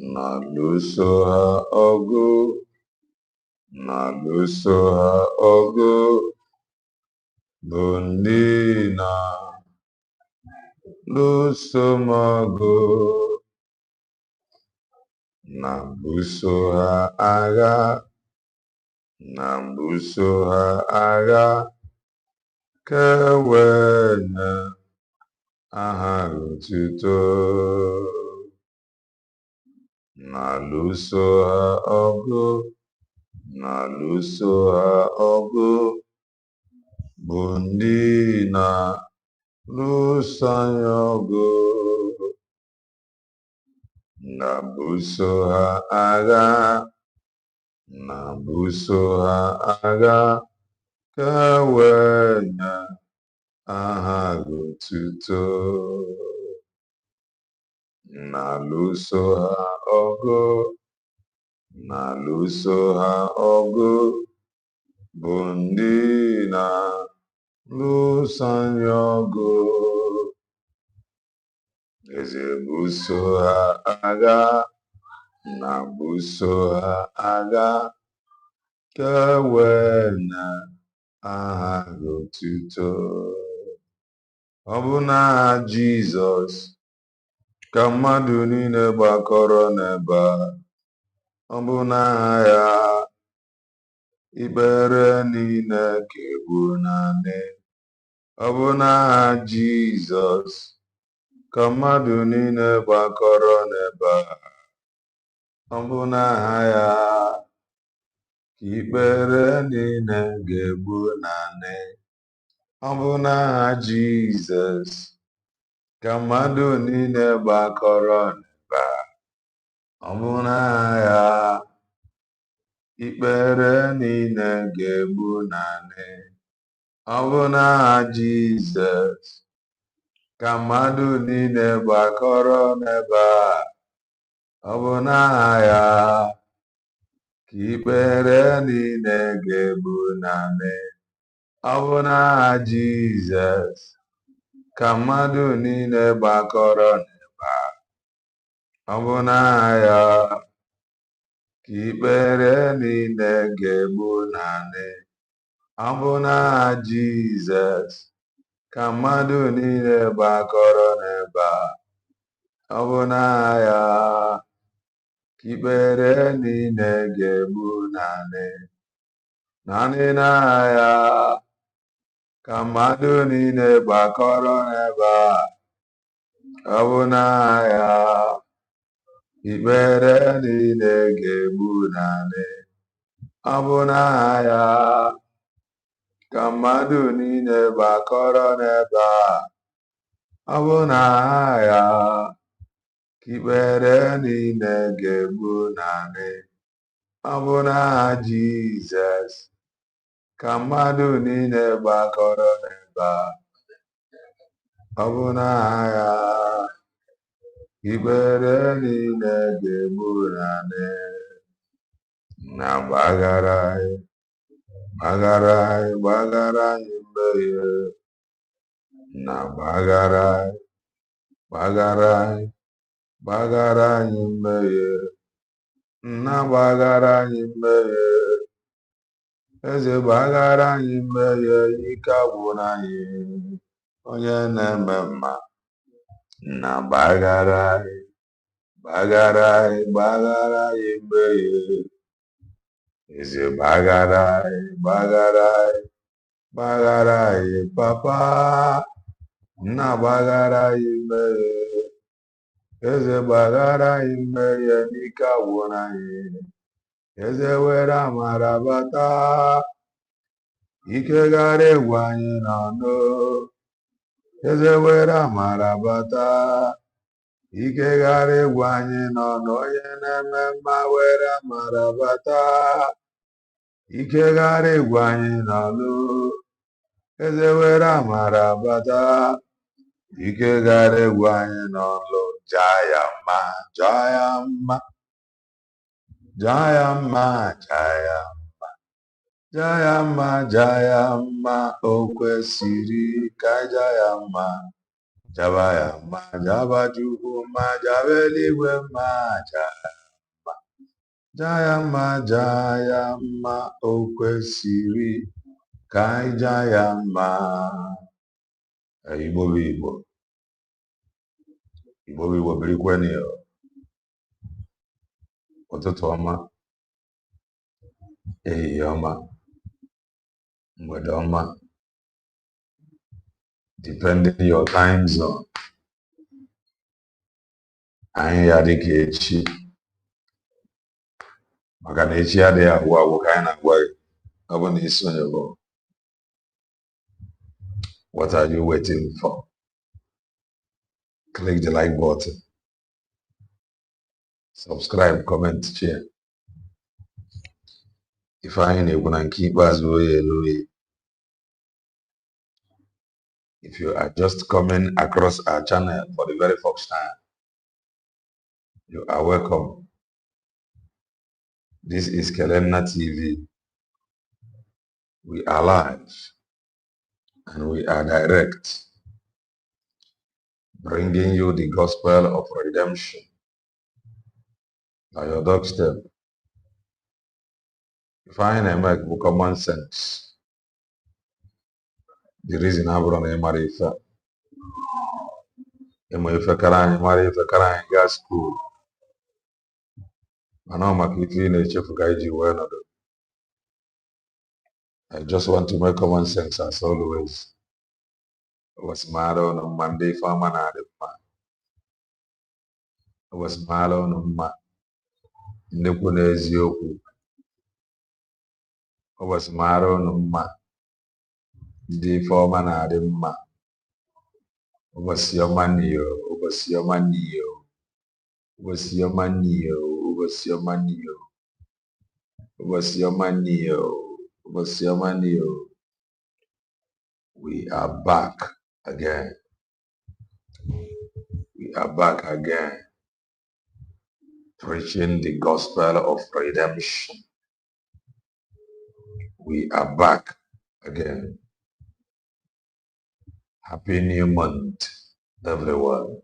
na-alụso ha ọgụ, na-alụso ha ọgụ, bụ ndị na-alụso m ọgụ, na-ebuso ha agha, na-ebuso ha agha, ka e wee nye aha otuto. Na-alụso ha ọgụ, na-alụso ha ọgụ, bụ ndị na-alụso anyị ọgụ, na-ebuso ha agha, na-ebuso ha agha, ka e wee nye aha otuto. Na-alụso ha ọgụ, na-alụso ha ọgụ, bụ ndị na-alụso anyị ọgụ. Eze buso ha agha, na-ebuso ha agha, ka e wee nye aha otuto. Ọ bụ n'aha Jizọs ka mmadụ niile gbakọrọ n'ebe a. Ọ bụ n'aha ya ikpere niile ga-egbu naanị. Ọ bụ n'aha Jizọs ka mmadụ niile gbakọrọ n'ebe a. Ọ bụ n'aha ya ka ikpere niile ga-egbu naanị. Ọ bụ n'aha Jizọs ka mmadụ niile gbakọrọ n'ebe a. Ọ bụ n'aha ya ikpere niile ga-egbu naanị. Ọ bụ n'aha Jizọs ka mmadụ niile gbakọrọ n'ebe a. Ọ bụ n'aha ya ka ikpere niile ga-egbu naanị. Ọ bụ n'aha Jizọs ka mmadụ niile gbakọrọ n'ebe a. Ọ bụ n'aha ya ka ikpere niile ga-egbu naanị. Ọ bụ n'aha Jizọs ka mmadụ niile gbakọrọ n'ebe a. Ọ bụ n'aha ya ka ikpere niile ga-egbu naanị. Naanị n'aha ya ka mmadụ niile gbakọrọ n'ebe a. Ọ bụ n'aha ya ikpere niile ga-egbu naanị. Ọ bụ n'aha ya ka mmadụ niile gbakọrọ n'ebe a. Ọ bụ n'aha ya ka ikpere niile ga-egbu naanị. Ọ bụ n'aha Jizọs ka mmadụ niile gbakọrọ n'ebe a. Ọ bụ n'aha ya ikpere niile ga-egbu naanị. Na-gbaghara anyị, gbaghara anyị, gbaghara anyị mmehie. Na-gbaghara anyị, gbaghara anyị, gbaghara anyị mmehie. Na-gbaghara anyị mmehie. Eze gbaghara anyị mmehie, ike agwụla anyị. Onye na-eme mma, na-gbaghara anyị, gbaghara anyị, gbaghara anyị mmehie. Eze gbaghara anyị, gbaghara anyị, gbaghara anyị papa. Na-gbaghara anyị mmehie. Eze gbaghara anyị mmehie, n'ike agwụla anyị. Eze were amara bata, ike ghara egwu anyị n'ọnụ. Eze were amara bata, ike ghara egwu anyị n'ọnụ. Onye na-eme mma were amara bata, ike ghara egwu anyị n'ọnụ. Eze were amara bata, ike ghara egwu anyị n'ọnụ. Jaa ya mma, jaa ya mma, jaa ya mma, jaa ya mma, jaa ya mma, jaa ya mma. O kwesịrị ka jaa ya mma. Jabaya ma jaba juhu ma jabeli we ma jaya ma okwesiri kai jaya ma. Igbo bụ Igbo. Igbo bụ Igbo birikweni o. Ụtụtụ ọma, ehihie ọma, mgbede ọma, depending your time zone. Anyị ya dịka echi, maka na echi adịghị agwụ agwụ ka anyị na-agwa gị. Ọ bụ na isonye bụ, what are you waiting for? Click the like button, subscribe, comment, share. If anyị na-ekwu na nke ikpeazụ oye elu oye. If you are just coming across our channel for the very first time, you are welcome. This is Kelenna TV. We are live and we are direct, bringing you the gospel of redemption by your doorstep. If I make common sense, the reason I brought a marifa, gas school. I know my I just want to make common sense as always. Was mad on Monday for man. Was mad on ma Nekunezioku. Was mad on ma the foreman had ma. Was your money, was your money, was your money, was your money, was your money, was your money. We are back again. We are back again, preaching the gospel of redemption. We are back again. Happy new month, everyone.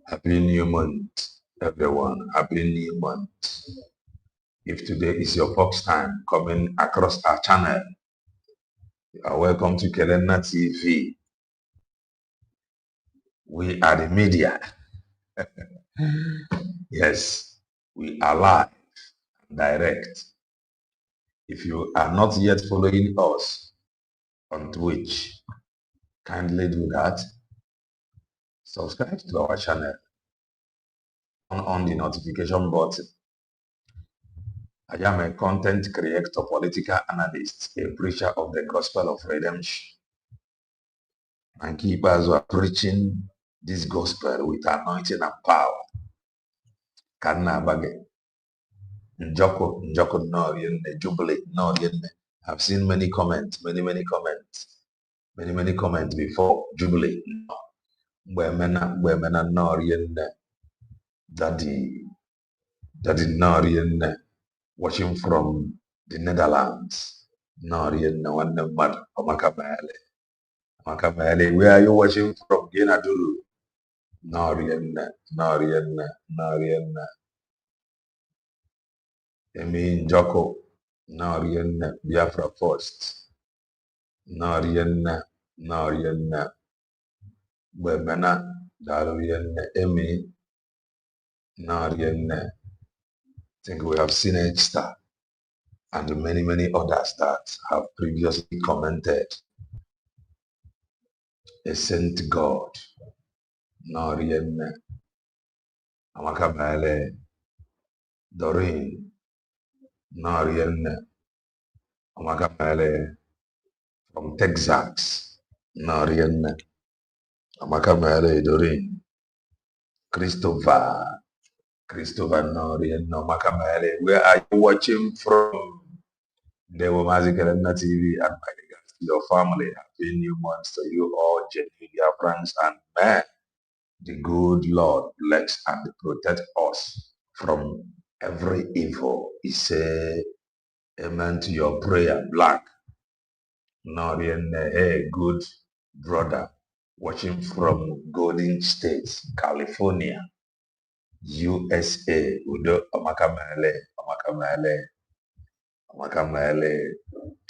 Happy new month, everyone. Happy new month. If today is your first time coming across our channel, you are welcome to Kelenna TV. We are the media. Yes, we are live and direct. If you are not yet following us on Twitch, kindly do that. Subscribe to our channel. Turn on the notification button. I am a content creator, political analyst, a preacher of the gospel of redemption. And keepers who are preaching this gospel with anointing and power. Kana bage. Njoko no jubilee no. I've seen many comments, many comments before jubilee. Wemena no daddy no watching from the Netherlands. No one mad Makamele. Where are you watching from? Ginadulu. No. Emi Njoko, Narian, Biafra first. Narian, Webena, Darian, Emi, Narian. I think we have seen Star and many others that have previously commented. A saint God, Narian, Amakabale, Doreen. Narian Amakamale from Texas. Narian Amakamale Doreen. Christopher Narian Amakamale. Where are you watching from? The Kelenna TV and my regards to your family. Happy new month to you all, genuine friends and men. The good Lord bless and protect us from every evil. He said, amen to your prayer, Black. Norian, hey, good brother. watching from Golden State, California, USA. Udo Amakamele, Amakamele, Amakamele,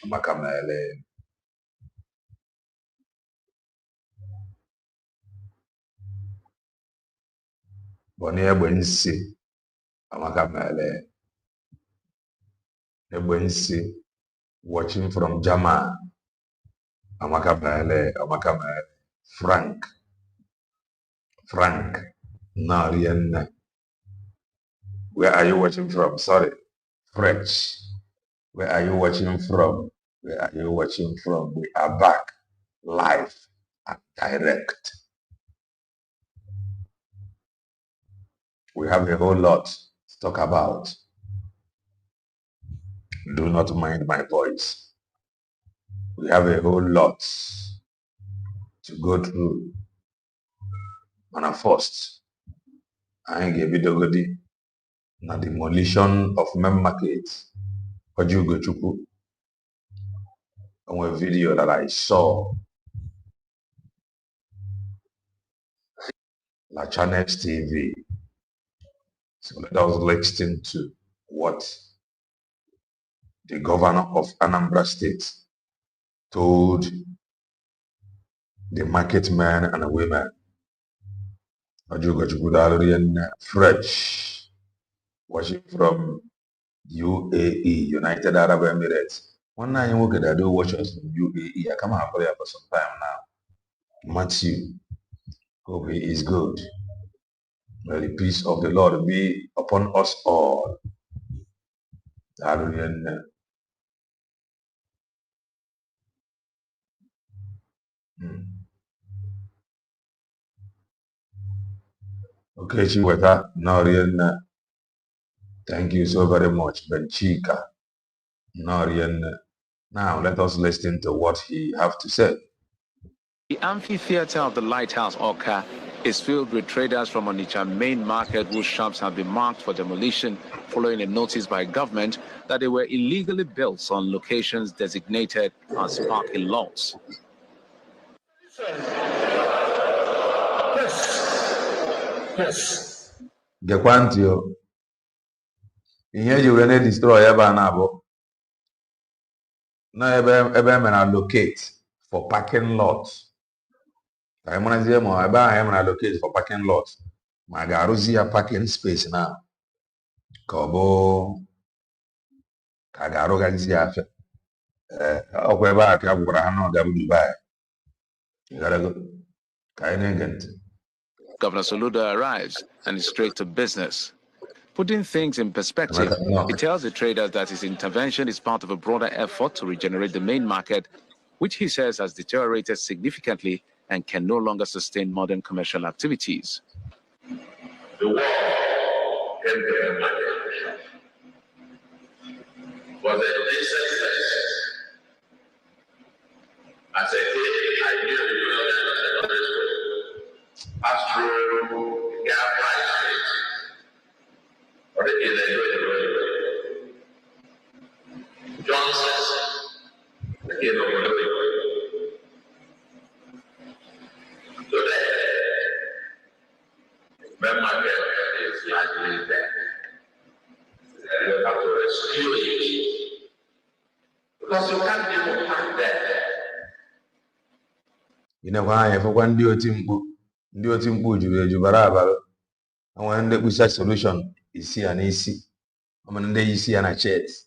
Amakamele. Bonnie Bensi, Amakamele, Bensi, watching from Jama, Amakamele, Amakamele, Frank, Narian. Where are you watching from? Sorry, French. Where are you watching from? Where are you watching from? We are back live and direct. We have a whole lot to talk about. Do not mind my voice. We have a whole lot to go through. And first, I gave it already. Now demolition of main market. Ojugochukwu. On a video that I saw La Channels TV. So let us listen to what the governor of Anambra State told the market men and women. Fresh, watching from UAE, United Arab Emirates. One night you that do watch us from UAE. I come out for some time now. Matthew, hope he is good. May the peace of the Lord be upon us all. Okay, Chiweta, Norian. Thank you so very much, Benchika. Norian. Now let us listen to what he have to say. The amphitheater of the Lighthouse Oka is filled with traders from Onitsha main market whose shops have been marked for demolition following a notice by government that they were illegally built on locations designated as parking lots. Yes. Gekwantio. Ihe ji were destroy ebe a na-abụ na ebe allocate for parking lots. Ka anyị marazie ma ebe ahụ allocate for parking lots ma ga-arụzi ya parking space na ka ọ bụ ka ga-arụgazi ya afịa. Ọkwa ebe a ka gwara ha na ọ ga-abụ Dubai. Ka anyị na-ege ntị. Governor Soludo arrives and is straight to business. Putting things in perspective, he tells the traders that his intervention is part of a broader effort to regenerate the main market, which he says has deteriorated significantly and can no longer sustain modern commercial activities. The war came to the market was a decent place. As a kid, I knew the building of secondary school. Passed through the gap right or the illegal Johnson, the kid of the today, the market is likely dead. You have to rescue it because you can't even park there. You know why? If one do timbu jubara about when the research solution is here and easy. I mean, they see and a chase.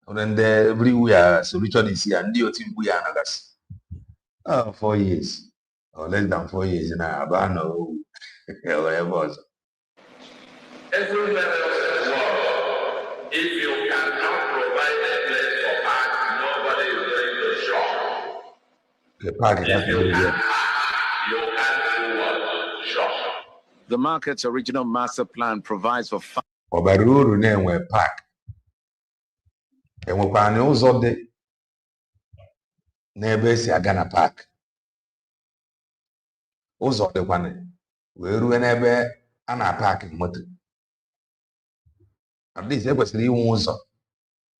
And then the everywhere solution is here and do timbu yanagas. 4 years or less than 4 years in a bano. Whatever. Everywhere else in the world, if you cannot provide a place for park, nobody is going to shop. The park if you can't park, you can't do what? Shop. The market's original master plan provides for Obaruru na-enwe park. Enwekwana ụzọ dị n'ebe esi aga na park. Ụzọ dịkwana wee ruo n'ebe a na-park moto. At least ekwesịrị inwe ụzọ.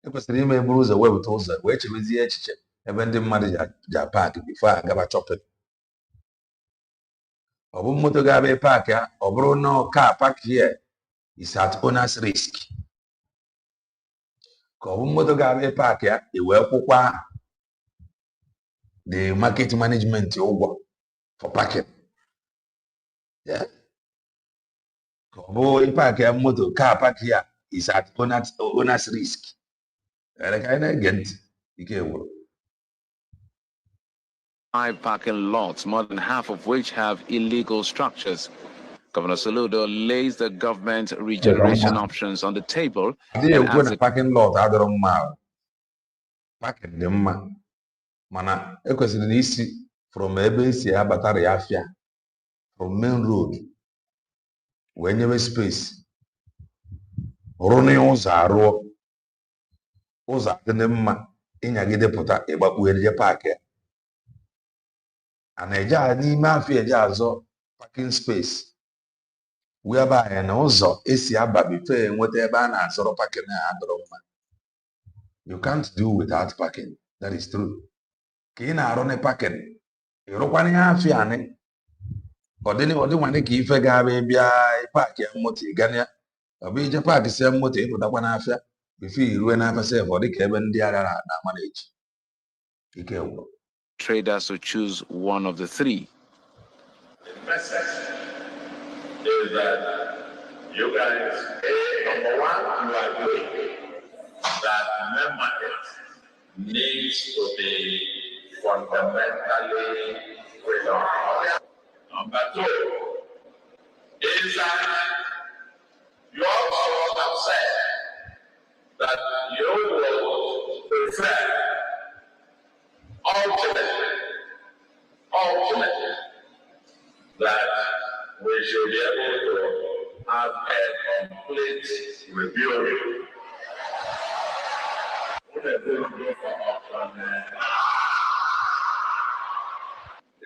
Ekwesịrị ime buru ụzọ wepụta ụzọ wee chebezie echiche ebe ndị mmadụ ji park before agaba shopping. Obu moto gabe park ya, obro no car park here is at owner's risk. Obu moto gabe park ya, iwe kwukwa the market management ụgwọ for parking. Yeah. Obu park ya moto car park here is at owner's risk. Five parking lots, more than half of which have illegal structures. Governor Soludo lays the government regeneration options on the table. And parking lot parking dị mma mana ekwesịrị na isi from ebe esi abatara ya afịa from main road wee nyewe space rụnye ụzọ arụọ ụzọ dị mma ịnyagide pụta ịgbakpuere park ya ana eje n'ime afịa eje azọ parking space whereby na ụzọ esi aba before enweta ebe a na-azọrọ parking adọrọ mma. You can't do without parking. That is true. Ka ị na-arụ na parking ịrụkwana ihe afịa anị ọdịnwane ka ife ga-abịa bịa paakị moto ịganya ọ bụ ije paakị sie moto ịpụtakwa n'afịa bifo iruwe n'afịa sef ọ dịka ebe ndị agha na-ama na-eji ike gwụrụ. Traders to choose one of the three. The message is that you guys, number one, you agree that main market needs to be fundamentally resolved. Number two is that you also have said that you will prefer ultimately that we should be able to have a complete review.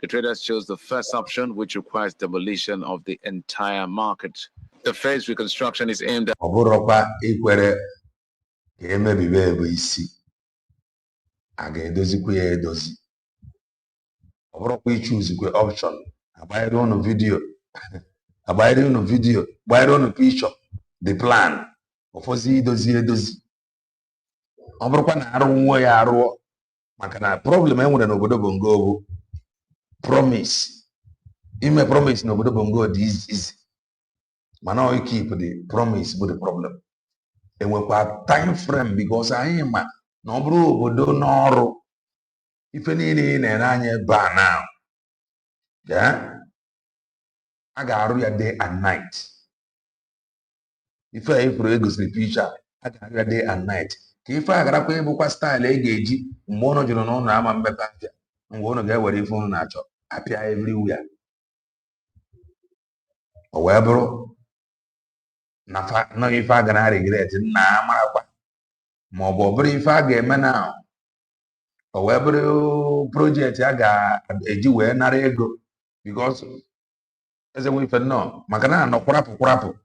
The traders chose the first option, which requires demolition of the entire market. The phase reconstruction is aimed at option. Abide on video, picture, the plan. Dozi. Problem n'obodo Bongo promise. Ime promise n'obodo Bongo is easy. Mana you keep the promise with the problem. And we got time frame because I am no bro obodo n'ọrụ. Ife niile na-enye ba now. Yeah? I got ya day and night. If I goes the picture, I got ya day and night. If I got a book style eji mono no na ama mbeta I'm going to get what if on nacho appear everywhere. However, no if I gonna regret na marakwa. Mo if I get now. However, project I got eji we na ego because as a way for no makana no kwarapu.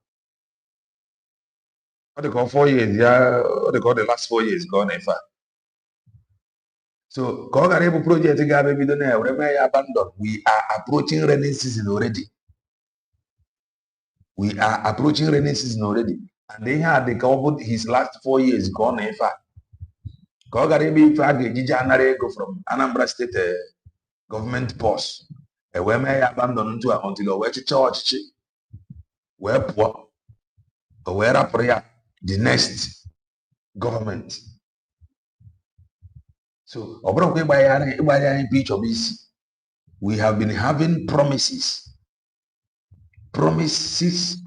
What they call 4 years, yeah, what they call the last 4 years gone in fact. So, Kogarebo project we abandoned. We are approaching rainy season already. And they had covered his last 4 years gone in fact. Kogarebo go from Anambra State government post. And we may abandon until we church. We're poor. We're prayer. The next government. So, we have been having promises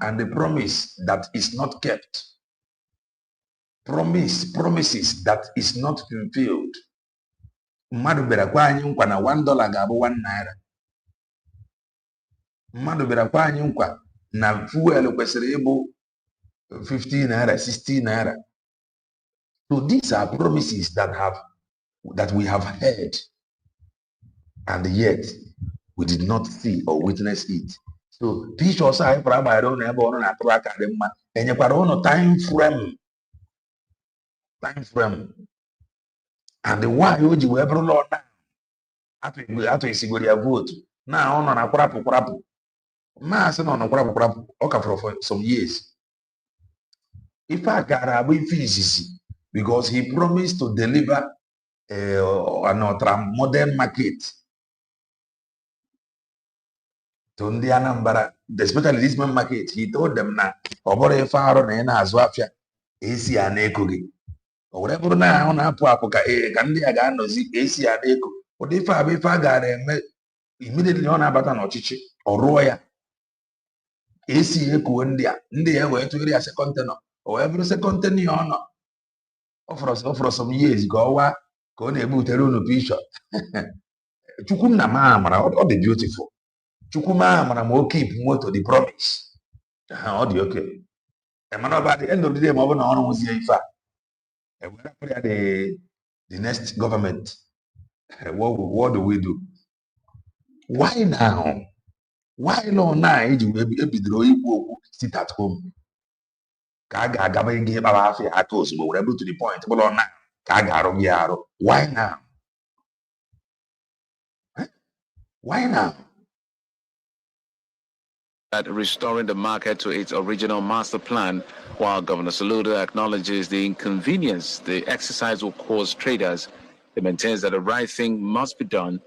and the promise that is not kept. Promises that is not fulfilled. Mmadụ bịara kwa anyị nkwa na $1 ga-abụ 1 naira. Mmadụ bịara kwa anyị nkwa na fuel kwesịrị ịbụ 15 naira, 16 naira. So these are promises that we have heard, and yet we did not see or witness it. So pictures I probably don't have on a track at them and you got time frame. And the why would you ever Lord now? After you vote now on a crap. Mass no for some years. If I got a because he promised to deliver another modern market to ndị Anambra, especially this man market. He told them na ọ bụrụ ife arụ na ị na-azụ afịa esi ya n'eko gị. O were bụrụ na ahụ na-apụ apụ ka ndị a ga-anọzi esi ya n'eko. Ụdị ife a bụ ife a gara eme immediately ọ na-abata n'ọchịchị ọ rụọ ya esi ekuo ndị ya wee tụgharị ya second tenor. O wee bụrụ second tenor ọ nọ ọ some years ka ọwa ka ọ na-ebutere unu pishọ. Chukwu nna m amara ọ dị beautiful. Chukwu mara ma o keep moto the promise. Ọ dị okay. Mana by the end of the day, ma ọ bụ na ọrụ nwụzie ife a ewere the next government. What do we do? Why now? Why law na iji ebidoro ikwu okwu sit at home ka a ga-agaba ego ịkpara afọ aka ozugbo were to the point bụrụ na ka a ga-arụ gị arụ? Why now? Why now? At restoring the market to its original master plan, while Governor Soludo acknowledges the inconvenience the exercise will cause traders, he maintains that the right thing must be done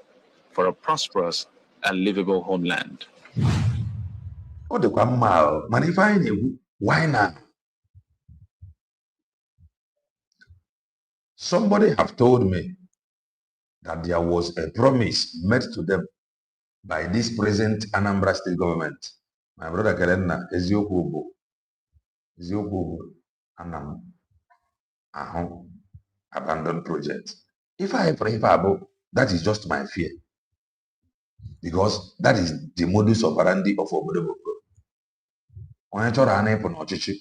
for a prosperous and livable homeland. Why now? Somebody have told me that there was a promise made to them by this present Anambra state government. My brother Kerenna, Eziokubu, Anam, abandoned project. If I pray about that, is just my fear, because that is the modus operandi of Obodo. Onye chọrọ ana ịpụ n'ọchịchị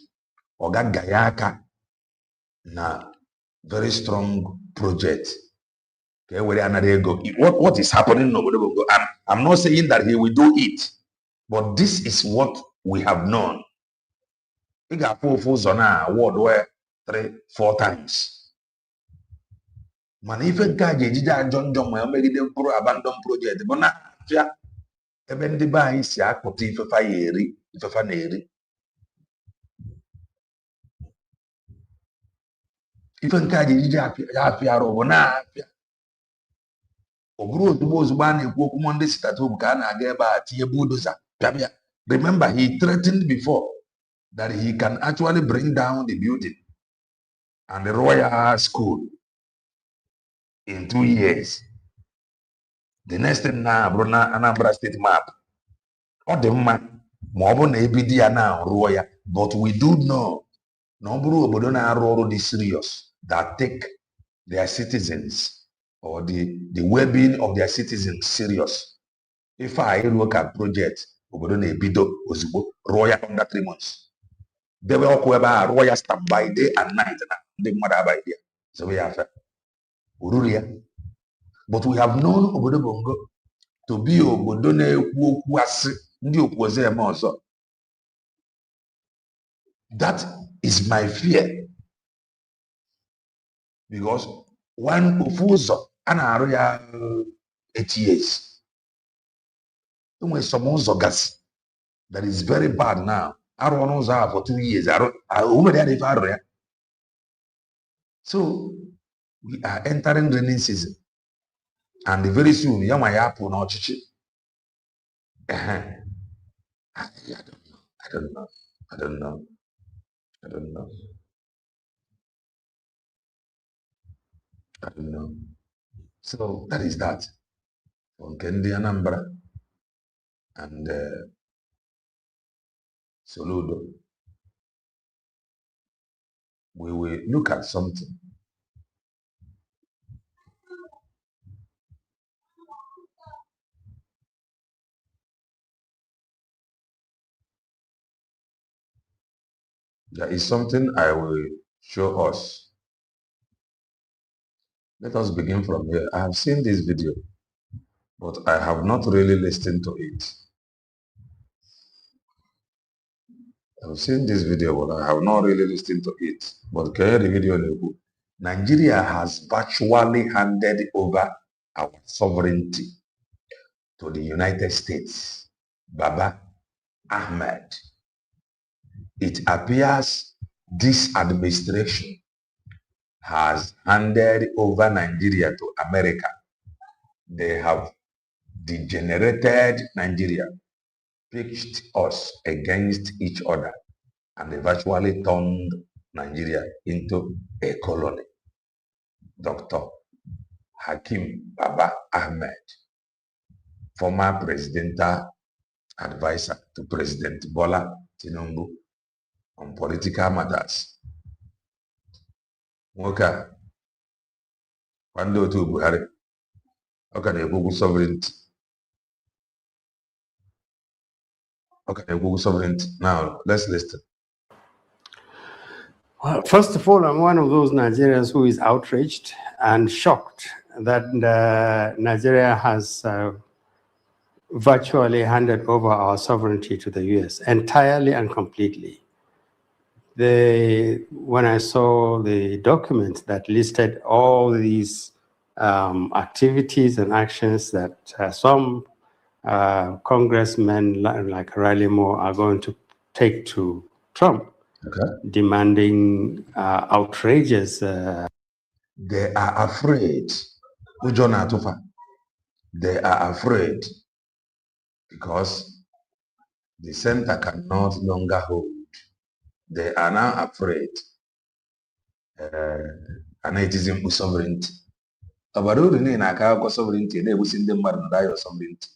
ọ ga ya aka na very strong project ka were another ego. What is happening in Obodo? I'm not saying that he will do it, but this is what we have known. He got full zona award where 3-4 times. Man, even Kaji John will make them pro abandoned project. But now, even the buy is ya poti if a faneri. Even Kaji Japiaro, Bona. Remember, he threatened before that he can actually bring down the building and the Royal School in 2 years. The next thing now, Anambra State map. Or the man, more now, Royal. But we do know, no is serious that take their citizens or the well-being of their citizens serious. If I look at project, Royal under 3 months. They were all Royal stand by day and night. They mother by day. So we have Ururia. But we have known Obodo Bongo to be Obodone Kwasi Ndi Okwoze Mozo. That is my fear. Because one Ufuzo and Aria 8 years. That is very bad now. I don't know for 2 years. So we are entering rainy season. And very soon, Yamayapu no chichi. I don't know. So that is that. On Kendi Anambra and Soludo. We will look at something. There is something I will show us. Let us begin from here. I have seen this video, but I have not really listened to it. I've seen this video, but I have not really listened to it. But the video, Nigeria has virtually handed over our sovereignty to the United States. Baba, Ahmed, it appears this administration has handed over Nigeria to America. They have degenerated Nigeria, pitched us against each other, and eventually turned Nigeria into a colony. Dr. Hakim Baba Ahmed, former presidential advisor to President Bola Tinubu on political matters. Nwoke a kwando otu Buhari ọ ka na-ekwugwu sovereignty. Now let's listen. Well, first of all, I'm one of those Nigerians who is outraged and shocked that Nigeria has virtually handed over our sovereignty to the US entirely and completely. When I saw the document that listed all these activities and actions that some congressmen like Riley Moore are going to take to Trump, demanding outrageous. They are afraid. They are afraid because the center can no longer hold. They are now afraid. And it is in sovereignty. Abaruri ni na sovereignty na ebusi ndị mmadụ na dayo sovereignty.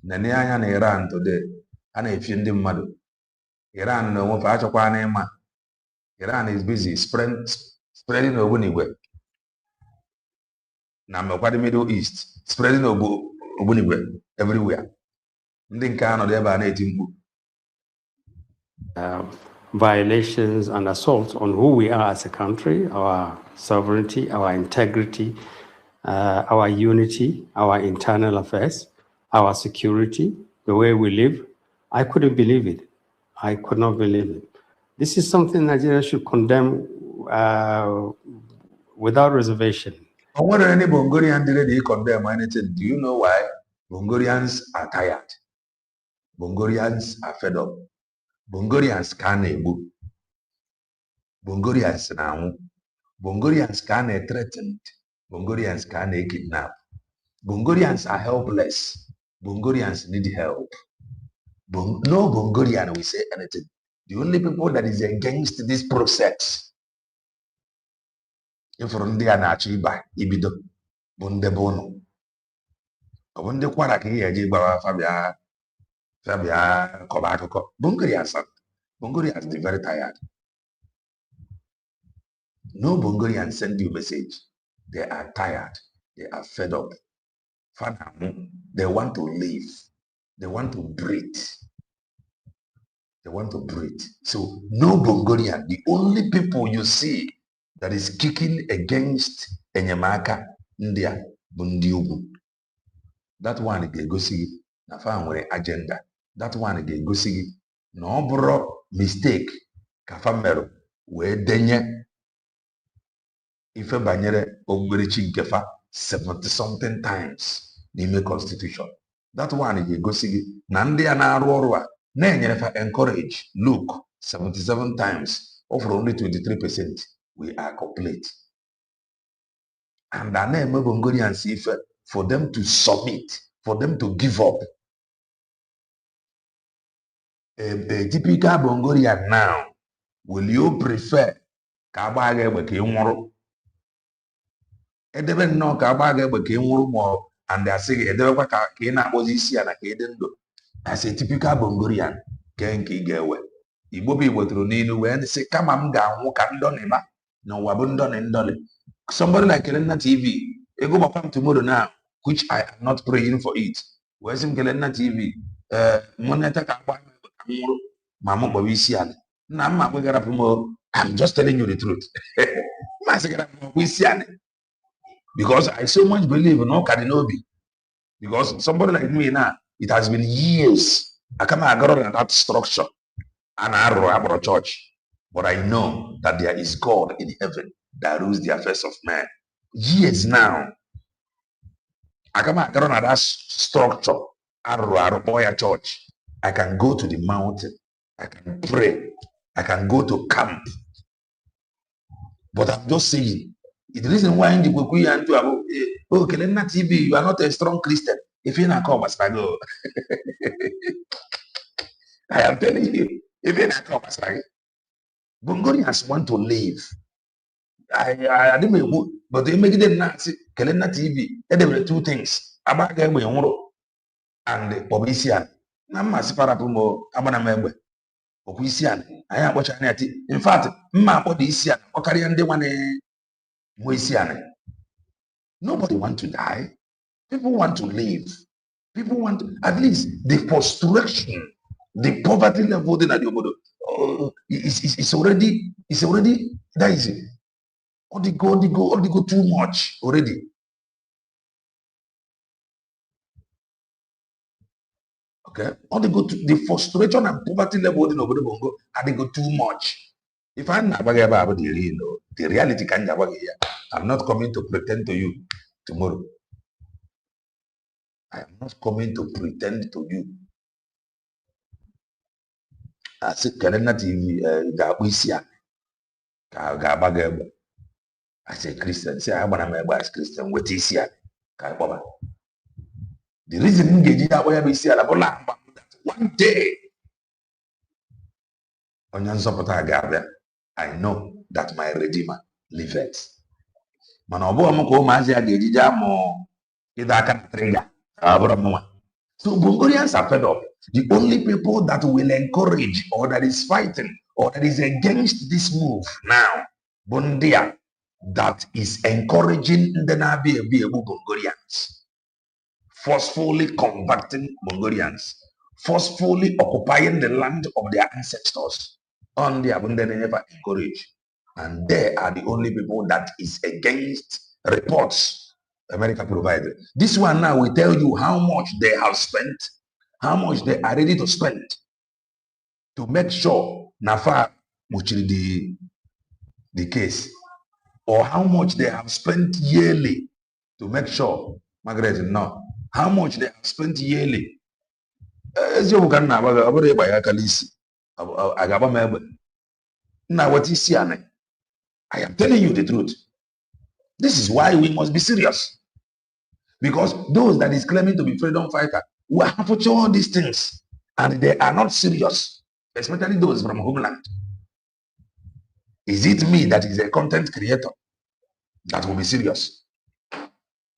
Nene anya na Iran today, a na-efi ndị mmadụ. Iran no onwe achọkwa na ịma. Iran is busy spreading ogbunigwe. Na mekwa the Middle East, spreading ogbunigwe everywhere. Ndị nke anọ ebe a na-eti mkpu. Violations and assaults on who we are as a country, our sovereignty, our integrity, our unity, our internal affairs, our security, the way we live. I couldn't believe it. I could not believe it. This is something Nigeria should condemn without reservation. I wonder any Bongorian did they condemn anything. Do you know why? Bongorians are tired. Bongorians are fed up. Bongorians can't able. Bongorians now. Bongorians can't threatened. Bongorians can't kidnap. Bongorians are helpless. Bongorians need help. No Bongorian will say anything. The only people that is against this process, if from there naturally by ibido, bunde bono. Bunde kwara ki yaji bawa Fabia Kobako. Bongorians are very tired. No Bongorian send you message. They are tired. They are fed up. They want to live. They want to breathe. They want to breathe. So no Bongorian. The only people you see that is kicking against Enyemaka India Bundiubu. That one is go see na family agenda. That one is go see no bro mistake kafamero we denye ife banyere ogberechi nkefa 70 something times n'ime constitution. That one is go see na ndị a na-arụ ọrụ a na-enyerefa encourage look 77 times over only 23%. We are complete. And I name Bongorians if for them to submit, for them to give up. A typical Bongorian now, will you prefer Kabage Bekinwuru? Edeben no Kabage Bekinwuru more, and they are saying Edeba Kena Posisia and Kadendo. As a typical Bongorian, Kenki Gewe. Ibobi Wotruninu, when they say, come am down, walk and donima, no wabundon and dolly. Somebody like Kelena TV, you go back tomorrow now, which I am not praying for it. Where's him Kelena TV? Moneta Mama Bovisian. I'm just telling you the truth. Because I so much believe in no Kadinobi. Because somebody like me now, it has been years. I come around that structure and I run a church. But I know that there is God in heaven that rules the affairs of man. Years now, I come around that structure and run a church. I can go to the mountain. I can pray. I can go to camp. But I'm just saying, the reason why in the Kuku and oh, Kelena TV, you are not a strong Christian. If you're not come as I go, I am telling you, if you're not come as I Bongorians want to live. I didn't make, but they make them not see Kelena TV. There were two things about them and Pobisian. Namas Parapumo, Abanamembe, Pobisian. I am watching it. In fact, Ma Pobisian, Okarian de one Moisian. Nobody want to die. People want to live. People want at least the frustration, the poverty level in the it's already that is it. All the go too much already. Okay, all the go to the frustration and poverty level in Obodo Bongo, and they go too much. If I'm not about the reality can here. I'm not coming to pretend to you tomorrow. I am not coming to pretend to you. I said, Kelena TV, I say Christian, say I want to as Christian, what is here? The reason you get that way is here, one day, on your supporter Gabia, I know that my Redeemer liveth. Manobo Moko Mazia Gejamo, either can trigger. So Bongorians are fed up. The only people that will encourage or that is fighting or that is against this move now, Bondia, that is encouraging the Nabi Bongorians, forcefully converting Mongolians, forcefully occupying the land of their ancestors. On the Abunda, they never encourage. And they are the only people that is against reports America provided. This one now will tell you how much they have spent, how much they are ready to spend to make sure Nafa Muchiri the case, or how much they have spent yearly to make sure Margaret no, how much they have spent yearly. As you can now, I am telling you the truth. This is why we must be serious. Because those that is claiming to be freedom fighter will have to all these things and they are not serious, especially those from homeland. Is it me that is a content creator that will be serious?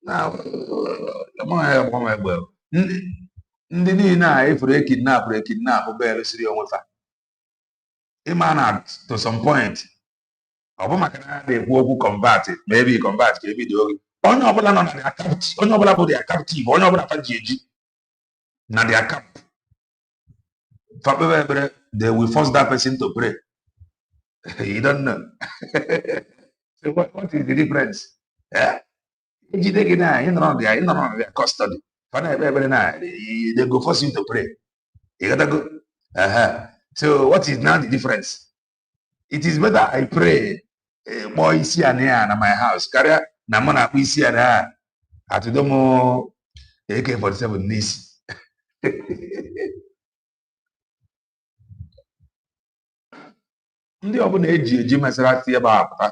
Now, ndị niile a efere kidnap bel siri onwe fa ịma na to some point ọ bụ maka na na-ekwu okwu convert maybe convert ka ebido oge onye ọbụla nọ na their captive, onye ọbụla bụ their captive, onye ọbụla fa ji eji na their camp fa kpebe ekpere, they will force that person to pray. You don't know. So what is the difference? Ejide gị na ị nọrọ na their custody fa na-ekpe ekpere na they go force you to pray. You gotta go. So what is now the difference? It is better I pray boy isi ania na my house karịa na mụ na-akpụ isi ania atụdomo AK-47 n'isi. Ndị ọbụla eji mesara tie ebe apụta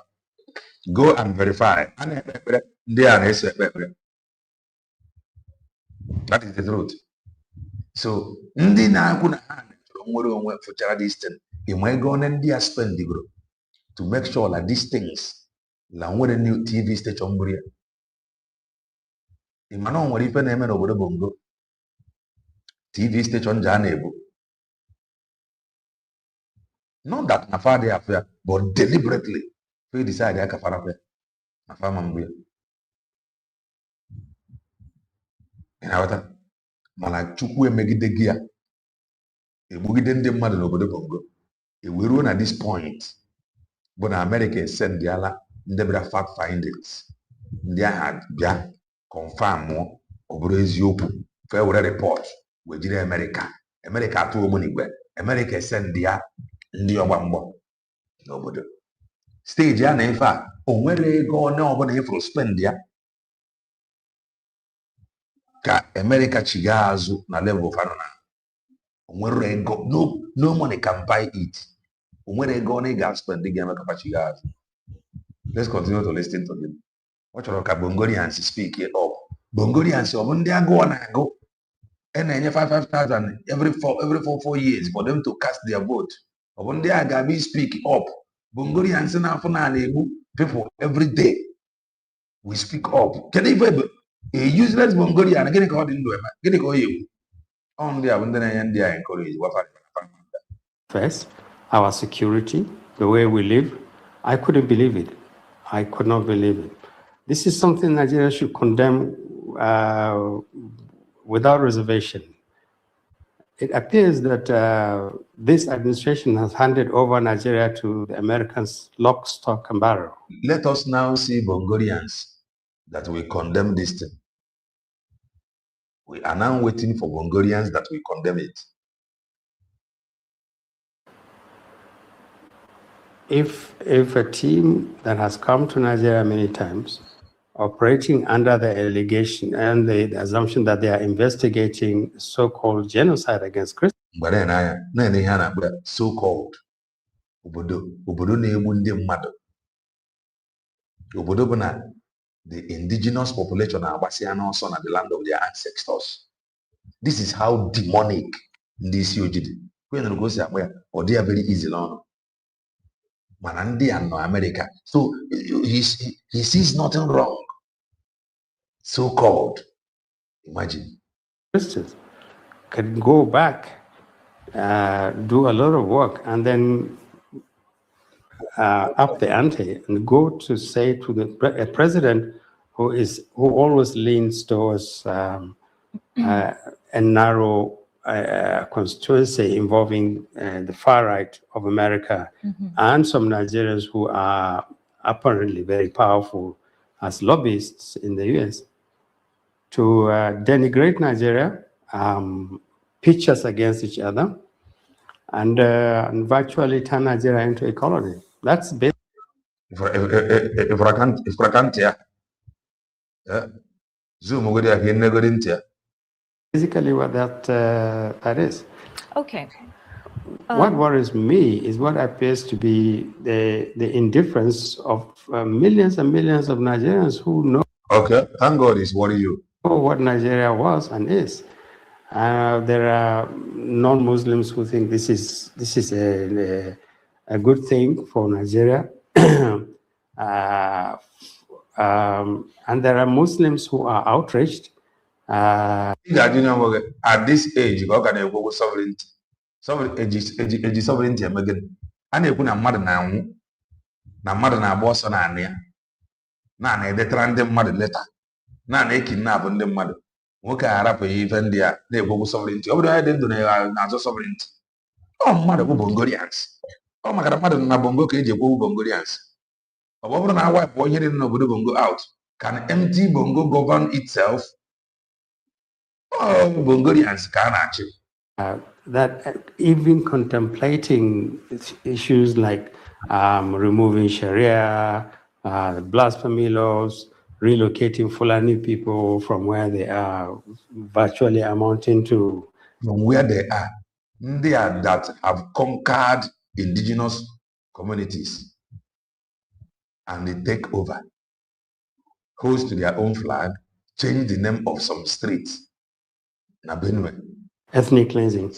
go and verify. A na-ekpe ekpere ndị a na-eso ekpe ekpere. That is the truth. So ndị na-akwụ na ha chọrọ nwere onwe fụchara this thing ịma ego one ndị a spendigoro to make sure that these things la nwere new TV station gburu ya. Ịma na o nwere ife na-eme n'obodo Bongo TV station ji a na-ebu. Not that Nafa dey affair, but deliberately they decide they kafara affair. Nafa mambuya. Inawata mana Chukwu emegide gị ya. Egbugide ndị mmadụ n'obodo Bongo. Eweruo na this point. But na America send the ala ndị bịara fact findings. Ndị agha bịa confirm ọ bụrụ eziokwu. Fe were report wejiri America. America atụ ogbu n'igwe. America send ya ndị ọgba mgbọ n'obodo. Stage ya na ife a o nwere ego onye ọbụla ifuru spend ya ka America chiga azụ na level fanụ na No money can buy it. Spend the Let's continue to listen to him. What your Bongorians speak it up. Bongorians of India go and go. And then 5,000 every 4 years for them to cast their vote. Of India Gabi speak up. Bongorians and people every day. We speak up. Can you a useless Bongorian again called in Duema? Get it go you. Only I wouldn't encourage. First, our security, the way we live, I couldn't believe it. I could not believe it. This is something Nigeria should condemn without reservation. It appears that this administration has handed over Nigeria to the Americans lock, stock, and barrel. Let us now see Bongorians that we condemn this thing. We are now waiting for Bongorians that we condemn it. If a team that has come to Nigeria many times, operating under the allegation and the assumption that they are investigating so-called genocide against Christians. But then so-called obodo na-egbu ndị mmadụ. Obodo bụ na the indigenous population agbasịa n'ọsọ na the land of their ancestors. This is how demonic ndị isi ojii dị. Kwenye na gosi akpa ya, ọ dị ya very easy n'ọnụ. Mana ndị a nọ America. So he sees nothing wrong. So-called. Imagine. Christians can go back, do a lot of work, and then up the ante and go to say to a president who always leans towards a narrow constituency involving the far right of America, and some Nigerians who are apparently very powerful as lobbyists in the US, to denigrate Nigeria, pitch us against each other, and virtually turn Nigeria into a colony. That's basically basically what that is. Okay. What worries me is what appears to be the indifference of millions and millions of Nigerians who know. Okay, thank God it's worrying you. What Nigeria was and is. There are non-Muslims who think this is a good thing for Nigeria, and there are Muslims who are outraged. At this age, God can go with sovereignty. Sovereignty again. And you put a mother na boss on Ania. Nana, they trend mother letter. Nana, kidnap on the mother. Woke Arab even there, they go with sovereignty. Over there, they don't know sovereignty. Oh, mother, Bongorians. Oh, my God, mother, Nabongo, Bongorians. Over now, wife, boy, here in Bongo out. Can empty Bongo govern itself? Oh, Bongorians can actually. That even contemplating issues like removing Sharia, blasphemy laws, relocating Fulani people from where they are, virtually amounting to... From where they are that have conquered indigenous communities and they take over, host to their own flag, change the name of some streets. Ethnic cleansing.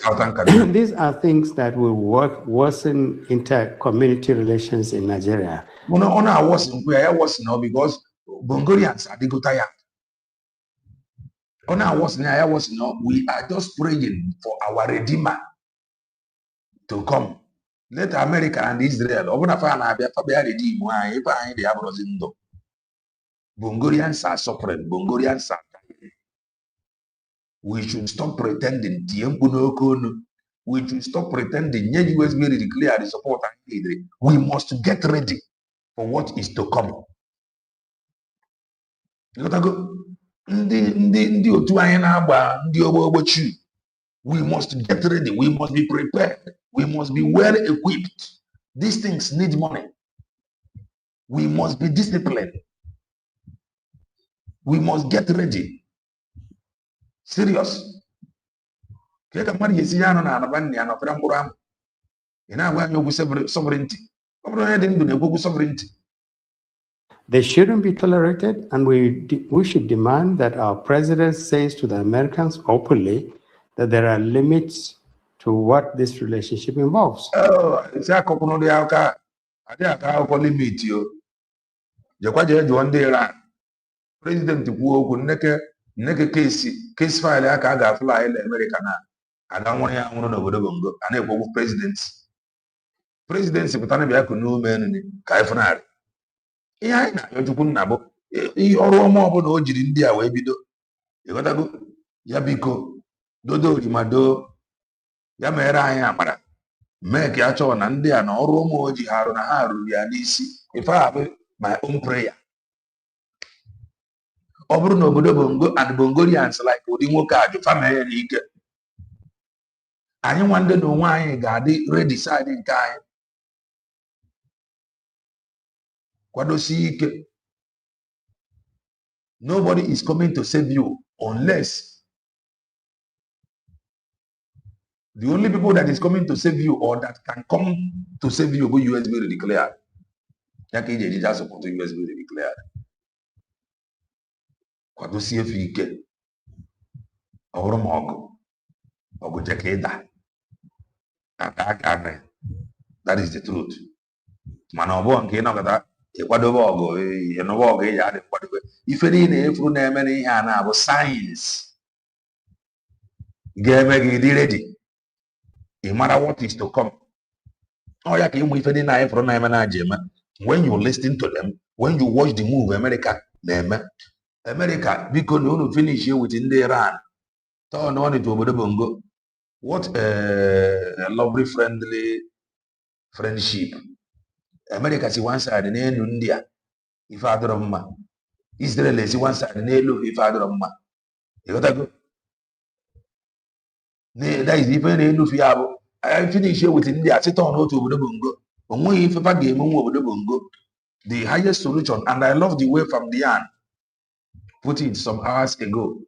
These are things that will worsen inter-community relations in Nigeria. No, I wasn't where I was now because Bongorians are tired. I was now. We are just praying for our Redeemer to come. Let America and Israel. Bongorians are suffering. Bongorians are dying. We should stop pretending. We should stop pretending. US will declare the support. We must get ready for what is to come. We must get ready. We must be prepared. We must be well equipped. These things need money. We must be disciplined. We must get ready. Serious. Kaya mmadụ ga-esi ya nọ na anaba nne ya nọfere mkpụrụ amụ. Ị na-agwa anyị okwu sovereignty. Ọ bụrụ onye dị ndụ na-ekwu okwu sovereignty. They shouldn't be tolerated, and we should demand that our president says to the Americans openly that there are limits to what this relationship involves. It's a couple of aka limit you. Jekwaje jụọ ndị Iran. President kwuo okwu nneke case file aka a ga-afly na America na ada nwụrụ ya nwụrụ n'obodo Bongo a na-ekwu okwu presidency pụtara bịa kụ n'ume nri ka ifunarị. Ihe anyị na-ayọ Chukwu nna bụ ihe ọrụ ọma ọbụla o jiri ndị a wee bido ịghọtago ya biko dodo orimado ya mere anyị amara mee ka ya chọọ na ndị a na ọrụ ọma o ji ha arụ na ha ruru ya n'isi ife a bụ my own prayer. Ọ bụrụ na obodo Bongo and Bongolians like ụdị nwoke a jụfa mee ya n'ike, anyị nwa ndị na onwe anyị ga-adị ready side nke anyị kwadosie ike. Nobody is coming to save you unless the only people that is coming to save you or that can come to save you go USB declared. Ya ka ije ejije asụpụtụ USB declared. Kwadosie efe ike. Ọ bụrụ ma ọgụ jeka ịda aka. That is the truth. Mana ọ bụ nke ịnọkọta ịkwadobe ọgụ ịnụba ọgụ iji adị nkwadobe ife niile efuru na-eme na ihe a na-abụ sayensị ga-eme gị dị ready. Ị mara what is to come. Ọ ya ka ịmụ ife niile anyị fụrụ na-eme na-aja eme. When you listen to them, when you watch the move America na-eme. America biko na unu finish with ndị Iran turn on to obodo Bongo. What a lovely friendly friendship. America si one side n'elu ndị a ife adọrọ mma. Israel si one side n'elu ife adọrọ mma. Ịghọtago? That is ife n'elu fi ya bụ I finish with ndị a site n'otu obodo Bongo. O nweghị ife fa ga-eme nwa obodo Bongo. The highest solution, and I love the way from the end put it some hours ago.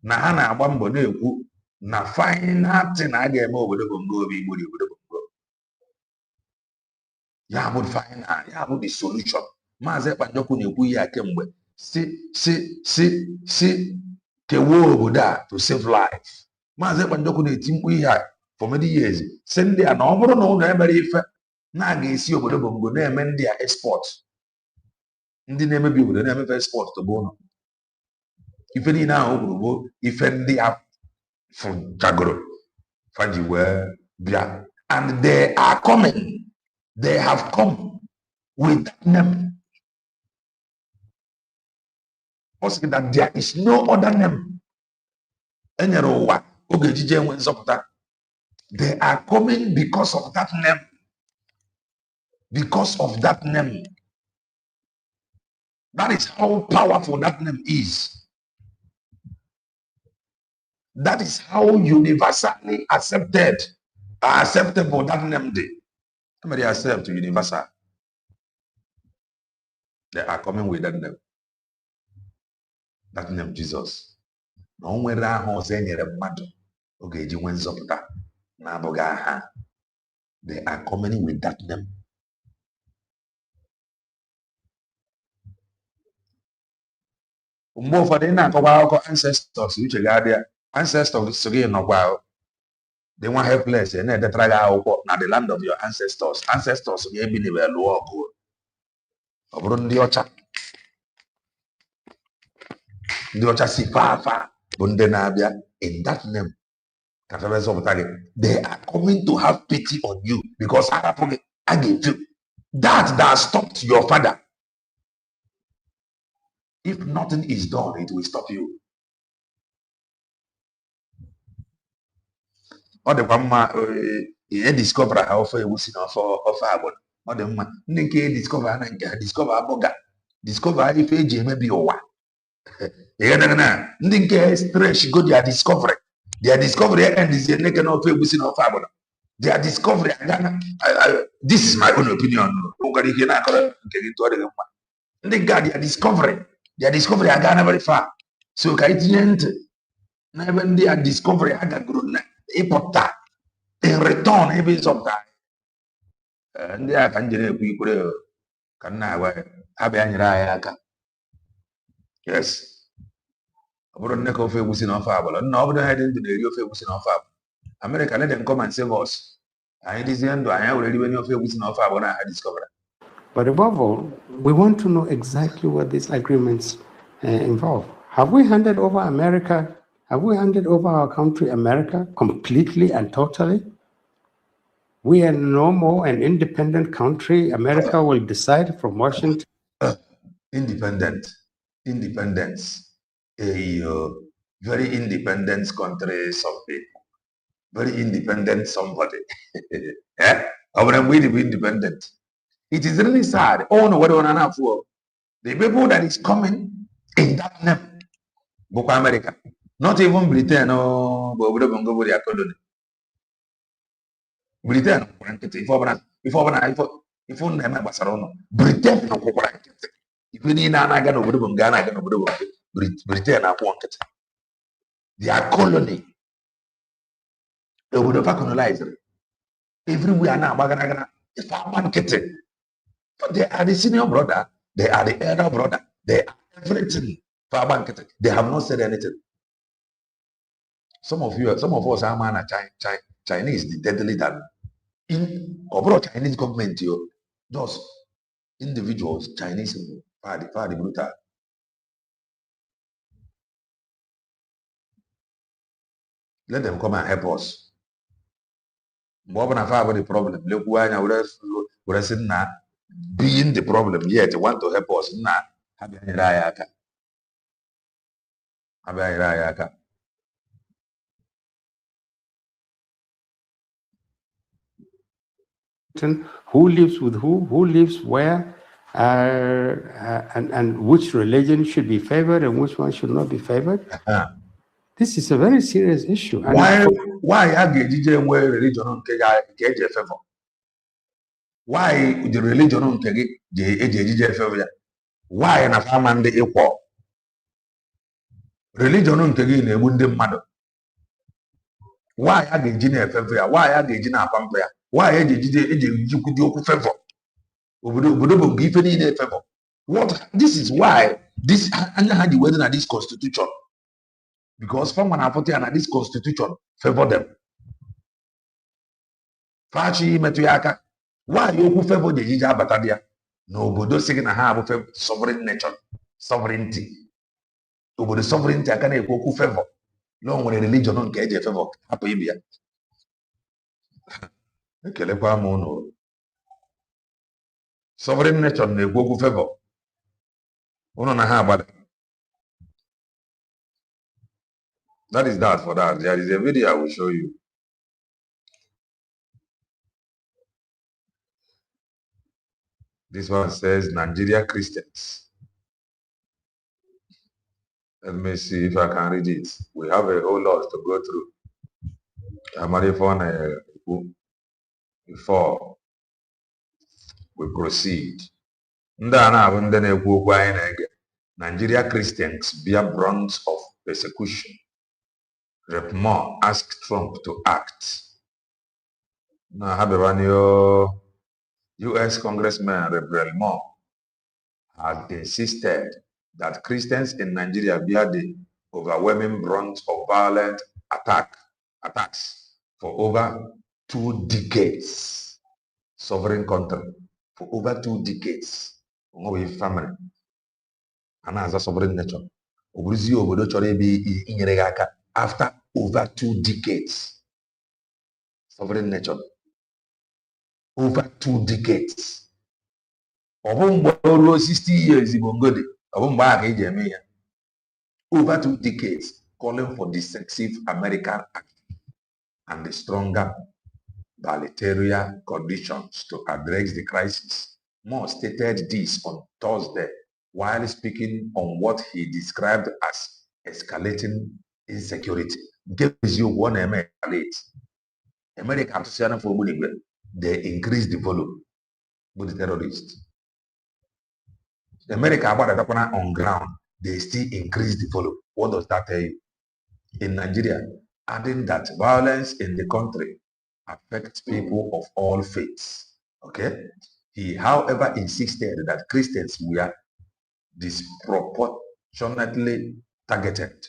Na ha na-agba mbọ na-ekwu na final thing a ga-eme obodo Bongo bụ Igbo dị obodo Bongo. Ya bụ final, ya bụ the solution. Maazị Ekpanjọkụ na-ekwu ya kemgbe si kewa obodo a to save life. Maazị Ekpanjọkụ na-eti mkpu ihe a for many years. Si ndị a na ọ bụrụ na ụlọ emere ife na-aga esi obodo Bongo na-eme ndị a export. Ndị na-emebi obodo na-emefe export to bụ ụlọ. Ife niile ahụ kwuru bụ ife ndị a fụjagoro faji wee bịa. And they are coming. They have come with that name. Also that there is no other name. Enyere ụwa oge ejije enwe nzọpụta. They are coming because of that name. Because of that name. That is how powerful that name is. That is how universally acceptable that name is. Somebody accept universal. They are coming with that name. That name Jesus. Na o nwere aha ọzọ enyere mmadụ oge eji nwe nzọpụta na-abụghị aha. They are coming with that name. Mgbe ụfọdụ ị na-akọwa akụkọ ancestors uche ga-adị ancestors gị nọkwa ahụ. They want helpless na-edetara gị akwụkwọ na the land of your ancestors. Ancestors gị ebi n'ebe lụọ ọgụ. Ọ bụrụ ndị ọcha. Ndị ọcha si far bụ ndị na-abịa in that name. They are coming to have pity on you because that stopped your father. If nothing is done, it will stop you. Ọ dịkwa mma discover ha ofe ewu si n'ofe agbụrụ. Ọ dị mma ndị nke discover na nke ha discover abụga discover ife eji emebi ụwa. Ndị nke stretch go their discovery ends neke n'ofe ewu si n'ofe agbụrụ. Their discovery agana this is my own opinion. Ụgara ihe na-akọrọ nke gị tụọ dịghị mma. Ndị nke their discovery agana very far. So ka itinye ntị na ebe ndị a discovery ha gagoro na ịpụta in return ebe ịzọpụta ndị a ka m jere ekwu ikwere ka m na-agwa ya ha bịa nyere anyị aka. Yes, ọ bụrụ nne ka ofe egwusi na ofe agbala nna ọ bụrụ ha dị ndụ na-eri ofe egwusi na ofe agbala America let them come and save us. Anyị dịzie ndụ anyị were ribe ofe egwusi na ofe agbala ha discover. But above all, we want to know exactly what these agreements involve. Have we handed over America? Have we handed over our country, America, completely and totally? We are no more an independent country. America will decide from Washington. Independence, a very independent country, some people, very independent somebody. Yeah, we to be independent. It is really sad. Oh no, what do I for? The people that is coming in that name, Boko America, not even Britain or Bobo colony. Britain, if on them Barcelona, Britain no Cobrankete. If we need an Agan over the Ghana, I can over the Britain, I want it. Their colony, they would have colonized everywhere now. Bagana, if I want it, but they are the senior brother, they are the elder brother, they are everything. They have not said anything. Some of us are man Chinese, the deadly than in overall Chinese government, those individuals, Chinese party brutal. Let them come and help us. More than about the problem. Look why now we're not being the problem yet. They want to help us. Who lives with who lives where, and which religion should be favored and which one should not be favored. This is a very serious issue. Why religion favor? Why the religion favor? Why na family equal? Religion na why favor? Why pampa? Why favor? Favor. What? This is why this had the wedding at this constitution. Because from an apothe and this constitution favor them. Fachi metuyaka. Why you favor the Jija Batadia? No, Bodo saying I have sovereign nature, sovereignty. Over the sovereignty, I can't equal favor. Long when a religion don't get a favor. Happy India. Sovereign nature, ne go favor. Uno na ha bad. That is that for that. There is a video I will show you. This one says Nigeria Christians. Let me see if I can read it. We have a whole lot to go through. Before we proceed. Nigeria Christians bear brunt of persecution. Rep. Moore asked Trump to act. Now, U.S. Congressman Rep. Moore has insisted that Christians in Nigeria bear the overwhelming brunt of violent attacks for over 2 decades. Sovereign country for over 2 decades. Family. And as a sovereign nation. After over 2 decades. Sovereign nation. Over 2 decades. Over 60 years. Over 2 decades. Calling for decisive American act and the stronger bilateral conditions to address the crisis. Moore stated this on Thursday while speaking on what he described as escalating insecurity. Gives you one escalate. America, they increase the volume with the terrorists. America, on ground, they still increase the volume. What does that tell you? in Nigeria, adding that violence in the country affects people of all faiths. Okay? He, however, insisted that Christians were disproportionately targeted.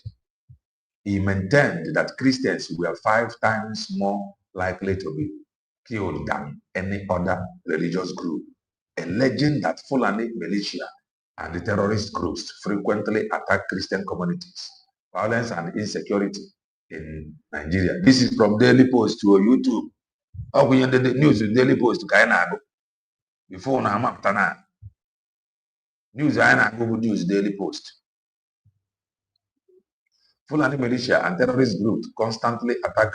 He maintained that Christians were 5 times more likely to be killed than any other religious group, alleging that Fulani militia and the terrorist groups frequently attack Christian communities. Violence and insecurity in Nigeria. This is from Daily Post to YouTube. Oh, we ended the news with Daily Post to Kainago. Before now, I'm news I go news Daily Post. Fulani militia and terrorist groups constantly attack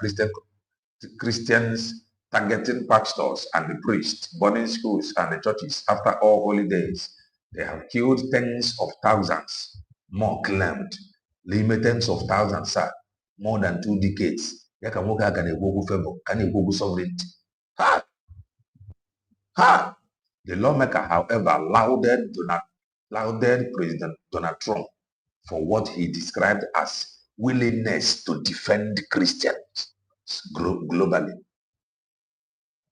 Christians, targeting pastors and the priests, burning schools and the churches after all holy days. They have killed tens of thousands, more claimed, tens of thousands, sir, more than 2 decades. Sovereignty. Ha! Ha! The lawmaker, however, lauded President Donald Trump for what he described as willingness to defend Christians globally.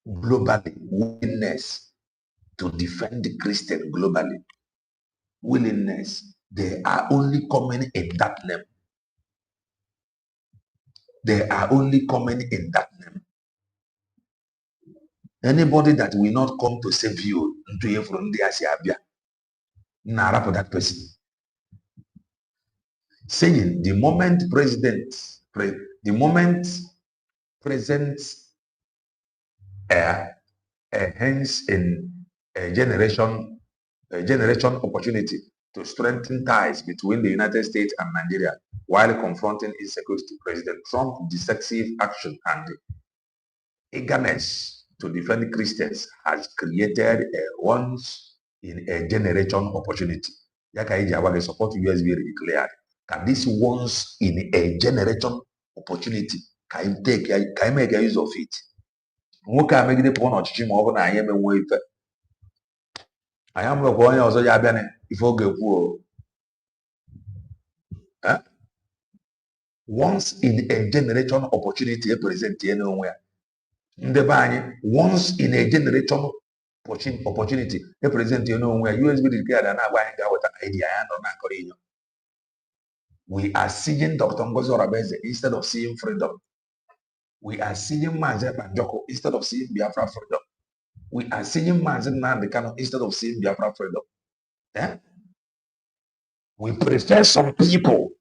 Willingness to defend the Christian globally. Willingness. They are only coming in that name. They are only coming in that name. Anybody that will not come to save you into you from the Asiabia, nara for that person. Saying the moment president presents hence in a generation opportunity to strengthen ties between the United States and Nigeria while confronting insecurity. President Trump's decisive action and eagerness to defend Christians has created a once in a generation opportunity. Yaka support US be declared. Can this once in a generation opportunity can you make use of it? Nwoke a megide pụọ n'ọchịchị ma ọ bụ na anyị emenwe ife anyị amụrụkwa onye ọzọ ya abịa ife oge kwuo once in a generation opportunity present ya n'onwe ya ndị be anyị once in a generation opportunity present ya n'onwe ya USB declared na-agba anyị ga-aweta idea ya nọ na-akọrọ inyo. We are seeing Dr. Ngozi Orabeze instead of seeing freedom. We are seeing Mazi Banjoko instead of seeing Biafra freedom. We are seeing Mazi Nnamdi Kanu instead of seeing Biafra freedom. Yeah? We prefer some people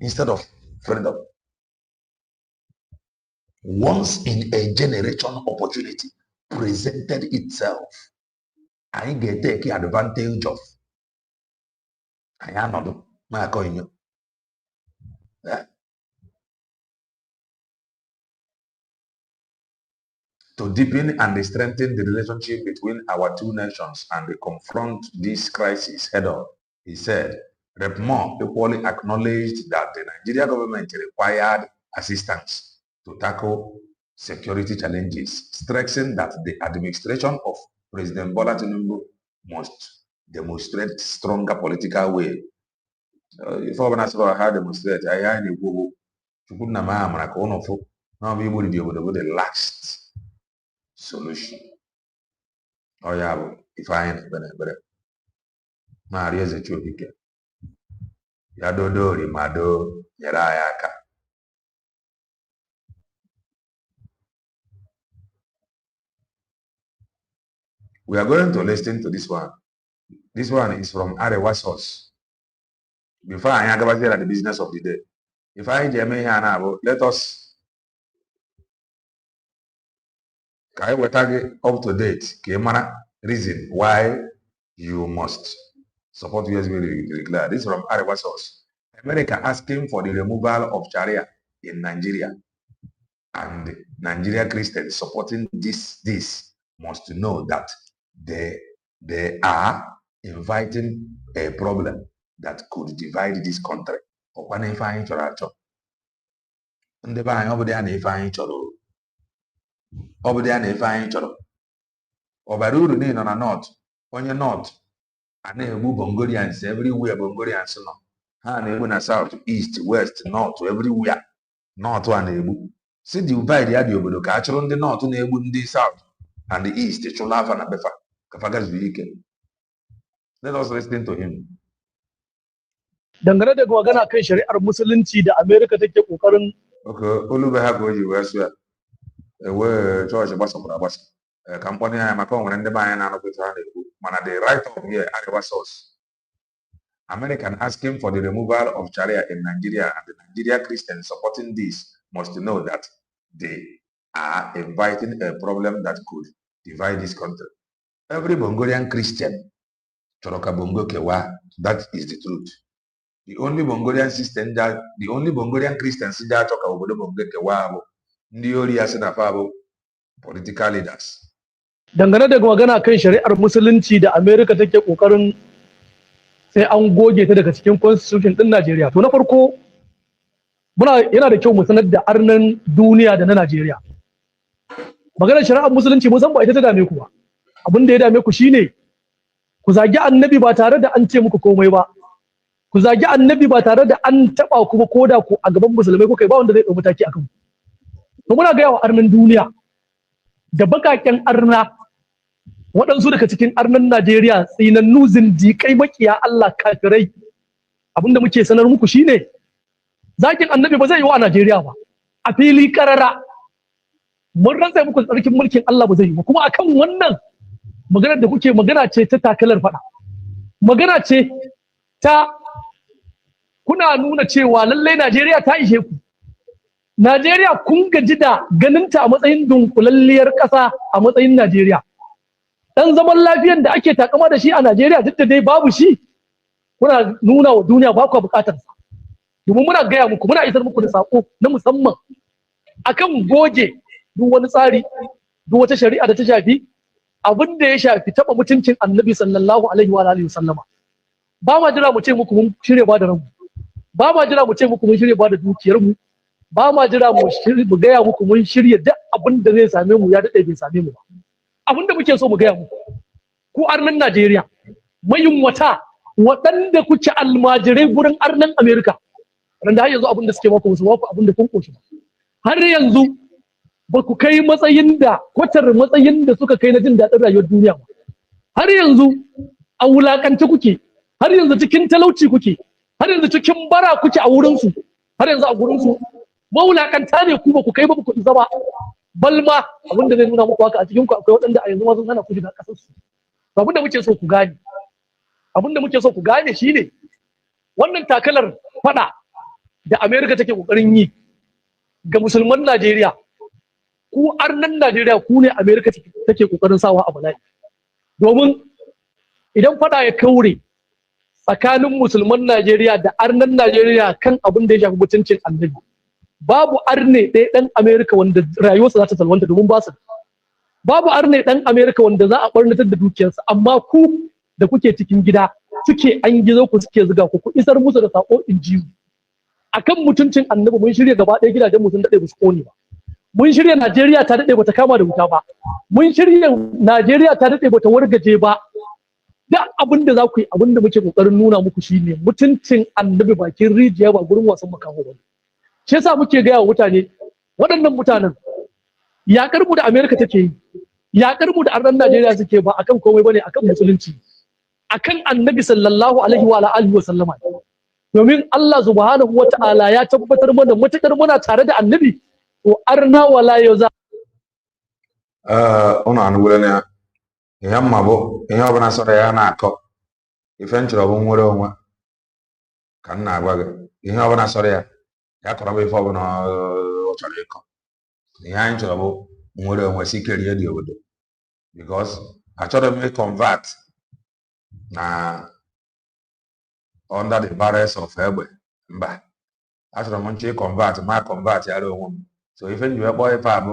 instead of freedom. Once in a generation opportunity presented itself. I get take advantage of. I am not my coin. To deepen and strengthen the relationship between our two nations and confront this crisis head on, he said. Rep. Moore equally acknowledged that the Nigeria government required assistance to tackle security challenges, stressing that the administration of President Bola Tinubu must demonstrate stronger political will. If I had demonstrated, I know the last solution. Oh yeah, if I ain't better. Maria is a chubike. Yadodori mado yarayaka. We are going to listen to this one. This one is from Arewa source. Before I am going to the business of the day. If I am let us up to date. Reason why you must support USB declare. This is from Arewa source. America asking for the removal of Sharia in Nigeria, and Nigeria Christians supporting this must know that they are inviting a problem that could divide this country. Obaruru ni na north, onye north, and Bongolians everywhere Bongolians no. na-egbu na south, east, west, north, everywhere. North a na-egbu. Si divide ya dị obodo ka a chụrụ ndị north na-egbu ndị south and the east chụrụ afa na befa ka fa gazuo ike. Let us listen to him. Dangane da magana kan shari'ar musulunci da America take kokarin olube ha ka o ji wee sụ ya wee chọọchị gbasakwara agbasa ka mkpọnye anya maka o nwere ndị be anyị na-anọpụta ha na-ekwu mana the right of here Arewa source. American asking for the removal of Sharia in Nigeria, and the Nigeria Christians supporting this must know that they are inviting a problem that could divide this country. Every Bongolian Christian, Choroka Bongo Kewa, that is the truth. The only Bongolian Christians in that Choka Obodo Bongo Kewa, Ndiori Asenafabo, political leaders. Dangane da magana kan shari'ar musulunci da America take kokarin sai an goge ta daga cikin constitution din Najeriya. To na farko yana da kyau mu sanar da arnan duniya da na Najeriya. Maganar shari'ar musulunci mun san ba ita ta dame ku ba. Abin da ya dame ku shine ku zagi annabi ba tare da an ce muku komai ba. Ku zagi annabi ba tare da an taba ku ba koda ku a gaban musulmai kuka ba wanda zai dau mataki akan ku. To muna ga yawa arnan duniya da bakaken arna waɗansu daga cikin arnan Najeriya tsinannu zindiƙai makiya Allah kafirai abinda muke sanar muku shine zakin annabi ba zai yi wa Najeriya ba a fili karara mun rantsa muku tsarkin mulkin Allah ba zai yi ba kuma akan wannan maganar da kuke magana ce ta takalar fada magana ce ta kuna nuna cewa lallai Najeriya ta ishe ku Najeriya kun gaji da ganinta a matsayin dunkulalliyar ƙasa a matsayin Najeriya dan zaman lafiyar da ake takama da shi a Najeriya duk da dai babu shi kuna nuna wa duniya ba ku bukatar sa domin muna gaya muku muna isar muku da sako na musamman akan goge duk wani tsari duk wata shari'a da ta shafi abin da ya shafi taba mutuncin Annabi sallallahu alaihi wa alihi wasallama ba ma jira mu ce muku mun shirye ba da ranmu ba ma jira mu ce muku mun shirye ba da dukiyar mu ba ma jira mu gaya muku mun shirye duk abin da zai same mu ya dade bai same mu ba abinda muke so mu gaya muku ku arnan Najeriya mayunwata waɗanda kuke almajirai gurin arnan Amerika randa har yanzu abinda suke maku musu waku abinda kun koshi ba har yanzu ba ku kai matsayin da kwatar matsayin da suka kai na jin daɗin rayuwar duniya ba har yanzu a wulakance kuke har yanzu cikin talauci kuke har yanzu cikin bara kuke a wurinsu har yanzu a gurinsu mawulakanta ne ku ba ku kai ba ku isa ba balma abinda zai nuna muku haka a cikin ku akwai waɗanda a yanzu ma sun hana ku shiga ƙasar su abinda muke so ku gane shine wannan takalar fada da America take kokarin yi ga musulman Najeriya ku arnan Najeriya ku ne America take kokarin sawa a bala'i domin idan fada ya kaure tsakanin musulman Najeriya da arnan Najeriya kan abin da ya shafi mutuncin annabi babu arne ɗaya ɗan Amerika wanda rayuwarsa za ta salwanta domin ba su babu arne ɗan Amerika wanda za a ɓarnatar da dukiyarsa amma ku da kuke cikin gida suke an gizo ku suke zuga ku isar musu da sako in ji akan mutuncin annabi mun shirya gaba ɗaya gidajen mu sun daɗe ba su kone ba mun shirya Najeriya ta daɗe bata kama da wuta ba mun shirya Najeriya ta daɗe bata wargaje ba da abin da za ku yi abin da muke kokarin nuna muku shine mutuncin annabi bakin rijiya ba gurin wasan makaho ba shi yasa muke gaya wa mutane waɗannan mutanen yakar mu da Amerika take yi yakar mu da arnan Najeriya suke ba akan komai bane akan musulunci akan annabi sallallahu alaihi wa alihi wa sallama domin Allah subhanahu wa ta'ala ya tabbatar mana matakar muna tare da annabi to arna wala yaza ona anu wala ne ya mabo ya bana sore ya na akọ ife nchọrọ bụ nwere onwe ka m na-agwa gị ihe ọbụla sọrọ ya ya kọrọ bụ ife ọbụla ọ chọrọ ịkọ ihe anyị chọrọ bụ nwere onwe si kerie dị obodo because achọrọ m convert na under the barrels of egbe mba achọrọ m nche convert ma convert ya onwe m so ife njiwe kpọọ ife abụ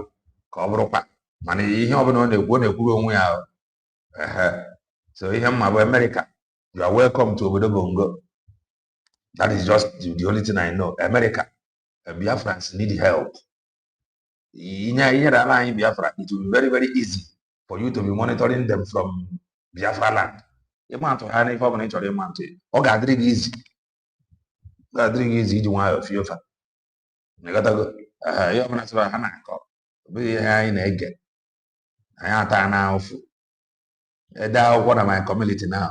ka ọ bụrụkwa mana ihe ọbụla ọ na-ekwuru onwe ya so ihe mma bụ America, you are welcome to obodo Bongo. That is just the only thing I know. America, Biafrans need help. Biafra, it will be very, very easy for you to be monitoring them from Biafra land. You want to have any information, you want to. Okay, easy. Gathering is each one of you. Negatago, you're not so hanako. Be high in egg. I am now. That one of my community now.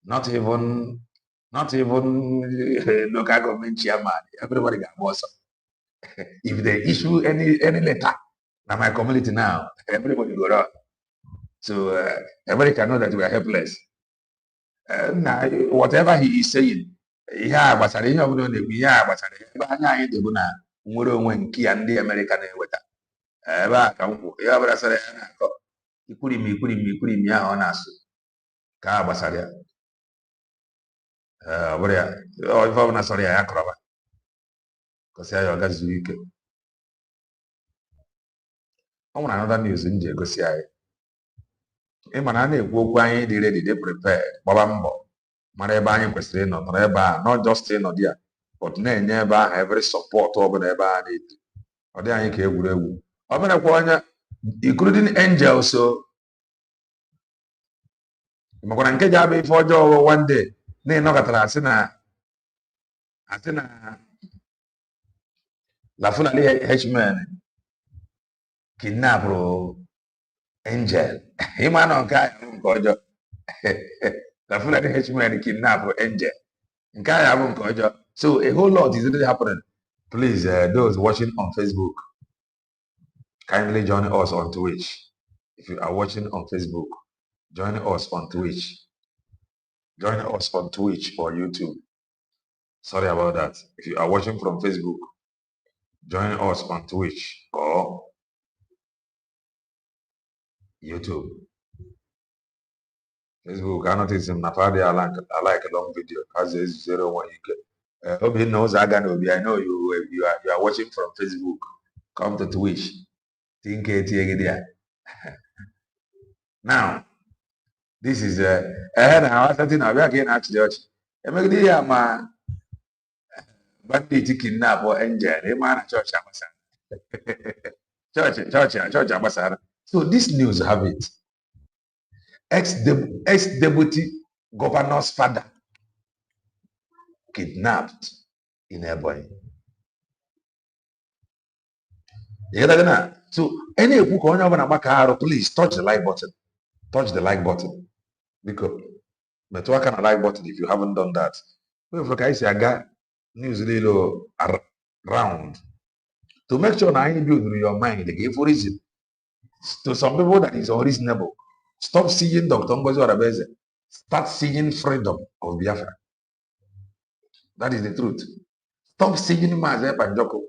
Not even local government chairman. Everybody got boss. If they issue any letter, now my community now, everybody go out. So everybody can know that we are helpless. Now whatever he is saying, yeah, but I don't know the yeah, but I don't know nwere onwe nke ya ndị America na-eweta ebe a ka m kwụ ya gbasara ya na-akọ ikwurimi ahụ ọ na-asụ ka a gbasara ya ọ bụrụ ya ife ọbụla sọrọ ya ya kọrọba gosi ya ọ gazuo ike. Ọ nwere another news m ji egosi anyị ịma na a na-ekwu okwu anyị dị ready dị prepared gbaba mbọ mara ebe anyị kwesịrị ịnọ nọrọ ebe a not just ịnọdụ ya but na-enye ebe ahụ every support ọbụla ebe a na-eji ọ dị anyị ka egwuregwu ọ bụrakwa onye including angels so makwara nke ji abụ ife ọjọọ one day na ịnọkọtara asị na la Fulani H-men kidnapụrụ angel ịma na nke ahụ nke ọjọọ la Fulani H-men kidnapụrụ angel nke ahụ abụ nke ọjọọ. So a whole lot is really happening. Please, those watching on Facebook, kindly join us on Twitch. If you are watching on Facebook, join us on Twitch. Join us on Twitch or YouTube. Sorry about that. If you are watching from Facebook, join us on Twitch or YouTube. Facebook, I notice him. I like a long video. As is 01 UK. Obi knows I know you are watching from Facebook. Come to Twitch. Think it now. This is something I again actually. My bandit kidnap or angel. Church ambassador. So this news have it. Ex-deputy governor's father kidnapped in Ebonyi. So any please touch the like button. Touch the like button. Because but what kind of like button if you haven't done that? I got news little around to make sure that I build your mind again for reason. To some people that is unreasonable. Stop seeing Dr. Ngozi Orabeze. Start seeing freedom of Biafra. That is the truth. Stop seeing Maze Panjoko.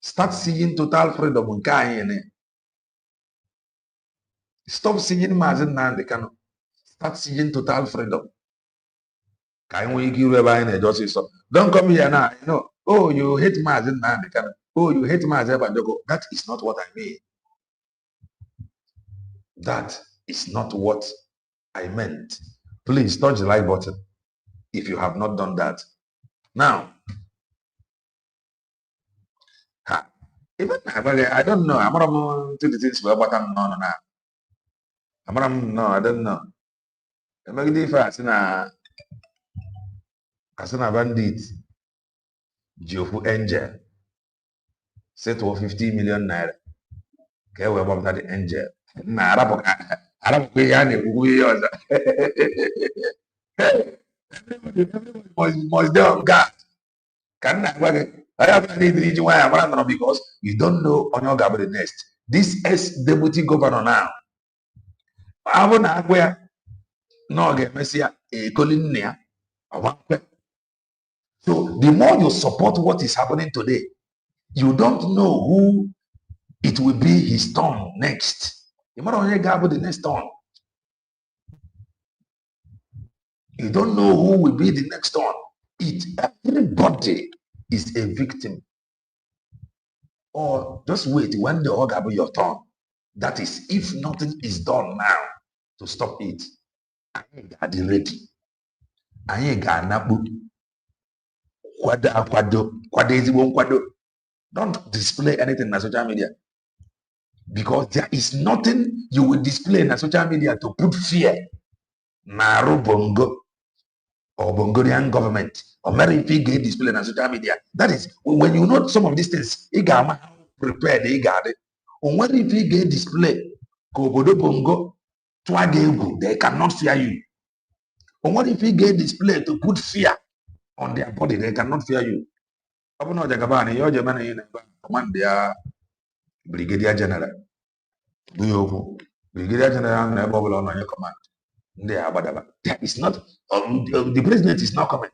Start seeing total freedom in Kayene. Stop seeing Maze Nandekano. Start seeing total freedom. Don't come here now. You know, oh, you hate Maze Nandekano. Oh, you hate Maze Panjoko. That is not what I mean. That is not what I meant. Please touch the like button if you have not done that. Now, even I don't know. I'm not to the things where but I'm no. I don't know. I'm going to fast as a bandit. Jofu angel set to 50 million naira. Okay, we're about that angel. Everybody must be on guard. I have any reason why I'm running because you don't know on your government next. This ex-deputy governor now. I want to where no get Messia a collinia. So the more you support what is happening today, you don't know who it will be his turn next. You might only go the next turn. You don't know who will be the next turn. Everybody is a victim. Or just wait when the order be your turn. That is, if nothing is done now to stop it. I ain't got the ready. I ain't got nabu. Don't display anything on social media. Because there is nothing you will display on social media to put fear. Naru bongo. or Bongolian government, or Mary Figure display on social media. That is when you know some of these things, Igama prepared, Igade. On what if Figure display, Kobodo Bongo, Twagegu, they cannot fear you. On what if Figure display to put fear on their body, they cannot fear you. Abuno Jagabani, your Germany, command their Brigadier General. Brigadier General, never on your command. That is not, the president is not coming.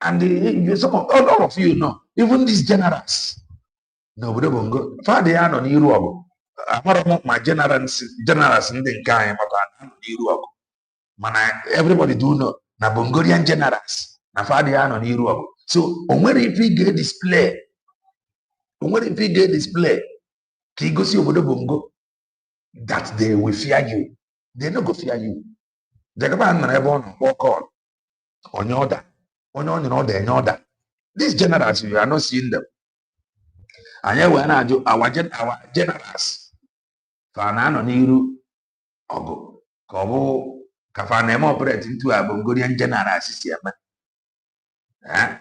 And some of, all of you know, even these generals, no, Bongo, Father, I don't know. My generals in the guy, everybody do know. Na Bongolian generals, na Father, I don't know. So, when if we get display, Kigosi Obodo Bongo, that they will fear you. They not go fear you. Jagaban na ebon walk on your order. On your order. These generals, you are not seeing them. And here we are now, our generals. Fanano Niru Ogo. Kobo Kafanemo operate into a Bongolian generals system. I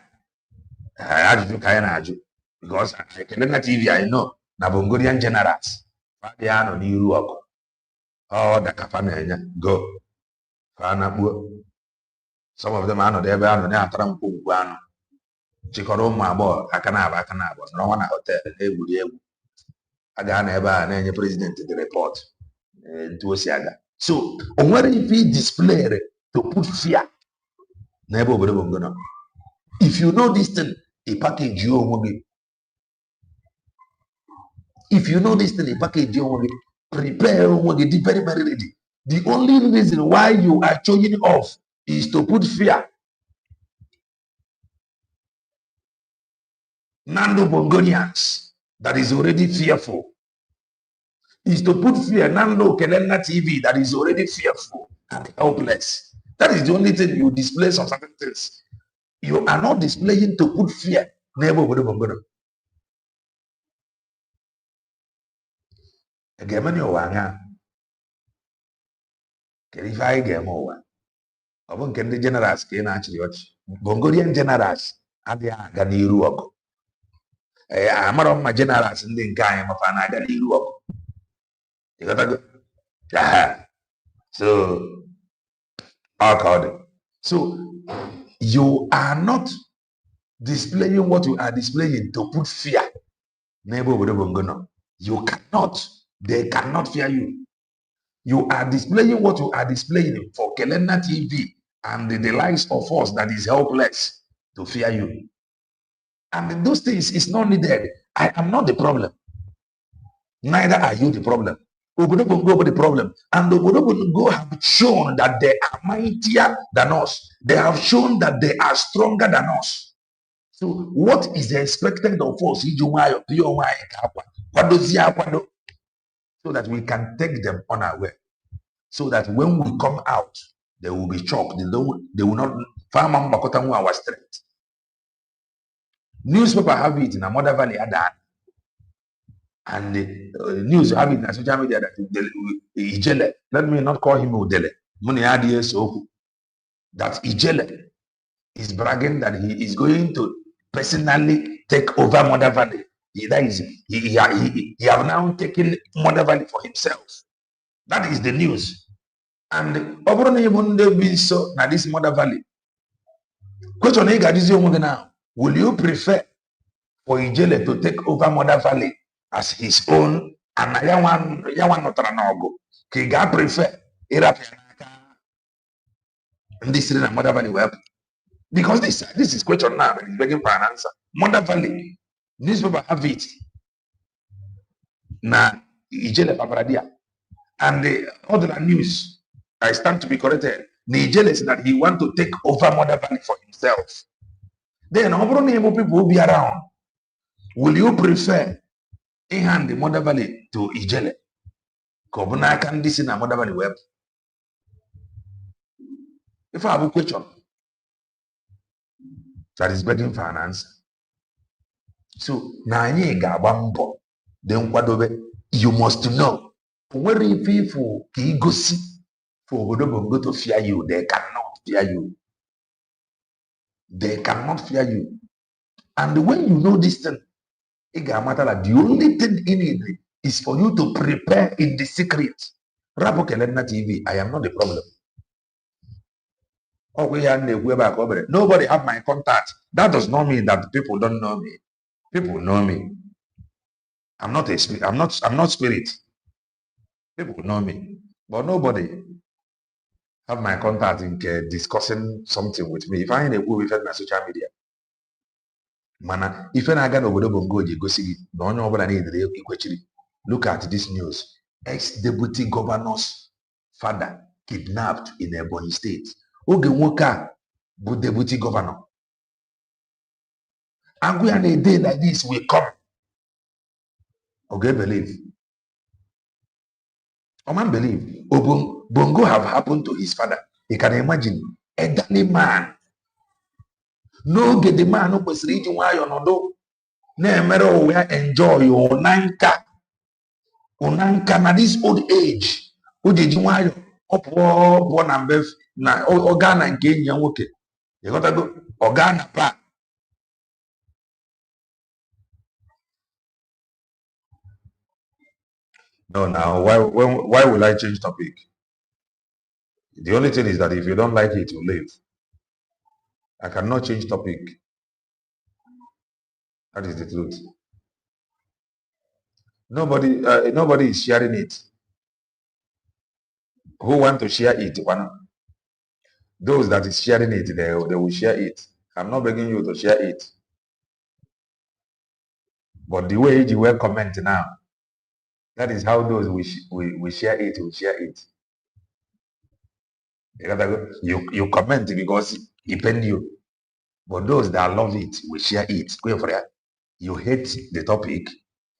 had to Kayanaju. Because I can look at TV, I know. Na Bongolian generals. Fadiano Niru Ogo. Oh, the Kafana go. Some of them are not there, but I'm not one. Chikoro Mabo, Akanaba, no one hotel, they would be able. I got never any president to the report to Osiaga. So, what if he display to put fear? Never would have gone. If you know this thing, a package you will be. If you know this thing, a package you will be. Prepare, will be very, very ready. The only reason why you are showing off is to put fear. Nando Bongolians that is already fearful is to put fear. Nando Kelena TV that is already fearful and helpless. That is the only thing you display some certain things. You are not displaying to put fear. Never would have gone. Again, you are can if I get more. I won't get the generals can actually watch Bongolian generals and the Ganiru. I'm on my generals in the guy of an Ganiru. You got to go. So, so you are not displaying what you are displaying to put fear. You cannot. They cannot fear you. You are displaying what you are displaying for Kelena TV and the likes of us that is helpless to fear you. And those things is not needed. I am not the problem. Neither are you the problem. Obodo the problem. And Obodo have shown that they are mightier than us. They have shown that they are stronger than us. So what is expected of us? So that we can take them unaware. So that when we come out, they will be shocked. They will not find our strength. Newspaper have it in a Mother Valley and the news have it in social media that Ijele, let me not call him Udele. That Ijele is bragging that he is going to personally take over Mother Valley. He have now taken Mother Valley for himself. That is the news. And even be so now this Mother Valley. Question now. Will you prefer for Ijele to take over Mother Valley as his own? And Yawan Notranogo. Kiga prefer this is Mother Valley web. Because this is question now, he's begging for an answer. Mother Valley, newspaper have it. Na Ijele Paparadia. And the other news, I stand to be corrected. Ijele is that he want to take over Mother Valley for himself. Then how many people will be around? Will you prefer hand the Mother Valley to Ijele? Kobuna can this in a Mother Valley web. If I have a question that is begging for an answer. So now then you must know where people go see for Bongo to fear you, they cannot fear you. They cannot fear you. And when you know this thing, it doesn't matter that the only thing in it is for you to prepare in the secret. Rabo Kelena TV, I am not the problem. Nobody have my contact. That does not mean that people don't know me. People know me. I'm not a spirit. I'm not spirit. People know me. But nobody have my contact in discussing something with me. If I ain't a good with my social media. Mana, if I get over the go see no one need look at this news. Ex-deputy governor's father kidnapped in Ebonyi State. Oge nwoke bụ deputy governor. And we on a day like this will come. Okay, believe. Oh man, believe. Bongo have happened to his father. You can imagine. Elderly man. No get the man who was reaching why or no. No matter where enjoy unanka na this old age. Who did you want up born and bef na organa nke enyi ya nwoke. You got to go organa pa. No, now why will I change topic? The only thing is that if you don't like it, you leave. I cannot change topic. That is the truth. Nobody is sharing it. Who want to share it? Those that is sharing it, they will share it. I'm not begging you to share it. But the way you will comment now, that is how those we share it, will share it. You comment because it depends you. But those that love it will share it. You hate the topic.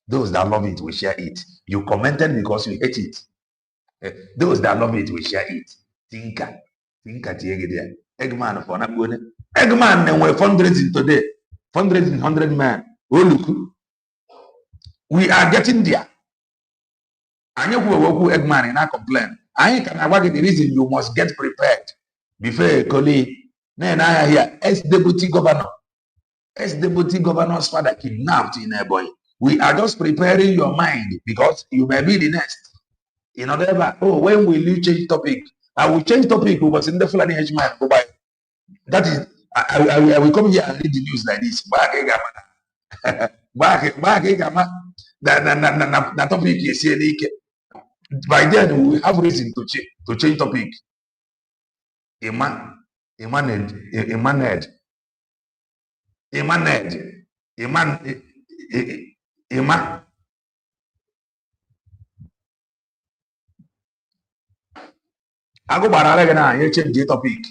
Those that love it will share it. You commented because you hate it. Those that love it will share it. Tinka there. Eggman for not going. Eggman and we're fundraising today. Fundraising 100 men. Oh look. We are getting there. And you go Eggman and I complain. I can avoid the reason you must get prepared before a colleague. Then I hear ex-deputy governor. Ex-deputy governor's father kidnapped in Ebonyi. We are just preparing your mind because you may be the next. In other words, when will you change topic? I will change topic because in the Fulani H-man go by. That is, I will come here and read the news like this. The topic is here. By then we have reason to change topic. Iman. I go barale na you change the topic.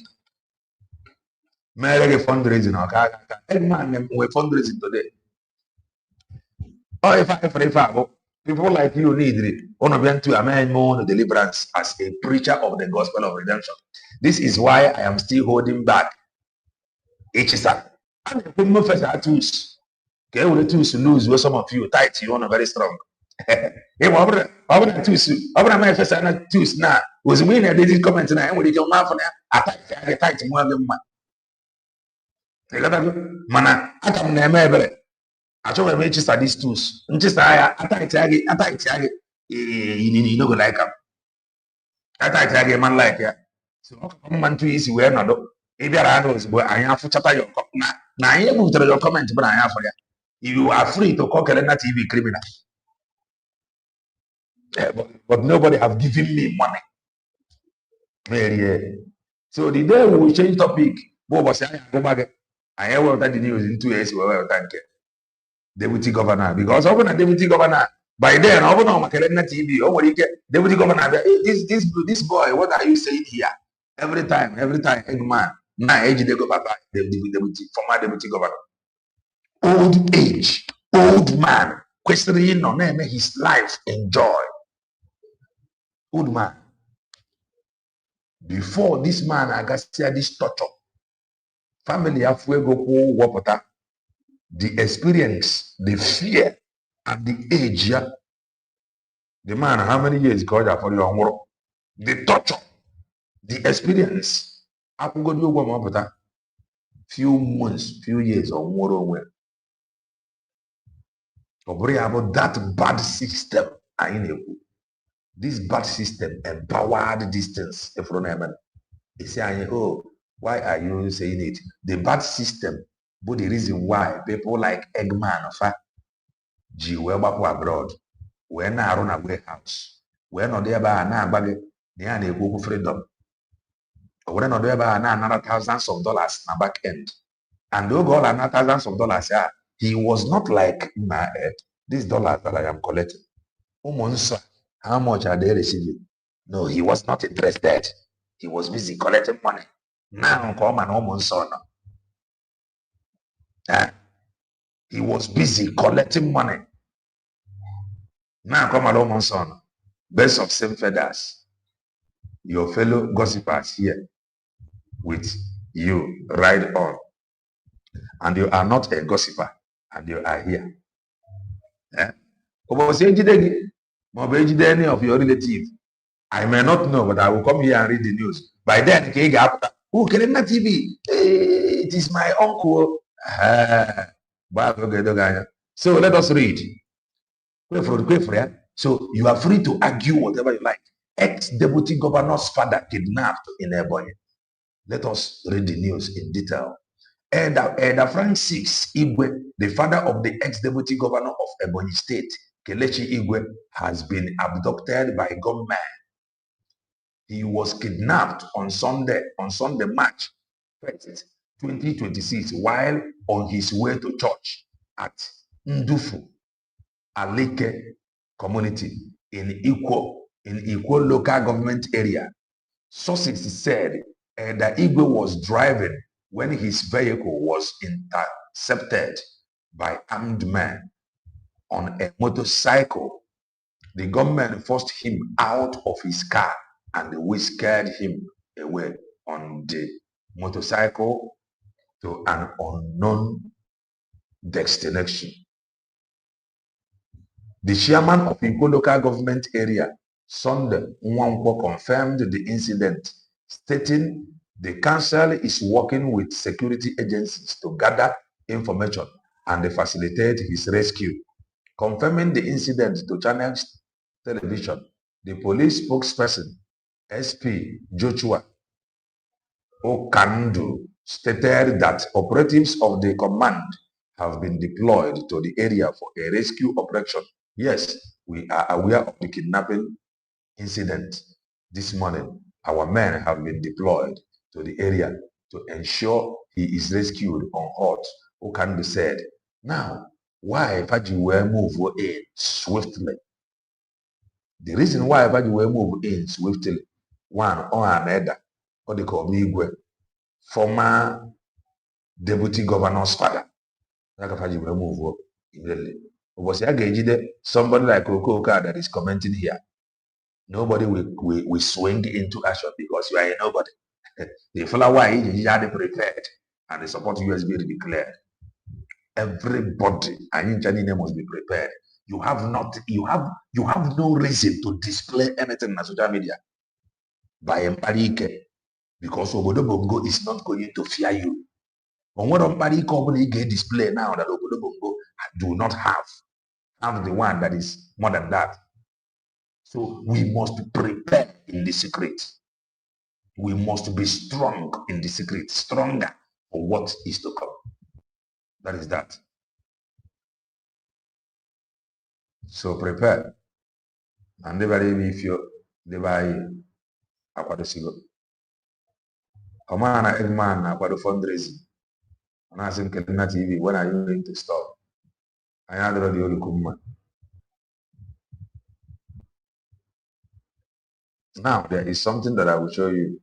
Mere fundraising okay. Man we fundraising today. Oh, if people like you need it. One of them to amen more deliverance as a preacher of the gospel of redemption. This is why I am still holding back. HSA. And the people first are tools. Okay, we tools lose where some of you tight, you want very strong. Hey, what tools? What am I first are tools now? Was winning they did comment now. When you man for that, tight more than man. Mana, I come near me. I told them just these tools. Just I attack you know go like them. Attack man like ya. So man too easy where not. If you are those, but I have to chapter your now I am to your comment, but I have for you. You are free to call Kelena TV criminal. Yeah, but nobody have given me money. So the day we change topic, what was I go back? I have that the news in 2 years. Well, thank you. Deputy governor, because often a deputy governor by then often on Kelena TV, what you get deputy governor, this boy, what are you saying here? Every time, man, now age they go back, the former deputy governor. Old age, old man, questioning on him his life enjoy. Old man. Before this man, I got this torture. Family have go water. The experience, the fear, and the age, yeah. The man, how many years God for your work? The torture, the experience. I could go do one more. few months, few years or more. About that bad system. This bad system empowered distance. They say, oh, why are you saying it? The bad system, but the reason why people like Eggman of G abroad, when I run a warehouse, when not there by now, but they freedom. Or when not there by now, another thousands of dollars na back end. And though God another thousands of dollars, yeah, he was not like these dollars that I am collecting. How much are they receiving? No, he was not interested. He was busy collecting money. Now come and almost son. He was busy collecting money. Now come and almost son. Birds of same feathers. Your fellow gossipers here with you ride on. And you are not a gossiper. And you are here. Any of your relatives. I may not know, but I will come here and read the news. By then, oh, Kelena TV. Hey, it is my uncle. So let us read. So you are free to argue whatever you like. Ex-deputy governor's father kidnapped in Ebonyi. Let us read the news in detail. Elder Francis Igwe, the father of the ex-deputy governor of Ebonyi State, Kelechi Igwe, has been abducted by gunmen. He was kidnapped on Sunday, March 1st, 2026, while on his way to church at Ndufu, Alike community in Ikwo local government area. Sources said that Igwe was driving when his vehicle was intercepted by armed men on a motorcycle. The gunmen forced him out of his car and whisked him away on the motorcycle to an unknown destination. The chairman of Ikwo local government area, Sunday Nwankwo, confirmed the incident, stating the council is working with security agencies to gather information and facilitate his rescue. Confirming the incident to Channels Television, the police spokesperson, SP Joshua Okandu, stated that operatives of the command have been deployed to the area for a rescue operation. Yes, we are aware of the kidnapping incident this morning. Our men have been deployed to the area to ensure he is rescued unhurt. Okandu said, now, why Faji will move in swiftly? The reason why Faji will move in swiftly, one, on another, or the Igwe, former deputy governor's father. Faji will move immediately. Somebody like Okoka that is commenting here. Nobody will swing into action because you are a nobody. The flower is prepared and the support USB declared. Everybody and name must be prepared. You have no reason to display anything on social media by Mparike because Obodo Bongo is not going to fear you. But what Mparike get display now that Obodo Bongo do not have the one that is more than that. So we must prepare in the secret. We must be strong in the secret, stronger for what is to come. That is that. So prepare. And if you buy Aquadosigo. Omana Eggman Aquado fundraising. And I think TV, when are you going to stop? I had already Olukuma. Now there is something that I will show you.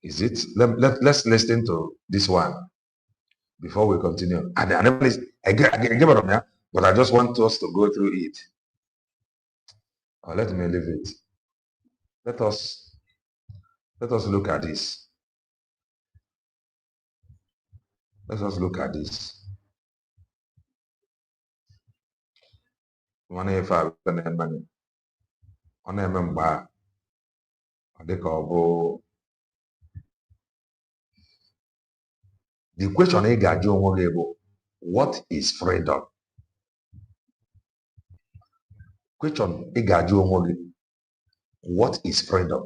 Is it? Let's listen to this one before we continue. And I never listen. I give it on here, but I just want us to go through it. Let me leave it. Let us look at this. Let us look at this. Money if I money. On a member, I think The question ị ga-ajụ onwe gị bụ, what is freedom? Question ị ga-ajụ onwe gị, what is freedom?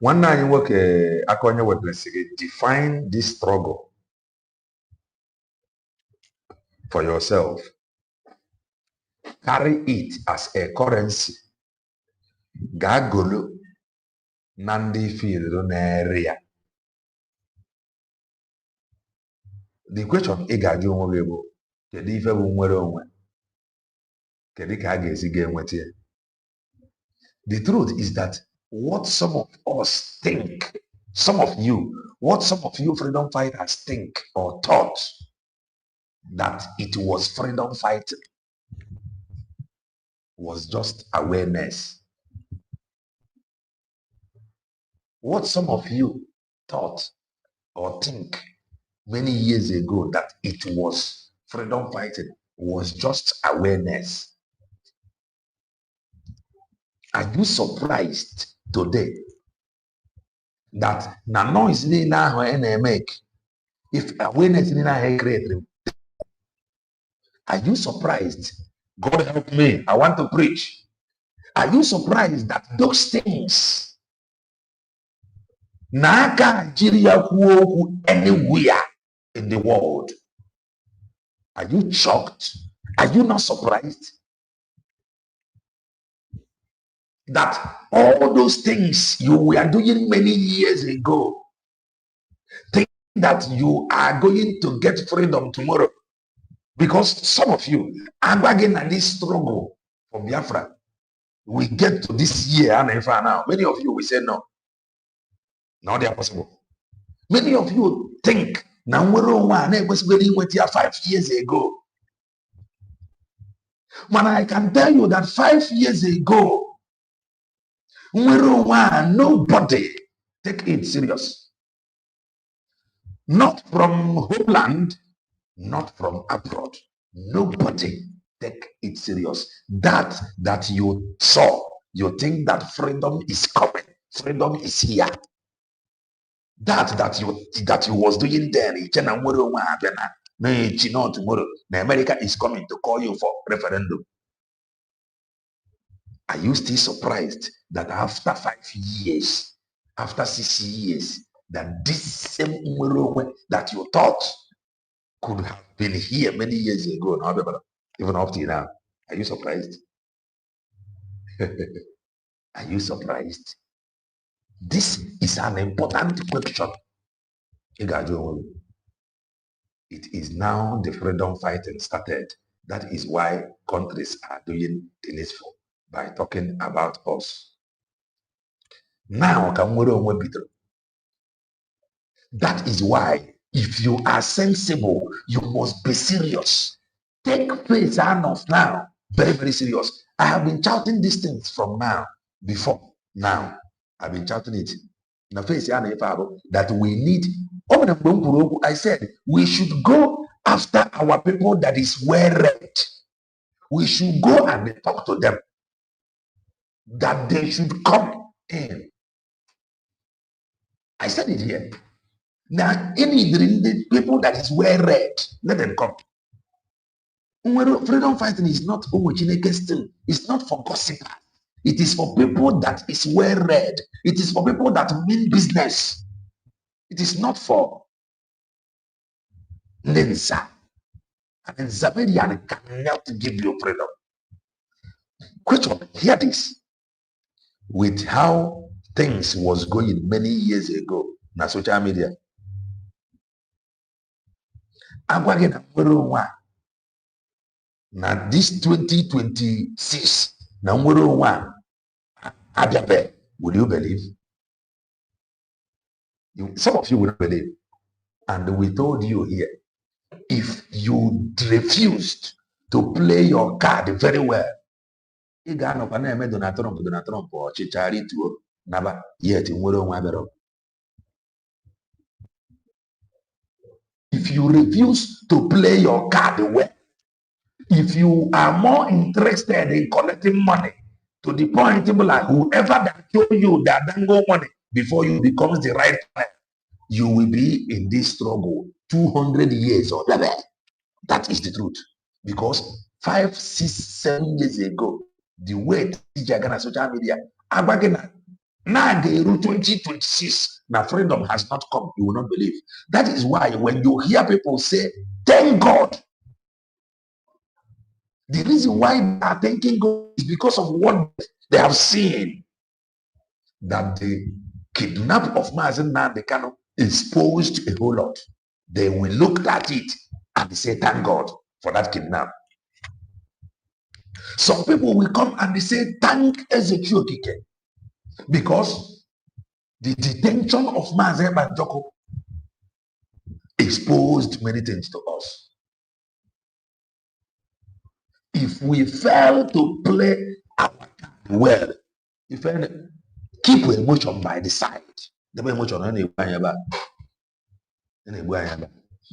Nwanne anyị nwoke aka onye wepụsịrị define this struggle for yourself. Carry it as a currency. Gaa golo na ndị field n'area. The question ị ga-ajụ onwe gị bụ, kedu ife bụ nwere onwe? Kedu ka a ga-esi ga-enweta ya? The truth is that what some of us think, what some of you freedom fighters think or thought that it was freedom fighting was just awareness. What some of you thought or think many years ago that it was freedom fighting was just awareness. Are you surprised today that na noise niile ahụ na-make, if awareness niile ahụ create? Are you surprised? God help me, I want to preach. Are you surprised that those things na aka Nigeria kwuo okwu anywhere in the world? Are you shocked? Are you not surprised that all those things you were doing many years ago, think that you are going to get freedom tomorrow? Because some of you are bagging at this struggle for Biafra. We get to this year and now, many of you will say no. Not they are possible. Many of you think now it was very 5 years ago. But I can tell you that 5 years ago, nobody take it serious. Not from homeland, not from abroad. Nobody take it serious. That you saw, you think that freedom is coming, freedom is here. That you was doing then, tomorrow, America is coming to call you for referendum. Are you still surprised that after 5 years, after 6 years, that this same Umwerowe that you thought could have been here many years ago, now, even up to now? Are you surprised? Are you surprised? This is an important question. It is now the freedom fighting started. That is why countries are doing the needful by talking about us. Now, that is why, if you are sensible, you must be serious. Take faith enough now, very, very serious. I have been shouting these things from now, before now. I've been shouting it. That we need, I said, we should go after our people that is well read. We should go and talk to them, that they should come in. I said it here. Now, any the people that is well read, let them come. Freedom fighting is not it's not for gossip. It is for people that is well read. It is for people that mean business. It is not for Nenza. And Zabedian cannot give you freedom. Question, hear this. With how things was going many years ago na social media. Now this 2026, now will you believe? Some of you will believe. And we told you here, if you refused to play your card very well, if you refuse to play your card well, if you are more interested in collecting money to the point like whoever that show you that dango money before you becomes the right man, you will be in this struggle 200 years or whatever. That is the truth. Because 5, 6, 7 years ago, the way Ghana social media, now the 2026, now freedom has not come. You will not believe. That is why when you hear people say, thank God, the reason why they are thanking God is because of what they have seen. That the kidnap of Mazen Nandekano exposed a whole lot. They will look at it and say, thank God for that kidnap. Some people will come and they say, thank Ezekiel Kike, because the detention of Mazen Banjoko exposed many things to us. If we fail to play our card well, if any, keep emotion by the side. The emotion on the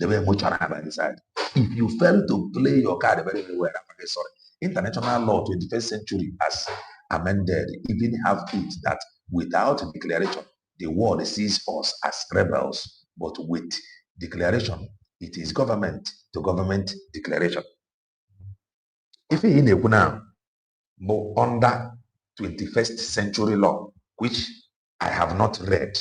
emotion by the side. If you fail to play your card very well, sorry, international law 21st century has amended, even have it that without declaration, the world sees us as rebels, but with declaration, it is government to government declaration. If in now, under 21st century law, which I have not read,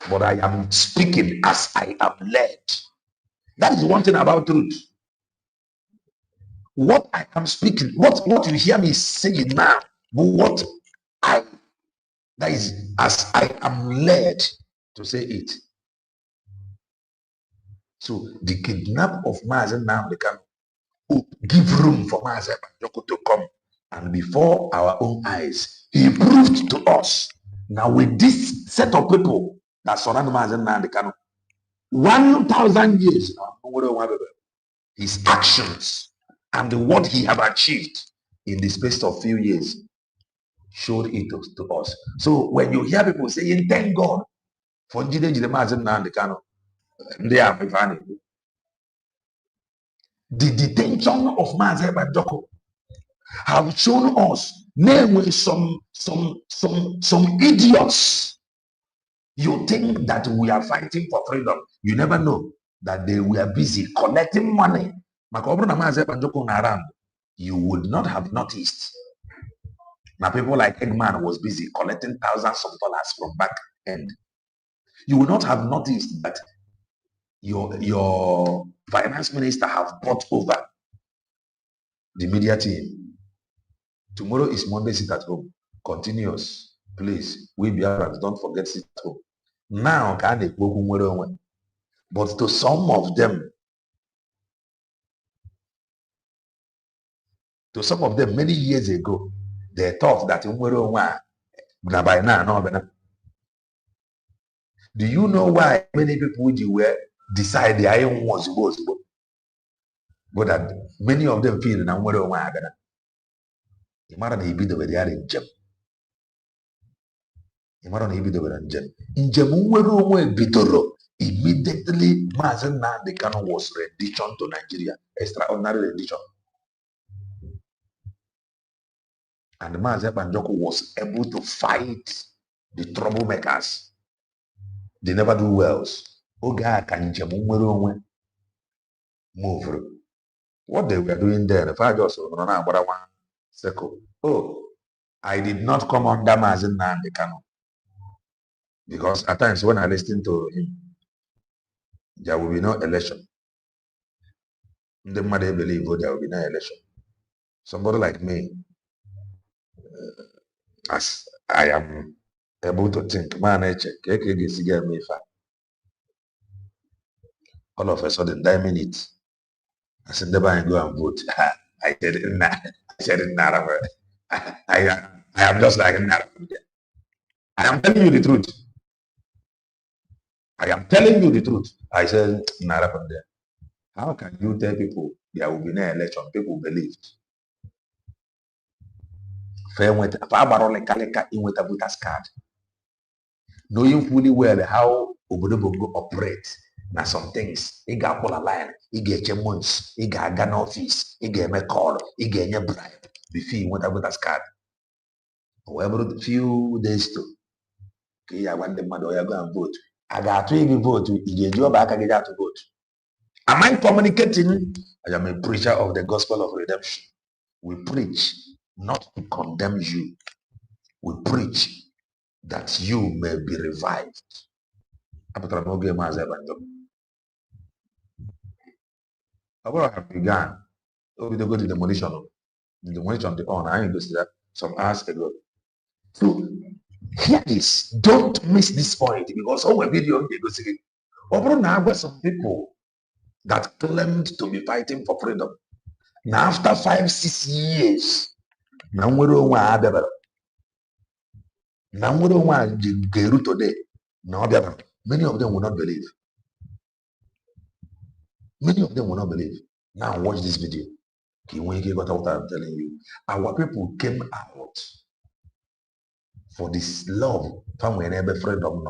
but I am speaking as I am led. That is one thing about truth. What I am speaking, what you hear me saying now, but that is as I am led to say it. So the kidnap of Mazen Nnamdi Kanu give room for Mazen Banjoko to come, and before our own eyes, he proved to us. Now with this set of people that surround Mazen Nnamdi Kanu, 1,000 years, his actions and what he have achieved in the space of few years showed it to us. So when you hear people saying, thank God for Njide Mazen Nnamdi Kanu, they are funny. The detention of Mazen Banjoko have shown us namely some idiots. You think that we are fighting for freedom. You never know that they were busy collecting money. You would not have noticed. Now people like Eggman was busy collecting thousands of dollars from back end. You would not have noticed that your finance minister have brought over the media team. Tomorrow is Monday, sit at home. Continuous. Please, we Biafrans, don't forget sit at home. Now, but to some of them, many years ago, they thought that by now, no. Do you know why many people were decide the iron was but that many of them feel now where the matter he be the way they are in gem. The matter he be the way in gem. In gem bidoro immediately Mazen Nnamdi Kanu was rendition to Nigeria, extraordinary rendition. And Mazen Banjoko was able to fight the troublemakers. They never do wells. Oga can gem move. What they were doing there, if I just run what I want, circle. Oh, I did not come under Mazen Nnamdi Kanu. Because at times when I listen to him, there will be no election. The mother believe there will be no election. Somebody like me, as I am able to think, man, I check, all of a sudden, that minute, I said, never I go and vote. I said, nah. I said, nah. I am just like, nah. I am telling you the truth. I am telling you the truth. I said, nah, from there. How can you tell people there will be no election? People believed. Fair with a voters card. Knowing fully well how Obodo operate. Now some things, he got pull a line, he get your months, he got an office, he get a call, he get your bribe. Before he went a voters card. However, few days to I want the mother, you're going to vote. I got to vote. You go back and get to vote. Am I communicating? I am a preacher of the gospel of redemption. We preach not to condemn you. We preach that you may be revived. I have begun. We go to demolition. The demolition the on. I invested that some hours ago. So hear this. Don't miss this point because our video they go see. Now some people that claimed to be fighting for freedom. Now after 5-6 years, now we don't want to now we don't want to get today. Now many of them will not believe. Many of them will not believe. Now watch this video. When you got what I'm telling you, our people came out for this love from whenever freedom,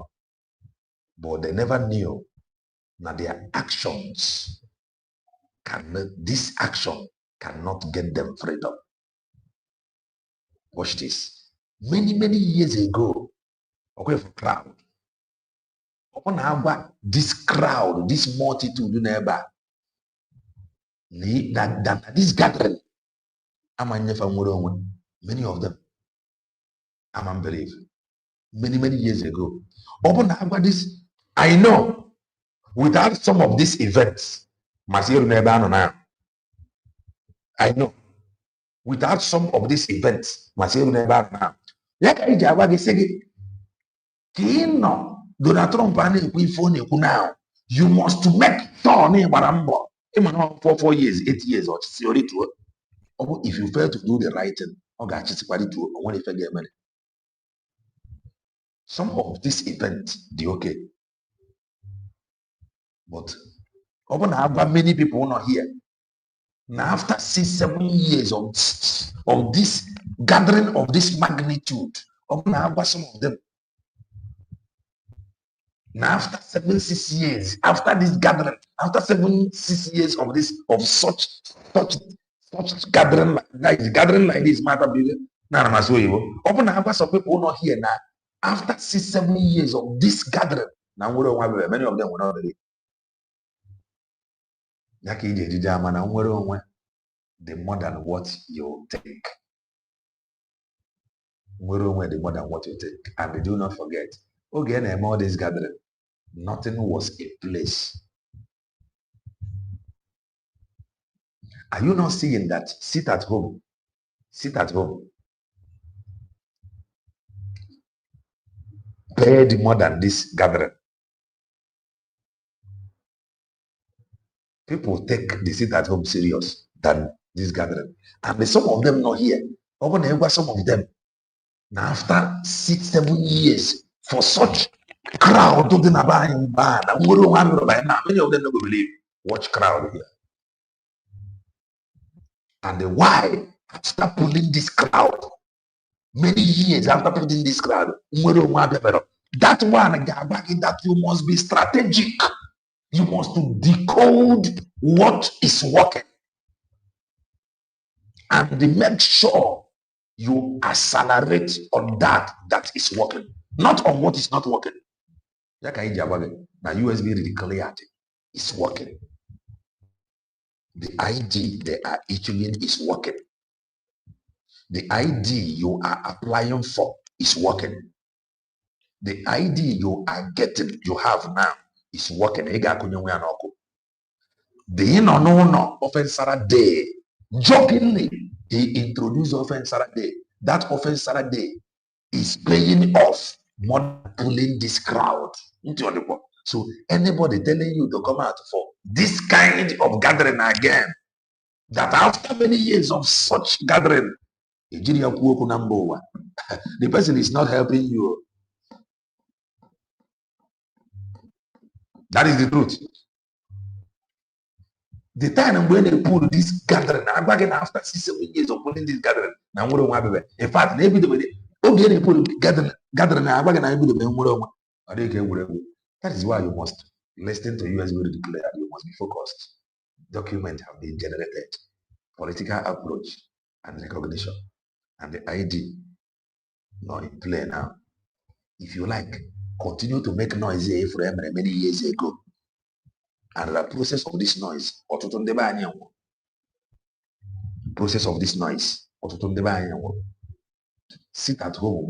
but they never knew that their actions this action cannot get them freedom. Watch this. Many years ago, okay, for crowd. This crowd, this multitude, that this gathering, many of them, I'm unbelief. Many years ago. This, I know, without some of these events, I know, without some of these events, Donald Trump now, you must make sure for 4 years, 8 years, or if you fail to do the right thing, some of these events, they okay. But many people not here. Now after 6-7 years of this gathering of this magnitude, some of them. Now after 7-6 years, after this gathering, after 7-6 years of this such gathering like this, now some people not here now. After 6-7 years of this gathering, now many of them will not believe. The more than what you think. The more than what you think. And do not forget, again, all this gathering, nothing was in place. Are you not seeing that? Sit at home. Sit at home. Paid more than this gathering. People take the sit at home serious than this gathering. And some of them not here. Some of them. Now after 6-7 years, for such crowd talking about him bad, many of them don't believe. Watch crowd here. And why? After pulling this crowd, many years after putting this crowd, that one that you must be strategic. You must decode what is working and make sure you accelerate on that is working, not on what is not working. Now USB declared is working. The ID they are issuing is working. The ID you are applying for is working. The ID you are getting, you have now, is working. The no offense day. Jokingly, he introduced offense day. That offense day is paying off more than pulling this crowd into the book. So anybody telling you to come out for this kind of gathering again, that after many years of such gathering, the person is not helping you. That is the truth. The time when they pull this gathering, again after 6-7 years of pulling this gathering, now in fact, maybe they pull gathering, that is why you must listen to USB declare. You must be focused. Documents have been generated, political approach and recognition, and the ID not in play now. if you like, continue to make noise for many years ago. And the process of this noise, process of this noise, sit at home,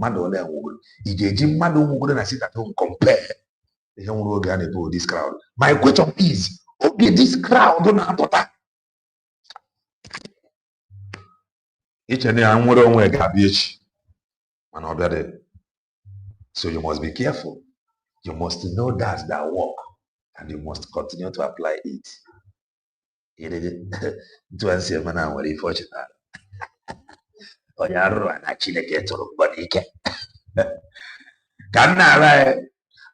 sit at home, compare this crowd. My question is, okay, this crowd don't have to each and every one garbage. So you must be careful. You must know that work, and you must continue to apply it. To answer man, I'm very fortunate.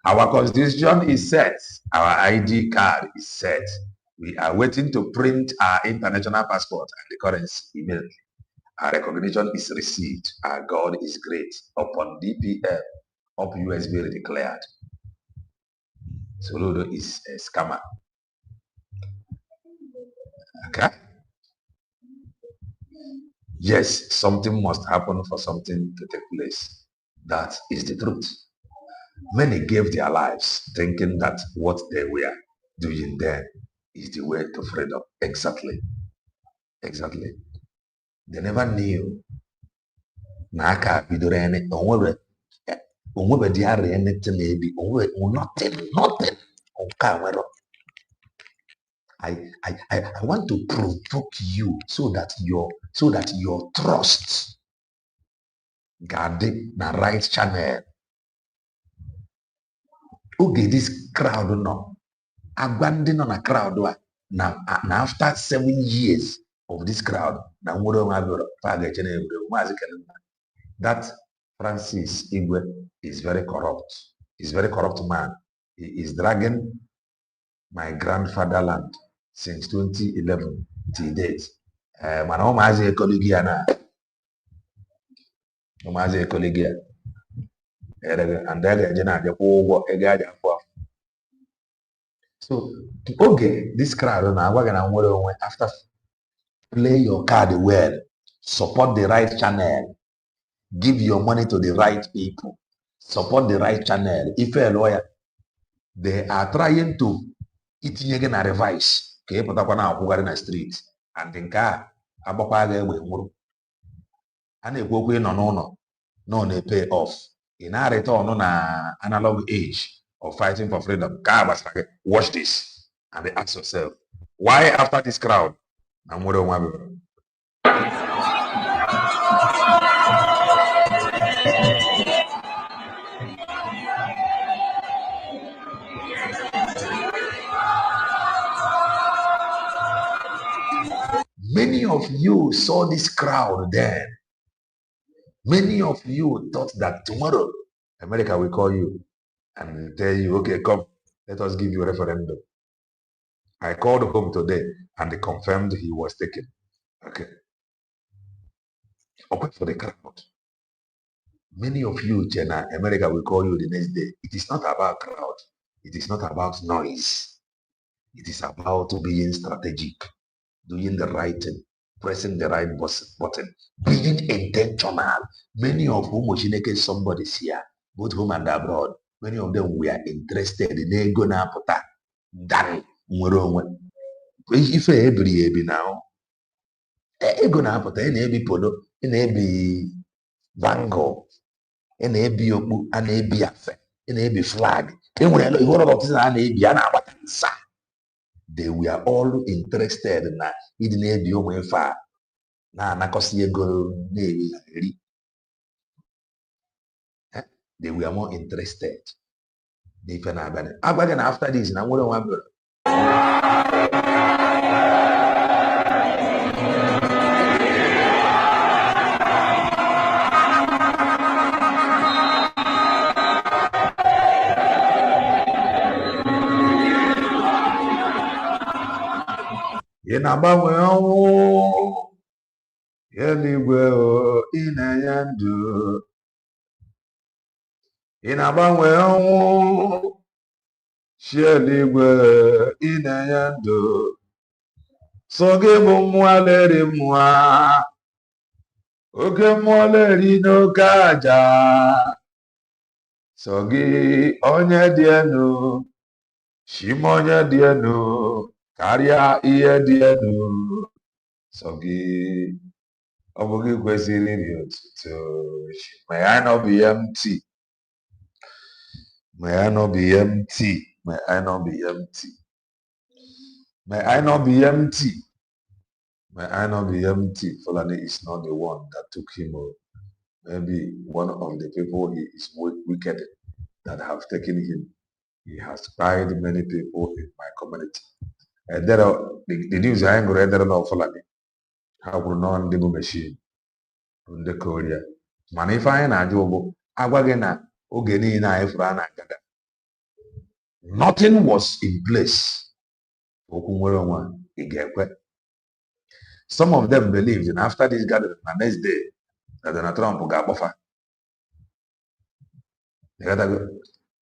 Our constitution is set. Our ID card is set. We are waiting to print our international passport and the currency immediately. Our recognition is received. Our God is great. Upon DPM, up USB declared. Soludo is a scammer. Okay? Yes, something must happen for something to take place. That is the truth. Many gave their lives thinking that what they were doing then is the way to freedom. Exactly. Exactly. They never knew. Nothing. I want to provoke you so that your trust guarding the right channel. Okay, this crowd no. Abandon on a crowd now after 7 years of this crowd, that Francis Igwe is very corrupt. He's a very corrupt man. He is dragging my grandfatherland since 2011 till date. So, okay, this crowd now, after play your card well, support the right channel, give your money to the right people, support the right channel. If you're a lawyer, they are trying to itinye na revise ka ị pụtakwa na akwụgharị na street and nke a agbakwa ga egbe nwụrụ a na-ekwu okwu ịnọ n'ụlọ no na-pay off ị na-arịta ọnụ na analog age of fighting for freedom ka a gbasara gị. Watch this and ask yourself, why after this crowd na nwere onwe bịara? Many of you saw this crowd then. Many of you thought that tomorrow America will call you and tell you, okay, come, let us give you a referendum. I called home today and they confirmed he was taken. Okay. Open for the crowd. Many of you, Jenna, America will call you the next day. It is not about crowd. It is not about noise. It is about being strategic, doing the right thing, pressing the right button, being intentional. Many of whom somebody here, both home and abroad, many of them were interested in ego na pota than if every now ego na pota in polo in vango in okpu and afe in flag. They were all interested na ịdị na-ebi ụmụ ife a na-anakọsi ego na-eri. They were more interested. N'ife na-abịa agwaghị na after this na nwere nwa bịara. Ị na-agbanwe ọnwụ eluigwe ị na-enye ndụ. Ị na-agbanwe ọnwụ chi eluigwe ị na-enye ndụ. So gị bụ mmụọ leri mmụọ, oke mmụọ leri n'oke aja. Sogi onye dienu, shimonye dienu, karịa ihe dienu. Sogi ọ bụ gị kwesịrị iri otuto. May I not be empty. May I not be empty. May I not be empty. May I not be empty. May I not be empty. Fulani is not the one that took him. Maybe one of the people he is wicked that have taken him. He has spied many people in my community. And there are the news I ain't read of Fulani. How will not the machine on the Korea? Man, if I na job, agwagena ogeni na ifra na gada. Nothing was in place. Some of them believed in after this gathering, the next day, that Donald Trump got buffer.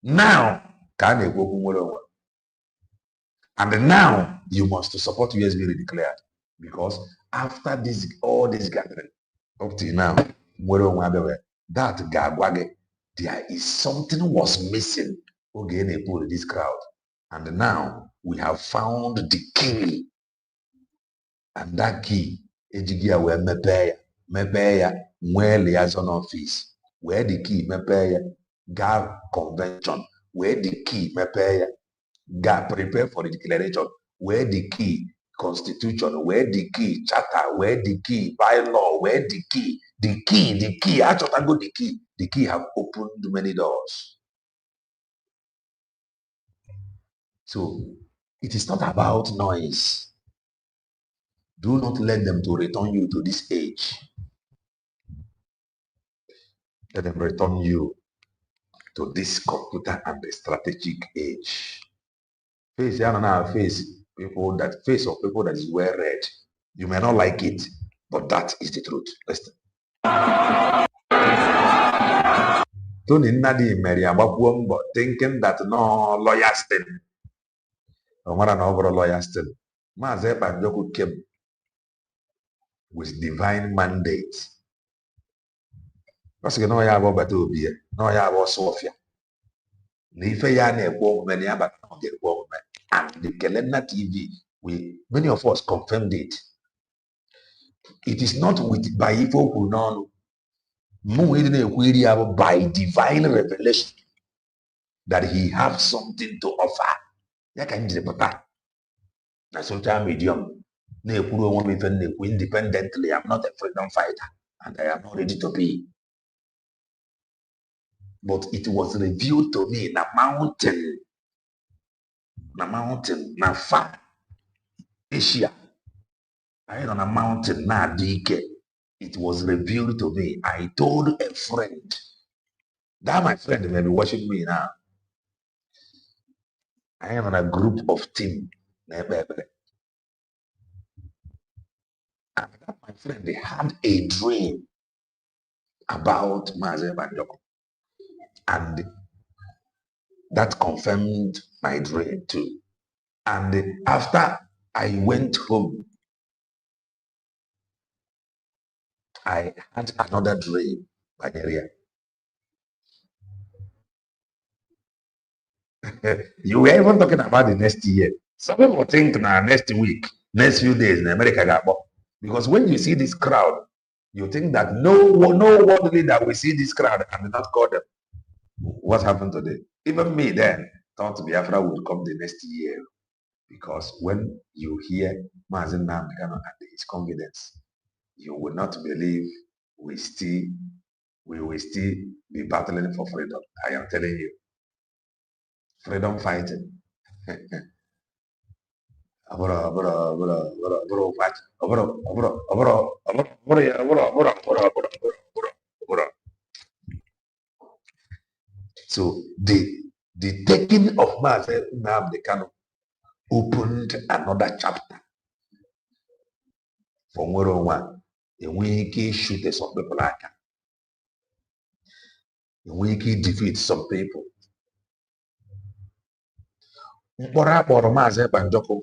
Now, and now you must support USB declared, because after this, all this gathering up till now, that gagwage, there is something was missing. Again, pull this crowd, and now we have found the key, and that key, ejigia we mepeya, where liaison office, where the key mepeya, GAV convention, where the key mepeya, GAV prepare for the declaration, where the key constitution, where the key charter, where the key bylaw, where the key, actually go the key have opened many doors. So it is not about noise. Do not let them to return you to this age. Let them return you to this computer and the strategic age. Face, face people that face of people that is well read. You may not like it, but that is the truth. Listen. Tony Nadi Mary thinking that no lawyer still. No matter no overall lawyer still. Maze Banjoku came with divine mandate. Parce que no ya about Batobia, no ya about Sophia. Nife ya ne-ekwo many about and the Kelena TV, many of us confirmed it. It is not with by evil known by divine revelation that he have something to offer. Ya can interpret na social medium. Independently, I'm not a freedom fighter, and I am not ready to be. But it was revealed to me in a mountain, na far Asia. I am on a mountain, na dike. It was revealed to me. I told a friend, that my friend may be watching me now. I am on a group of team. And that my friend, they had a dream about Maze Banjoko. And that confirmed my dream too. And after I went home, I had another dream by area. You were even talking about the next year. Some people think now next week, next few days in America got more. Because when you see this crowd, you think that no world leader will see this crowd and not call them. What happened today? Even me then thought Biafra would come the next year. Because when you hear Mazen Namdekano and his confidence, you will not believe we will still be battling for freedom. I am telling you. Freedom fighting. So the taking of Mazen Namdekano opened another chapter for one. And we can shoot some people like that. And we can defeat some people. Mazen Banjoko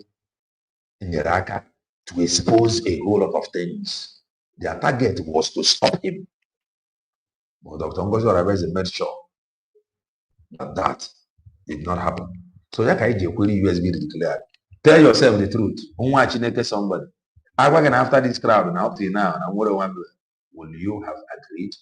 in Iraq to expose a whole lot of things. Their target was to stop him. But Dr. Ngozi Oraibeze made sure But that did not happen. So that can USB declared. Tell yourself the truth. Watching somebody. I work after this crowd now up till now, and I'm wondering, will you have agreed?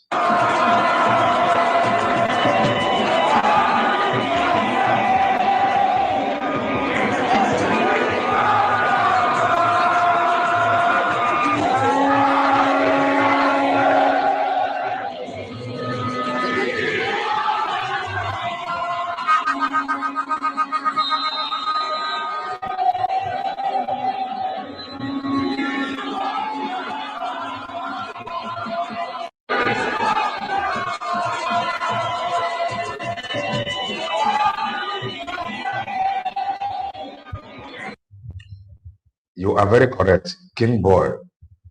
You are very correct, King Boy.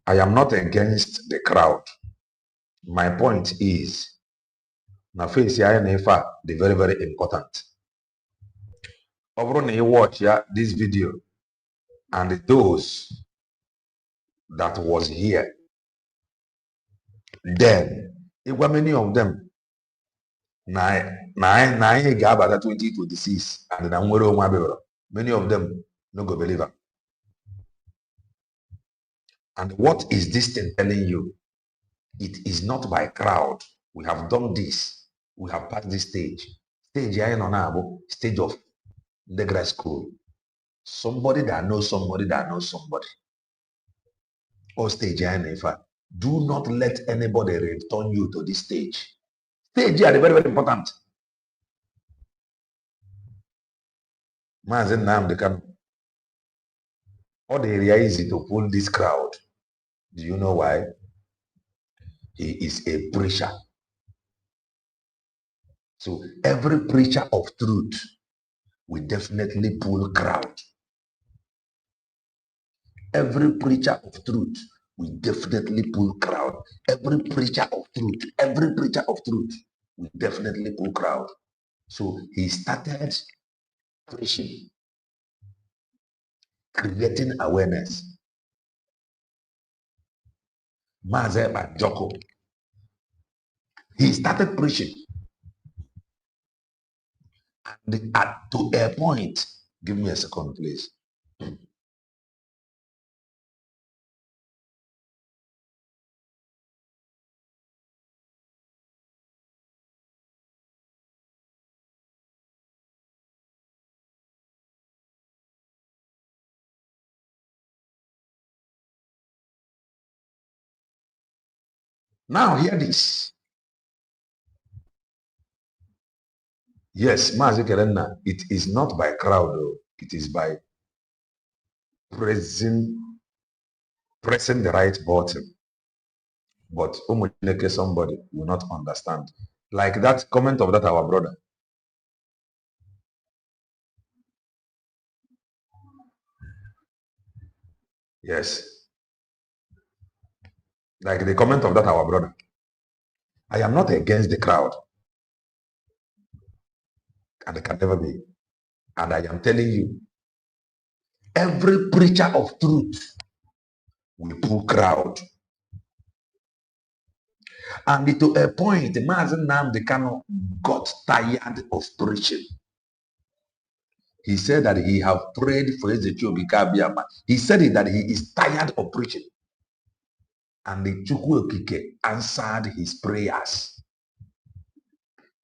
I am not against the crowd. My point is, na face ya na ife the very, very important. Over you watch this video and those that was here, then many of them na anyị ga-abata 2026 and na nwere onwe abịara, many of them no go believe am. And what is this thing telling you? It is not by crowd. We have done this. We have passed this stage. Stage stage of the grad school. Somebody that knows somebody that knows somebody. Or stage do not let anybody return you to this stage. Stage are very, very important. Mazen Nam, they can. All the area easy to pull this crowd. Do you know why? He is a preacher. So every preacher of truth will definitely pull crowd. Every preacher of truth will definitely pull crowd. Every preacher of truth will definitely pull crowd. So he started preaching, creating awareness. Mazeba Joko. He started preaching. And to a point, give me a second, please. Now hear this. Yes, Mazi Kerenna, it is not by crowd, though. It is by pressing the right button. But somebody will not understand. Like that comment of that our brother. Yes. Like the comment of that our brother. I am not against the crowd. And it can never be. And I am telling you, every preacher of truth will pull crowd. And to a point, Mazen Nnamdi Kanu got tired of preaching. He said that he have prayed for Ezekiel Bikabiama. He said that he is tired of preaching. And the Chukwu Okike answered his prayers.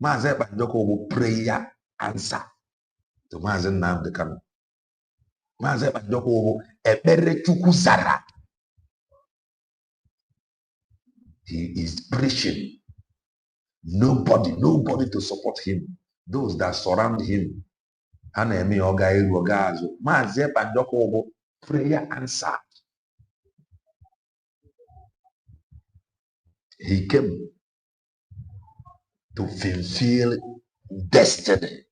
Mazen Banjoko prayer answer to Mazen Nnamdi Kanu. Mazen Banjoko ebere Chukwu zara. He is preaching. Nobody to support him. Those that surround him. Prayer answered. He came to fulfill destiny.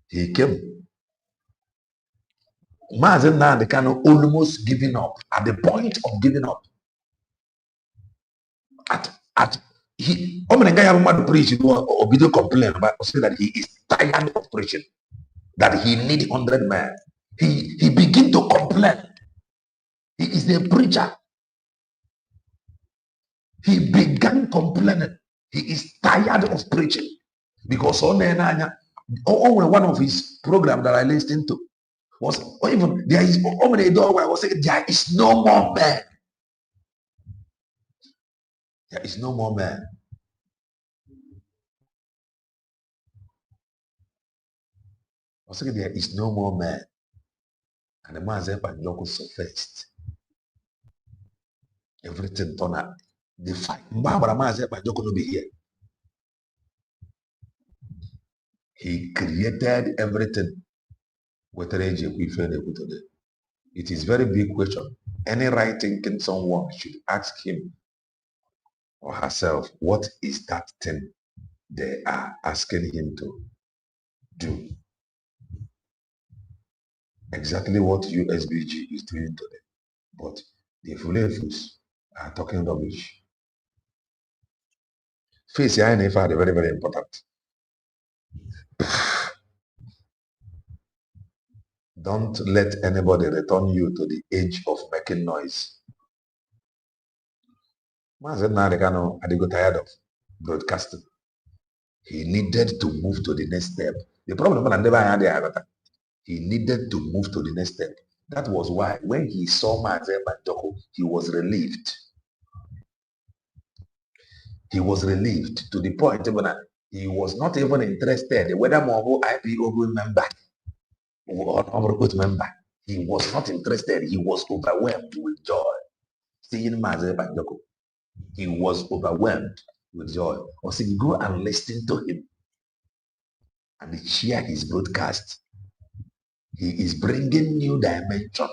He came. Mazen Nnamdi Kanu almost giving up, at the point of giving up. He preach or video complain about say that he is tired of preaching, that he need 100 men. He begin to complain. He is a preacher. He began complaining. He is tired of preaching because only one of his programs that I listened to was even there is only a door where I was saying there is no more man. There is no more man. I was saying there is no more man. And the man said, "Panjoko so first. Everything turned out. The fight. Barbara man said, "Panjoko no be here." He created everything. It is very big question. Any right thinking someone should ask him or herself, what is that thing they are asking him to do? Exactly what USBG is doing to them. But the Fulefus are talking rubbish. Face and INF are very, very important. Don't let anybody return you to the age of making noise. I got tired of broadcasting. He needed to move to the next step. The problem I never had there. He needed to move to the next step. That was why when he saw Mazen Banjoko, he was relieved. He was relieved to the point that he was not even interested whether Mobo IPO member or Obrokut member. He was not interested. He was overwhelmed with joy seeing Mazen Banjoko. He was overwhelmed with joy. Or say, go and listen to him and share his broadcast. He is bringing new dimension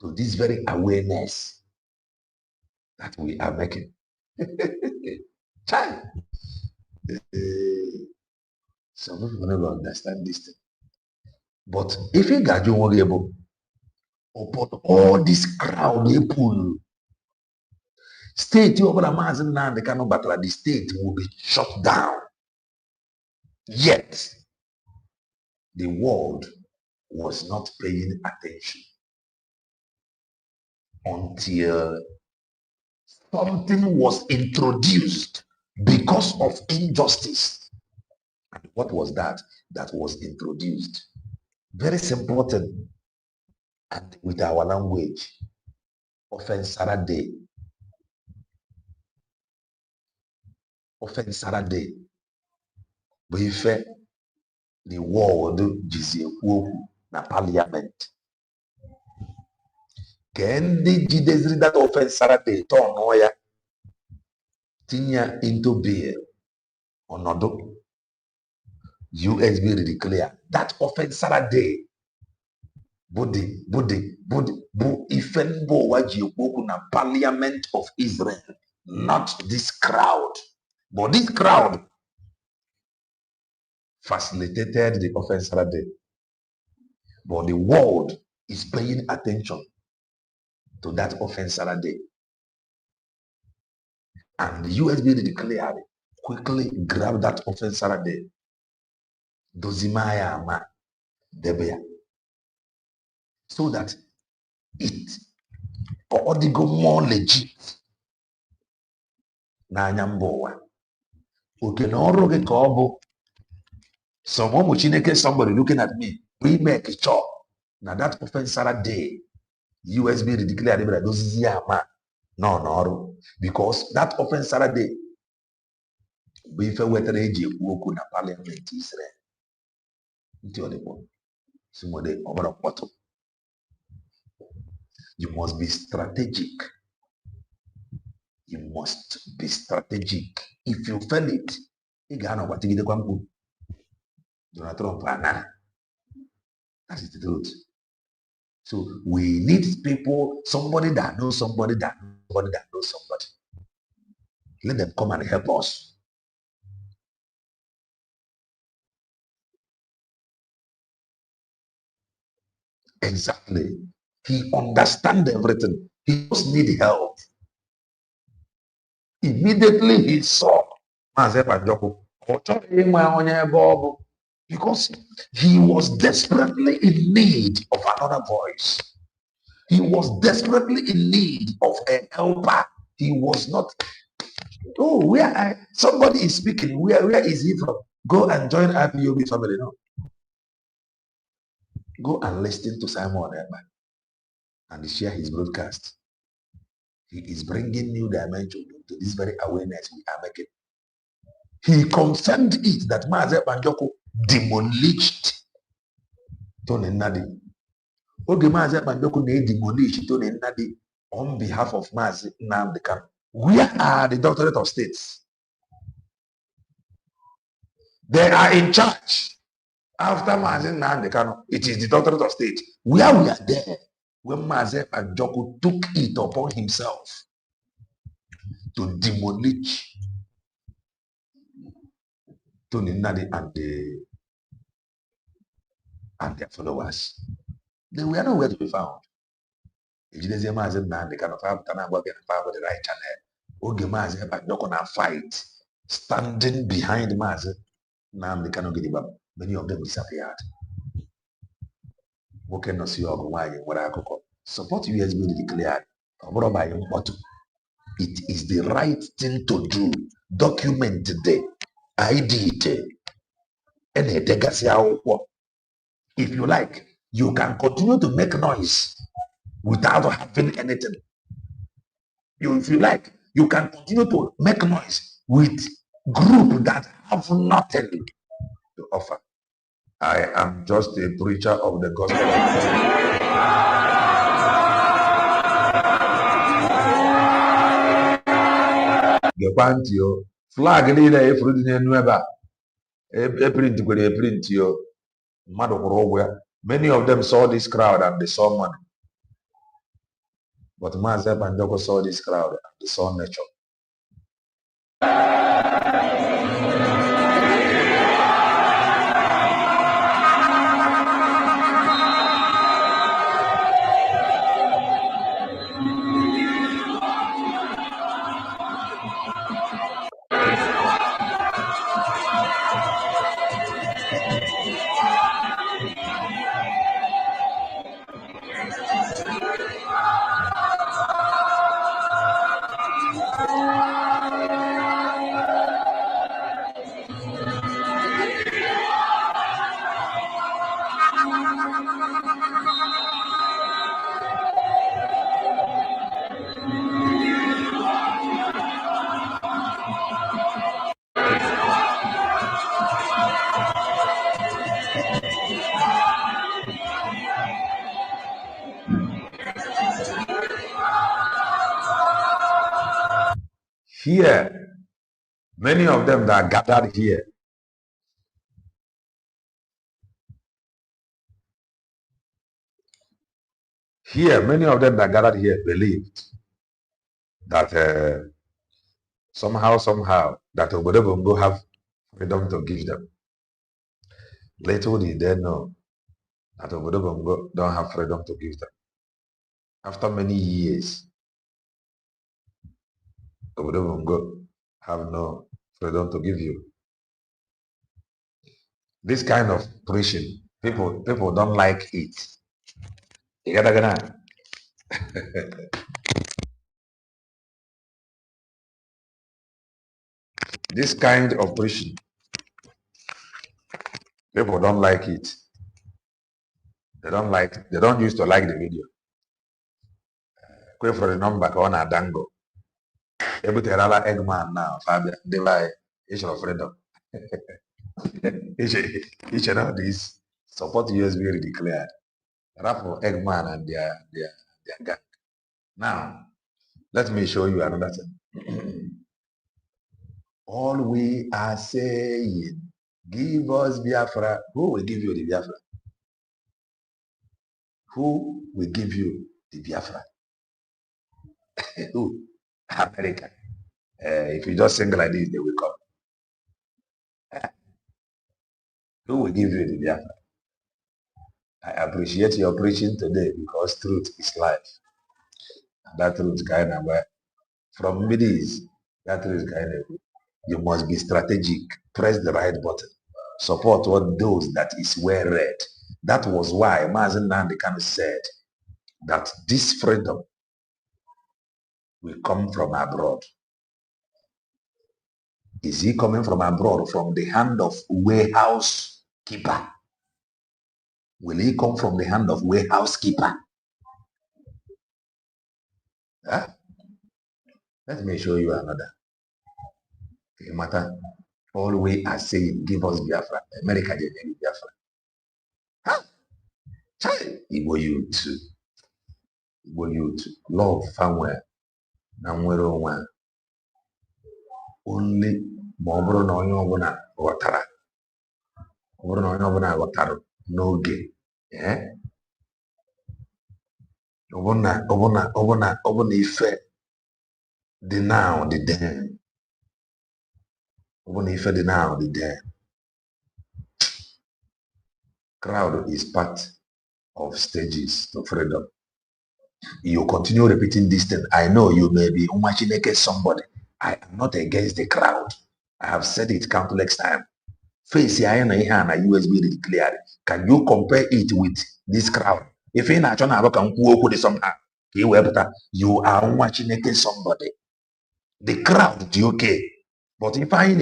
to this very awareness that we are making. Child. Some people never understand this thing. But if you got you able upon all this crowd they pull, state you over the Amazon now, they cannot battle, the state will be shut down. Yet the world was not paying attention until something was introduced because of injustice. And what was that was introduced? Very simple thing. And with our language, Offensara Day. Offensara Day. But the world jizie okwu na parliament. Kendi jideziri that Offensara Day turn ya tinya into bill onodo USB declare that Offensara Day body bu ifenbo waji okwu na parliament of Israel, not this crowd. But this crowd facilitated the Offensara Day. But the world is paying attention to that Offensara Day. And the USB declared, quickly grab that Offensara Day. Dozimaya ma debeya. So that it or the go more legit. Na nyambowa. Okay, no roge kobo. Somebody looking at me. We make a chop. Now that Offensara Day, USB declared that those is yama. No. Because that Offensara Day, we felt whether age woke na parliament Israel. You must be strategic. You must be strategic. If you fail it, you gonna what you do. Donald Trump, that is the truth. So we need people, somebody that knows somebody that knows somebody. Let them come and help us. Exactly. He understands everything. He just needs help. Immediately he saw because he was desperately in need of another voice. He was desperately in need of a helper. He was not Oh, somebody is speaking. Where is he from? Go and join IPOB family. No. Go and listen to Simon Ekpa and share his broadcast. He is bringing new dimension to this very awareness we are making. He confirmed it that Maazị Banjoko demolished Tony Nnadi. Oge Maazị Banjoko demolished Tony Nnadi on behalf of Maazị Nnamdi Kanu. Where are the Doctorate of States? They are in charge. After Maazị Nnamdi Kanu, it is the Doctorate of State. Where we are there when Maazị Banjoko took it upon himself to demolish Tony Nnadi and their followers. They were nowhere to be found. If you say Maazị Nnamdi Kanu, the right channel. Oge Maazị Banjoko na fight, standing behind Maazị Nnamdi Kanu Gidigba, many of them disappeared. Support USB declared. It is the right thing to do. Document the ID. If you like, you can continue to make noise without having anything. If you like, you can continue to make noise with group that have nothing to offer. I am just a preacher of the gospel of God. Gepantio flag niile efuru dị n'enu ebe a eprint kwere eprint yo mmadụ kwụrụ ụgwọ ya. Many of them saw this crowd and they saw money, but Maazị Banjoko saw this crowd and they saw nature. Here, many of them that are gathered here, many of them that gathered here believed that somehow, that Obodo Bongo have freedom to give them. Little did they know that Obodo Bongo don't have freedom to give them. After many years, Obodo Bongo have no freedom to give you. This kind of preaching, people don't like it. You gotta get on. This kind of preaching, people don't like it. They don't used to like the video. Go for the number on a dango. Able to allow Eggman now, Fabian, they buy issue freedom. Each and all these support USB declared. Rap for Eggman and their gang. Now, let me show you another thing. All we are saying, give us Biafra. Who will give you the Biafra? Who will give you the Biafra? Who? America. If you just sing like this, they will come. Who will give you the Biafra? I appreciate your preaching today because truth is life. That truth kind of from midis, that truth kind of you must be strategic. Press the right button. Support what those that is well read. That was why Maazị Nnamdi Kanu said that this freedom will come from abroad. Is he coming from abroad, from the hand of warehouse keeper? Will he come from the hand of warehouse keeper? Huh? Let me show you another. Okay, matter. All we are saying, give us Biafra. America didn't give Biafra. Huh? Child, Igbo youth. Igbo youth. Love somewhere. Na nwere onwe. Only ma ọ bụrụ na onye ọbụla ghọtara. Ọ bụrụ na onye ọbụla ghọtara n'oge. Ọ bụ na ife dị now dị then. Ọ bụ na ife dị now dị then. Crowd is part of stages to freedom. You continue repeating this thing. I know you may be Umachineke somebody. I am not against the crowd. I have said it countless times. Face na USB declared. Can you compare it with this crowd? If you're not can somehow, you are Umachineke somebody. The crowd is okay. But if I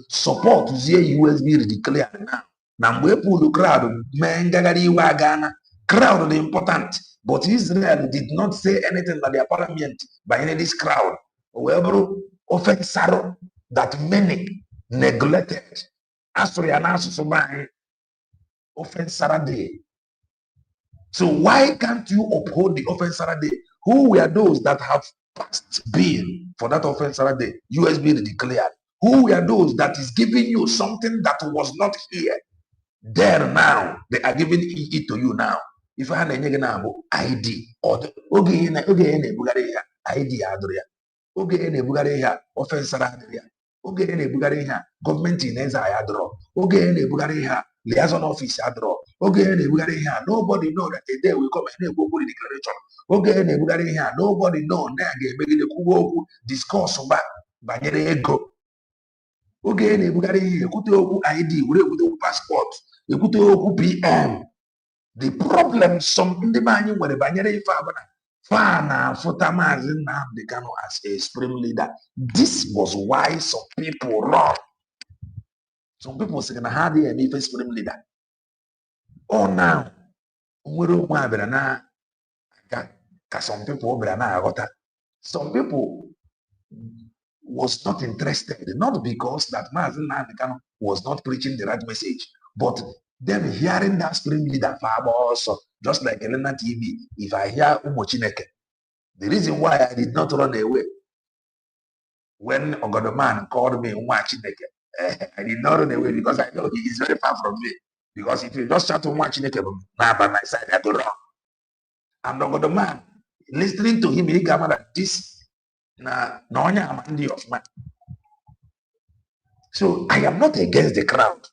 support USB declared now. Na mgbe pull crowd mee ngagharị iwe agana. Crowd is important, but Israel did not say anything at their parliament by any this crowd. However, offense that many neglected. Offense day. So why can't you uphold the offense day? Who were those that have passed bill for that offense day? USB declared. Who were those that is giving you something that was not here? There now, they are giving it to you now. If I have ID or ID adria, offense adria, government in adro, liaison office adro, nobody know that a day will come and declaration. Nobody know discourse by ego. Oge na-ebugharị ihe ekwute okwu ID were ekwute okwu passport ekwute okwu PM. The problem some ndị be anyị nwere banyere ife abụna fa na-afụta Maazị Nnamdi Kanu as a supreme leader. This was why some people run. Some people say na ha adịghị eme ife supreme leader. Now nwere onwe abịara na ka some people bịara na-aghọta. Some people was not interested, not because that Maazị Nnamdi Kanu was not preaching the right message, but them hearing that supreme leader also, just like Elena TV. If I hear Umochineke, the reason why I did not run away when Ogodoman called me Umochineke, I did not run away because I know he is very far from me. Because if you just shout Umochineke now by my side, I have to run. And Ogodoman, listening to him, he got mad at this. So I am not against the crowd.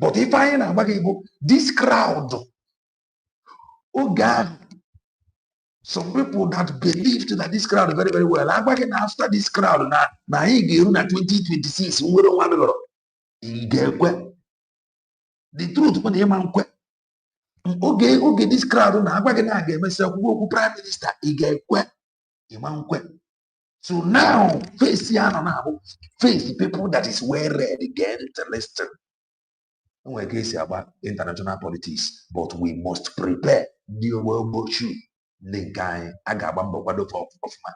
But if I am this crowd, oh God, some people that believed that this crowd very, very well. After this crowd, now he gave 2026. The truth, when okay, this crowd now, prime minister, so now, face people that is well read again to listen. We're going about international politics, but we must prepare the Obochu. The guy I got of man.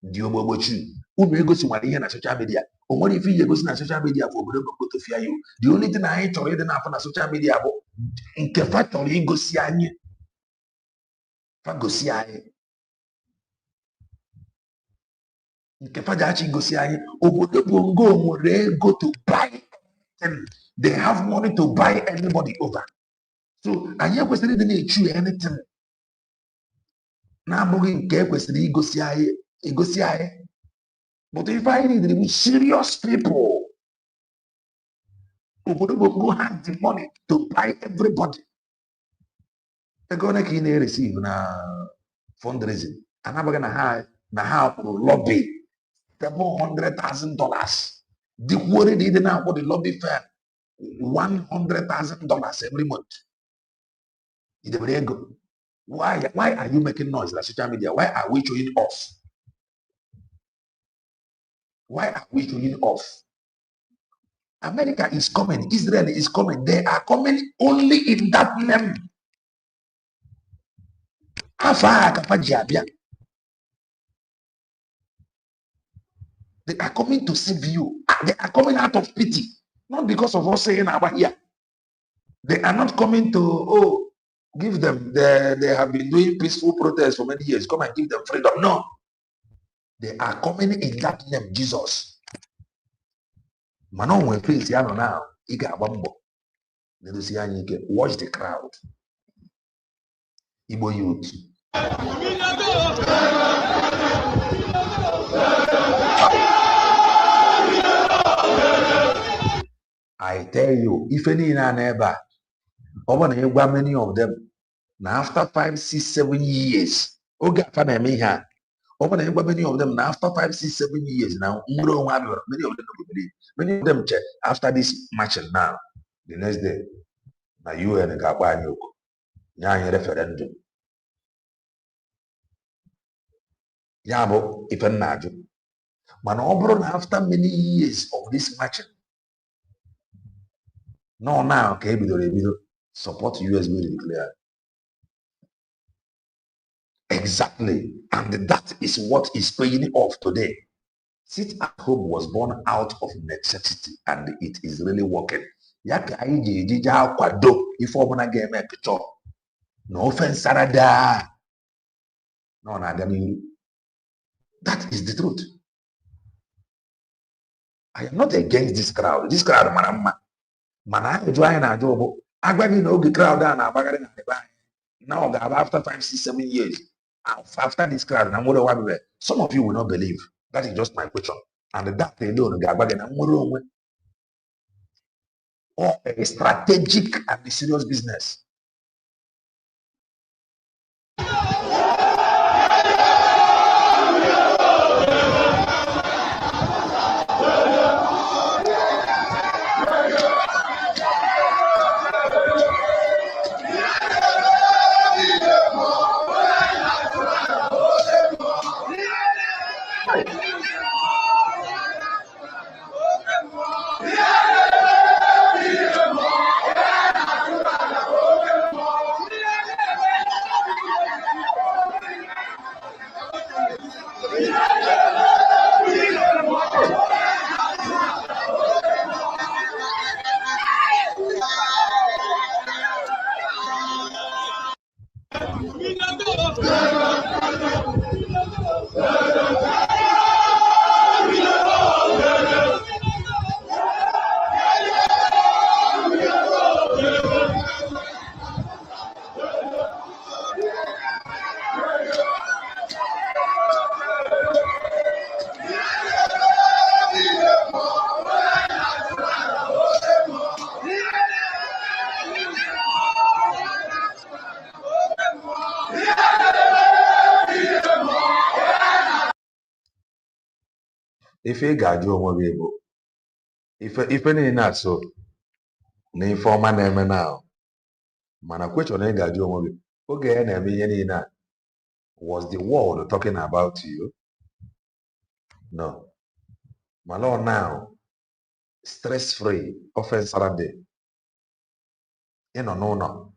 The Obochu. Who go to my social media? Or what if you go to social media for to fear you? The only thing I ain't already enough on social media about in Kefatori go see any. Go see go to buy and they have money to buy anybody over. So I hear question they chew anything. Now moving care question go see. But if I need serious people who have the money to buy everybody, they're gonna receive fundraising. And I'm gonna have lobby $700,000. The worry they didn't have for the lobby firm $100,000 every month. Why are you making noise on social media? Why are we showing us? Why are we showing off? America is coming, Israel is coming. They are coming only in that name. They are coming to save you. They are coming out of pity, not because of us saying about here. They are not coming to give them. They have been doing peaceful protests for many years. Come and give them freedom. No, they are coming in that name, Jesus. Manon when please now. Watch the crowd. Igbo youth. I tell you, if any neighbor, over many of them, now after 5, 6, 7 years, many of them now after 5, 6, 7 years now, many of them check after this marching now, the next day, now you and a referendum. Yabo, if a naju. Man, after many years of this marching, no, now, okay, support USB declare. Exactly. And that is what is paying off today. Sit at home was born out of necessity and it is really working. No offense, Sarada. No, that is the truth. I am not against this crowd. This crowd, man, I join a job. I know the crowd down. Now, after 5, 6, 7 years, after this crowd, some of you will not believe. That is just my question. And that they don't or a strategic and a serious business. If you got you over if any not so, name for my name now. Man, question I got you over. Okay, and was the world talking about you? No. My Lord, now, stress free, offense Saturday. No.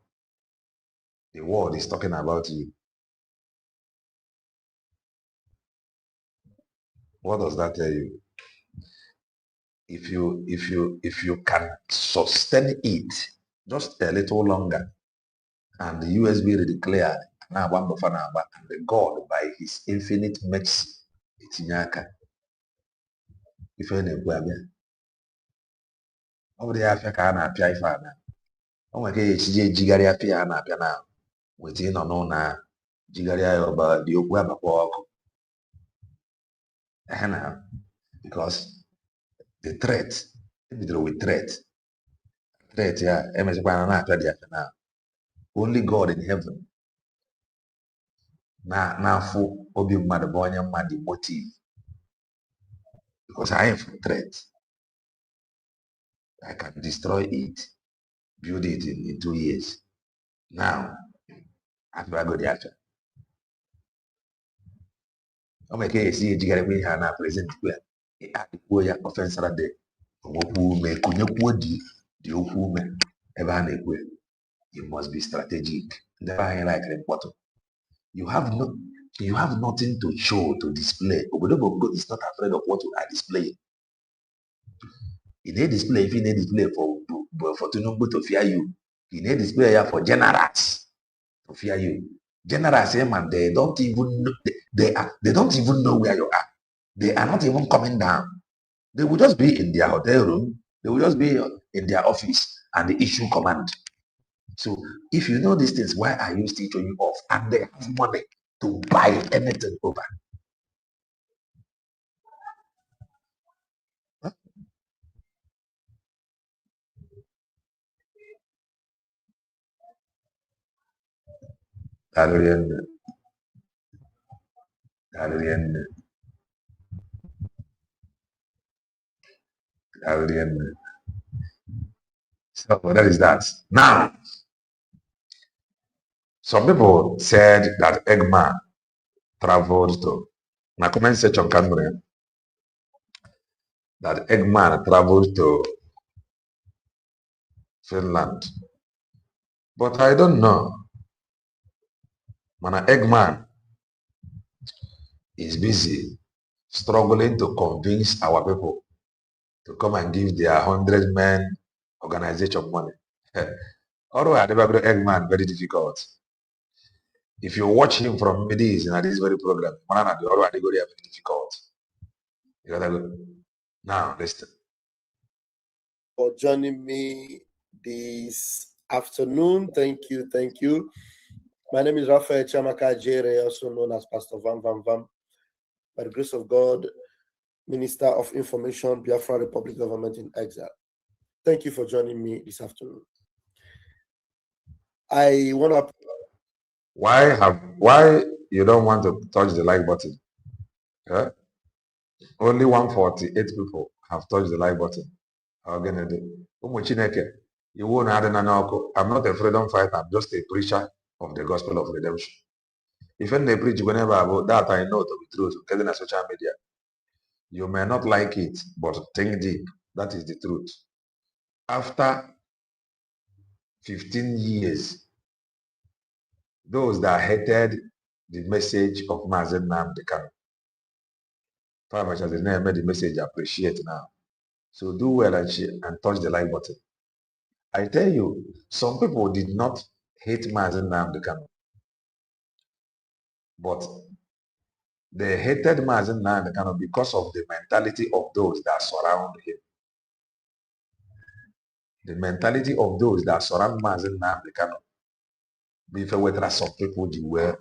The world is talking about you. What does that tell you? If you can sustain it just a little longer, and the USB declared, and the God by his infinite mercy, itinyaka. If any over the Africa na-apịa ife a na o nwere ka echije ejigharịa apịa a na-apịa na weta ịnọ n'ụlọ a jigharịa ya ọba dị okwu abakwa ọkụ because the threat bidoro with threat ya emezikwana na-apịa dị apịa na only God in heaven na-afụ obi mmadụ bụ onye mmadụ motive because I am from threat. I can destroy it, build it in 2 years. Now, after I go the after. I'm okay, see, you got to be here now, present. ya offense rade okwu me kunyekwuo di okwu me ebe a na-ekwu you must be strategic. Like important. You have nothing to show, to display. Obodo is not afraid of what you are displaying. He need display if he need display for Tinubu to fear you. He need display for generals to fear you. Generals, man, they don't even know, they don't even know where you are. They are not even coming down. They will just be in their hotel room. They will just be in their office and they issue command. So if you know these things, why are you still showing off? And they have money to buy anything over. Huh? So that is that. Now, some people said that Eggman traveled to, my comment section Camera, that Eggman traveled to Finland. But I don't know. Man, Eggman is busy struggling to convince our people to come and give their 100-man organization money. Although I never got Eggman, very difficult. If you watch him from this in this very program, very difficult. You gotta go. Now listen. For joining me this afternoon. Thank you. My name is Raphael Chamaka Jere, also known as Pastor Vam Vam Vam. By the grace of God, Minister of Information, Biafra Republic Government in Exile. Thank you for joining me this afternoon. I want to. Why you don't want to touch the like button? Yeah? Only 148 people have touched the like button. I'm not a freedom fighter. I'm just a preacher of the gospel of redemption. If they preach whenever about that, I know to be true. Getting a social media, you may not like it, but think deep. That is the truth. After 15 years, those that hated the message of Mazen Nnamdi Kanu, far much as the name made the message appreciate now. So do well and touch the like button. I tell you, some people did not hate Mazen Nnamdi Kanu, but they hated Mazen Nnamdi Kanu because of the mentality of those that surround him. The mentality of those that surround Mazen Nnamdi Kanu. Before whether some people you were,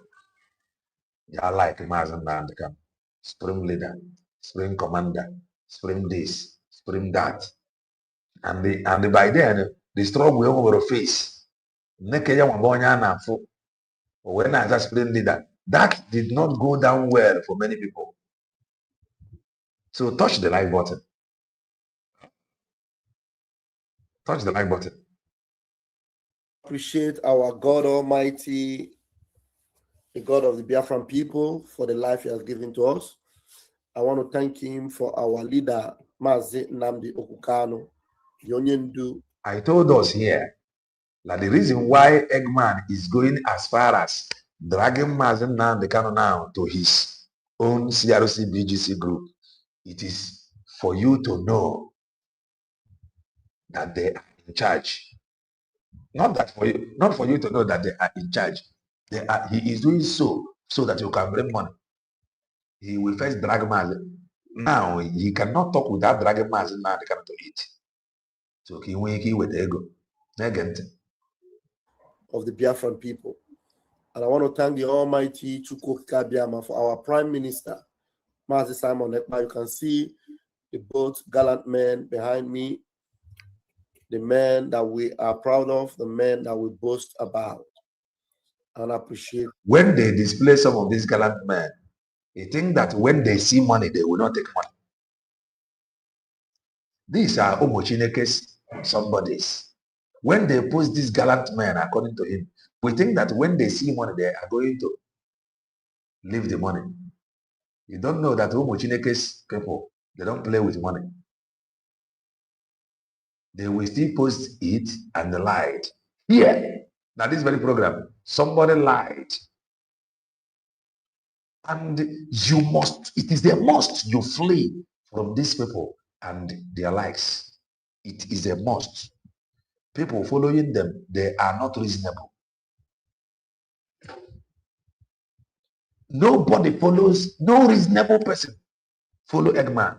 they are like Mazen Nnamdi Kanu, supreme leader, supreme commander, supreme this, supreme that, and by then the struggle over the face. When I just supreme leader, that did not go down well for many people. So touch the like button. Touch the like button. Appreciate our God Almighty, the God of the Biafran people, for the life He has given to us. I want to thank Him for our leader, Mazi Nnamdi Okukano, Yonyendu. I told us here that the reason why Eggman is going as far as dragging Mazi Nnamdi Kanu now to his own Crc Bgc group, it is for you to know that they are in charge. Not for you to know that they are in charge. He is doing so that you can bring money. He will first drag Mazi. Now he cannot talk without dragging Mazi Nnamdi Kanu to eat. So he will with ego. Of the Biafran people. And I want to thank the Almighty Chukwu Kabiama for our Prime Minister, Mazi Simon Ekpa. You can see the both gallant men behind me, the men that we are proud of, the men that we boast about and appreciate. When they display some of these gallant men, they think that when they see money, they will not take money. These are Omochinekes, somebody's. When they post these gallant men, according to him, we think that when they see money, they are going to leave the money. You don't know that Omochinekes people, They don't play with money. They will still post it and lied. Here, now this very program, somebody lied. And you must, it is a must you flee from these people and their likes. It is a must. People following them, they are not reasonable. Nobody follows, no reasonable person follow Eggman.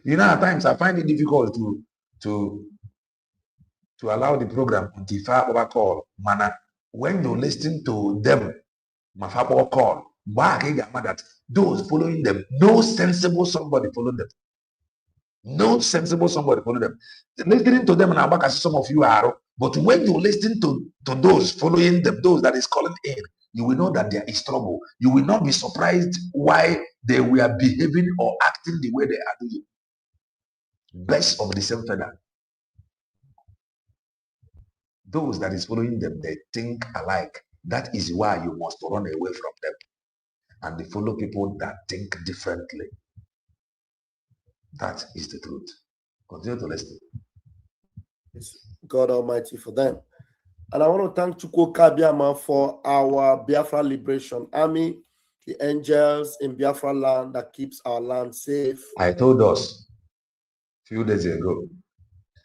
You know, at times I find it difficult to allow the program to far over call. Mana, when you listen to them, Mafabo call, that those following them, no sensible somebody follow them. No sensible somebody follow them. Listening to them and back as some of you are, but when you listen to those following them, those that is calling in, you will know that there is trouble. You will not be surprised why they were behaving or acting the way they are doing. Best of the same feather. Those that is following them, they think alike. That is why you must run away from them. And they follow people that think differently. That is the truth. Continue to listen. It's God Almighty for them. And I want to thank Chukwu Kabiama for our Biafra Liberation Army, the angels in Biafra land that keeps our land safe. I told us a few days ago,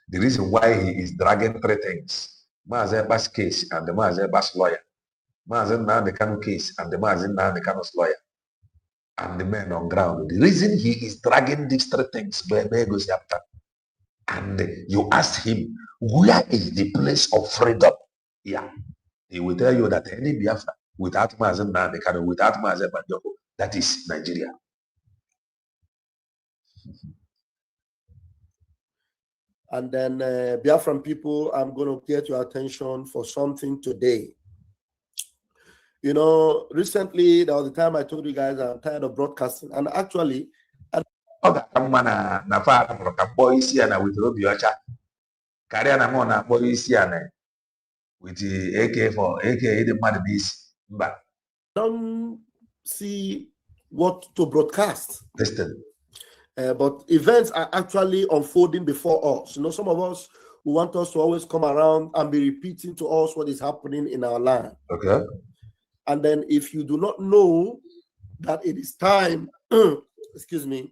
the reason why he is dragging three things, Maazebas case and the Maazebas lawyer, Maazen the Kanu case and the Maazen the Kanu's lawyer, and the men on ground. The reason he is dragging these three things, and you ask him, where is the place of freedom? Yeah, he will tell you that any Biafra without Maazen the Kanu, without Maazen Banjoko, that is Nigeria. And then Biafran people, I'm going to get your attention for something today. You know, recently, there was a time I told you guys I'm tired of broadcasting. And actually, with the AK for AK, the madness. But don't see what to broadcast. Listen. But events are actually unfolding before us. You know, some of us who want us to always come around and be repeating to us what is happening in our land. Okay. And then if you do not know that it is time, excuse me,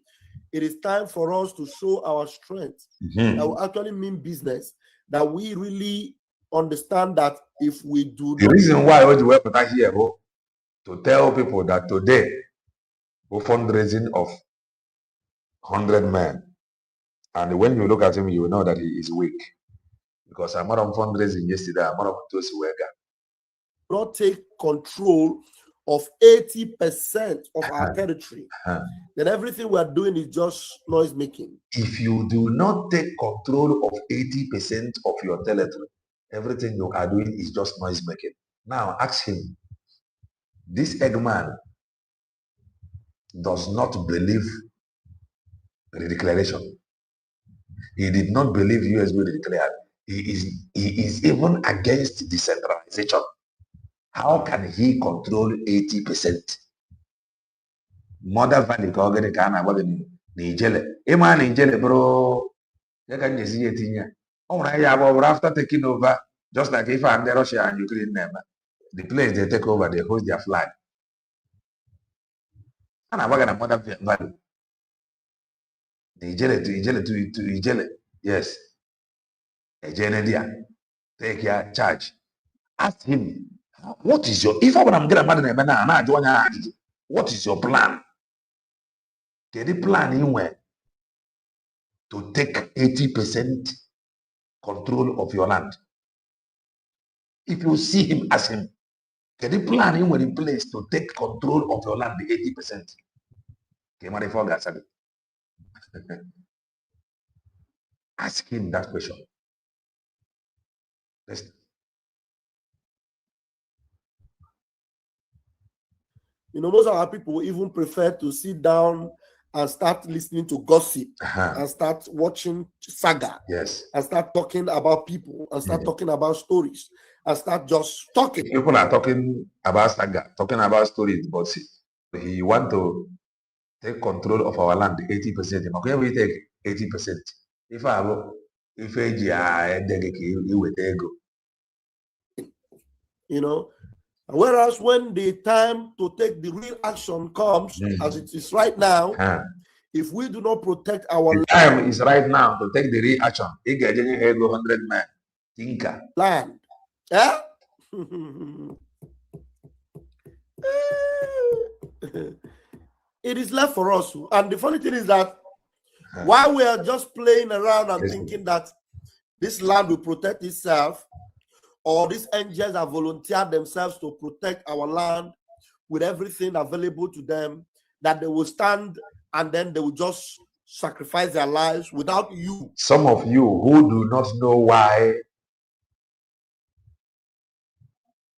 it is time for us to show our strength. That will actually mean business. That we really understand that if we do the reason why we were here to tell people that today we're fundraising of 100 men, and when you look at him, you will know that he is weak because I'm not on fundraising yesterday. I'm not on those who not take control of 80% of our territory. Then everything we are doing is just noise making. If you do not take control of 80% of your territory, everything you are doing is just noise making. Now ask him. This Eggman does not believe the declaration. He did not believe USB declared. He is even against decentralization. How can he control 80%? Mother Valley Kogani Kana Nijele. Ema Nijele, bro. You can see it in here. Oh, after taking over, just like if I'm the Russia and Ukraine, the place they take over, they host their flag. And I'm working at Mother Valley. Ijele. Yes. Ejene take your charge. Ask him, what is your, if I want to get a man, what is your plan? Get the plan in where to take 80% control of your land. If you see him, ask him, get the plan in place to take control of your land, the 80%. Ask him that question. Listen. You know, most of our people even prefer to sit down and start listening to gossip and start watching saga. Yes. And start talking about people and start talking about stories and start just talking. People are talking about saga, talking about stories, but he want to take control of our land 80%. We take 80%. If I go, you know, whereas when the time to take the real action comes, as it is right now, if we do not protect our time is right now to take the real action. 100 men. Tinker. Land. Yeah? It is left for us. And the funny thing is that while we are just playing around and thinking that this land will protect itself, or these angels have volunteered themselves to protect our land with everything available to them, that they will stand and then they will just sacrifice their lives without you. Some of you who do not know why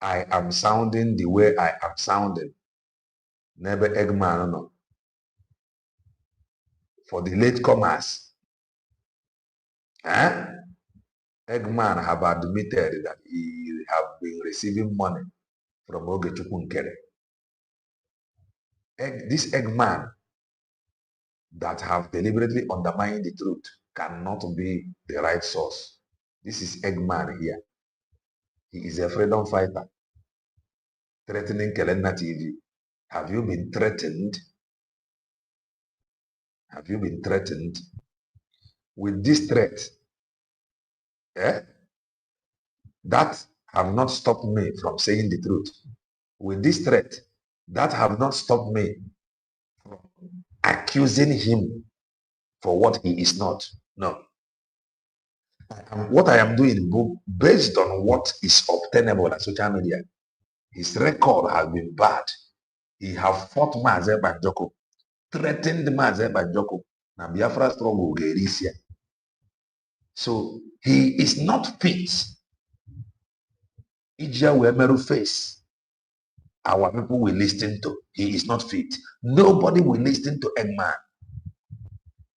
I am sounding the way I am sounding, never Eggman, no. For the latecomers, Eggman have admitted that he have been receiving money from Ogechukwu Nkere. This Eggman that have deliberately undermined the truth cannot be the right source. This is Eggman here. He is a freedom fighter threatening Kelena TV. Have you been threatened? Have you been threatened with this threat? That have not stopped me from saying the truth. With this threat, that have not stopped me from accusing him for what he is not. No. What I am doing, based on what is obtainable on social media, his record has been bad. He have fought Maze Banjoko, threatened Maze Banjoko. Na Biafra struggle Gerisia. So he is not fit. Ija Wemeru face. Our people will listen to. He is not fit. Nobody will listen to Eggman.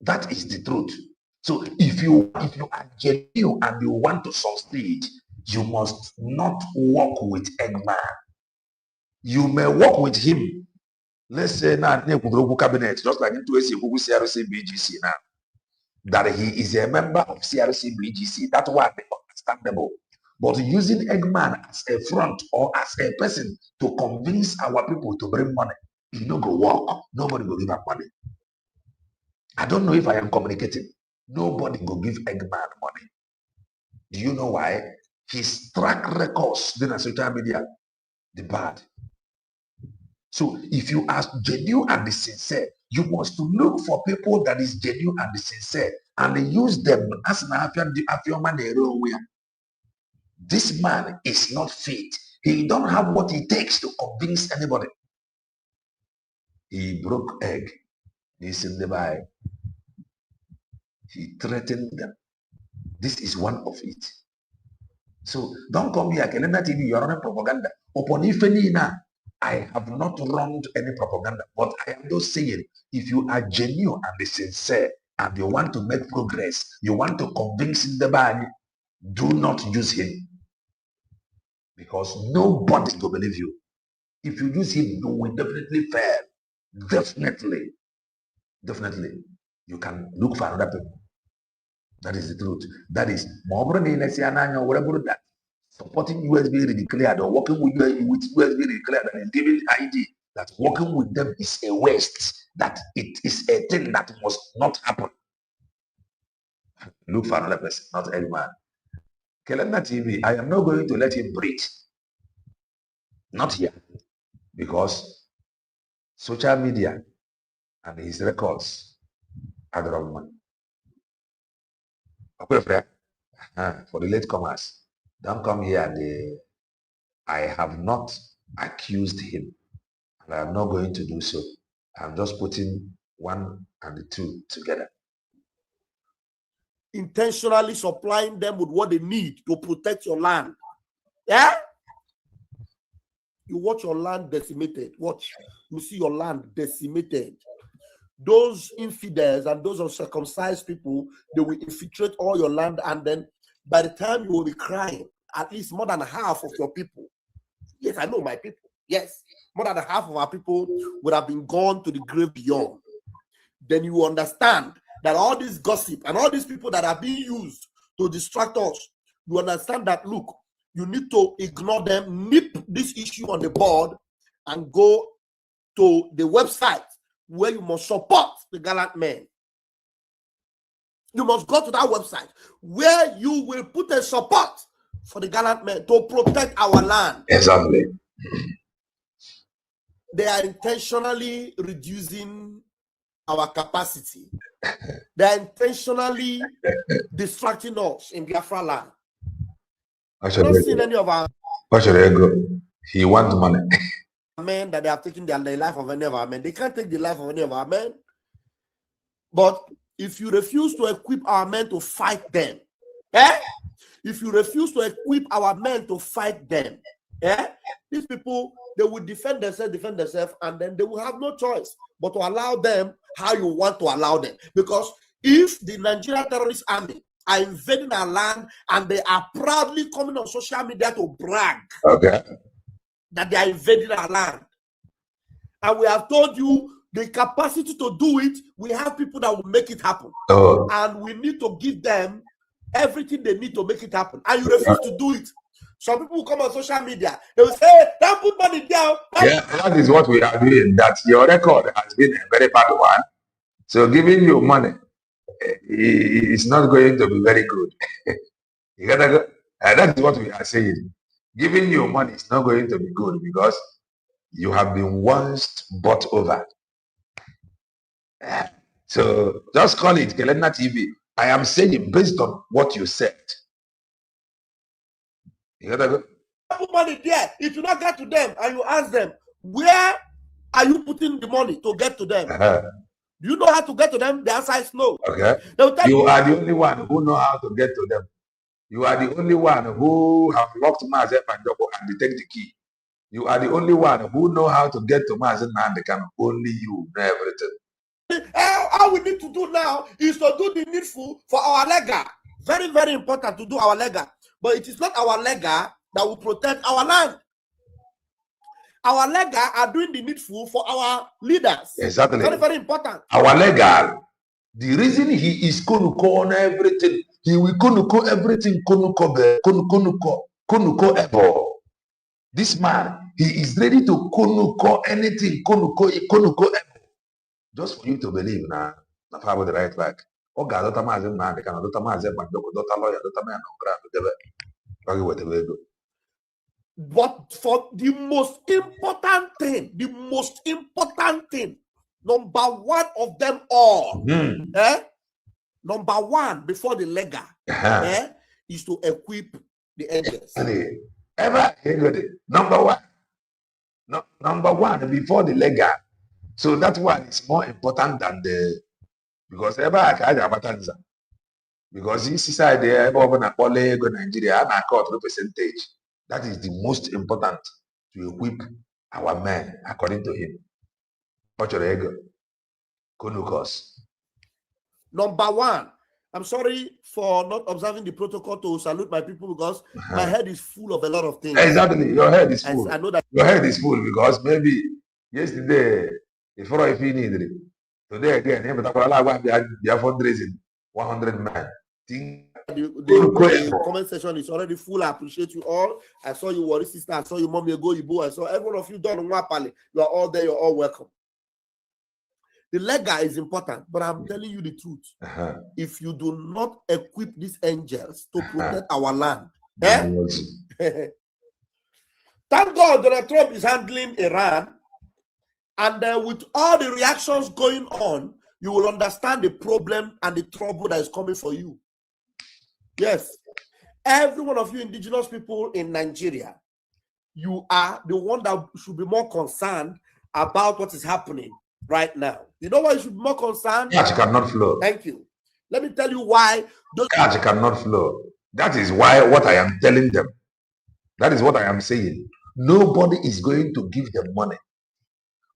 That is the truth. So if you are genuine and you want to succeed, you must not work with Eggman. You may work with him. Let's say now cabinet, just like into Crc Bgc now, that he is a member of Crc Bgc. That's why they understandable. But using Eggman as a front or as a person to convince our people to bring money, you don't go work. Nobody will give up money. I don't know if I am communicating. Nobody will give Eggman money. Do you know why? His track records in social media, the bad. So if you are genuine and sincere, you must look for people that is genuine and sincere and use them as an This man is not fit. He don't have what it takes to convince anybody. He broke egg. He's in the Bible. He threatened them. This is one of it. So don't come here, Kelena TV, you're running propaganda. Upon Ifenina, I have not run any propaganda, but I am just saying, if you are genuine and sincere and you want to make progress, you want to convince the body, do not use him. Because nobody will believe you. If you use him, you will definitely fail. Definitely. You can look for another people. That is the truth. That is more that supporting USB declared or working with USB declared and is giving ID that working with them is a waste, that it is a thing that must not happen. Look for another person, not anyone. Kelena TV, I am not going to let him breathe. Not here. Because social media and his records are the wrong one. Okay, for the latecomers, don't come here and I have not accused him, and I'm not going to do so. I'm just putting one and the two together. Intentionally supplying them with what they need to protect your land. Yeah? You watch your land decimated. Watch. You see your land decimated. Those infidels and those uncircumcised people, they will infiltrate all your land, and then by the time you will be crying, at least more than half of your people, yes, I know my people, yes, more than half of our people would have been gone to the grave beyond. then you understand that all this gossip and all these people that are being used to distract us, you understand that, look, you need to ignore them, nip this issue on the board, and go to the website where you must support the gallant men. You must go to that website where you will put a support for the gallant men to protect our land. Exactly. They are intentionally reducing our capacity. They are intentionally distracting us in Biafra land. I've not seen any of our He wants money. men that they have taken the life of any of our men. They can't take the life of any of our men. But if you refuse to equip our men to fight them, if you refuse to equip our men to fight them, these people, they will defend themselves, and then they will have no choice but to allow them how you want to allow them. Because if the Nigerian terrorist army are invading our land and they are proudly coming on social media to brag that they are invading our land, and we have told you the capacity to do it, we have people that will make it happen. And we need to give them everything they need to make it happen. And you refuse to do it. Some people will come on social media, they will say, don't put money down. Yeah, that is what we are doing. That your record has been a very bad one. So giving you money is not going to be very good. You gotta go. That is what we are saying. Giving you money is not going to be good because you have been once bought over. So just call it Kelena TV. I am saying based on what you said. You gotta go. Put money there. If you not get to them and you ask them, where are you putting the money to get to them? Do you know how to get to them? The answer is no. Okay. You are the only one who know how to get to them. You are the only one who have locked Mazep and Joko and detect the key. You are the only one who know how to get to Mazep and they can only you know everything. All we need to do now is to do the needful for our lega. Very, very important to do our lega. But it is not our lega that will protect our land. Our lega are doing the needful for our leaders. Exactly. Very, very important. Our legal, the reason he is kunuko on everything, he will kunuko everything, kunuko ever. This man, he is ready to kunuko anything, kunuko ever. Just for you to believe now, not about the right track. Oh God, Dr. Mazem man, they cannot Dr. Mazem, Dr. Lawyer, Dr. Man, whatever. But for the most important thing, number one of them all, number one before the lega, is to equip the angels. Number one before the lega. So that one is more important than the, because because this side there, Nigeria, and the percentage. That is the most important to equip our men, according to him. Number one, I'm sorry for not observing the protocol to salute my people because my head is full of a lot of things. Exactly, your head is full. I know that your head is full because maybe yesterday, before I finished it, today again, they are fundraising 100 men. The comment section is already full. I appreciate you all. I saw you, Worry Sister. I saw you, Mommy Ibo. I saw every one of you done Wapale. You are all there. You're all welcome. The lega is important, but I'm telling you the truth. If you do not equip these angels to protect our land, thank God Donald Trump is handling Iran, and with all the reactions going on, you will understand the problem and the trouble that is coming for you. Yes, every one of you indigenous people in Nigeria, you are the one that should be more concerned about what is happening right now. You know why you should be more concerned? Catch cannot flow. Thank you. Let me tell you why. Catch cannot flow. That is why what I am telling them. That is what I am saying. Nobody is going to give them money.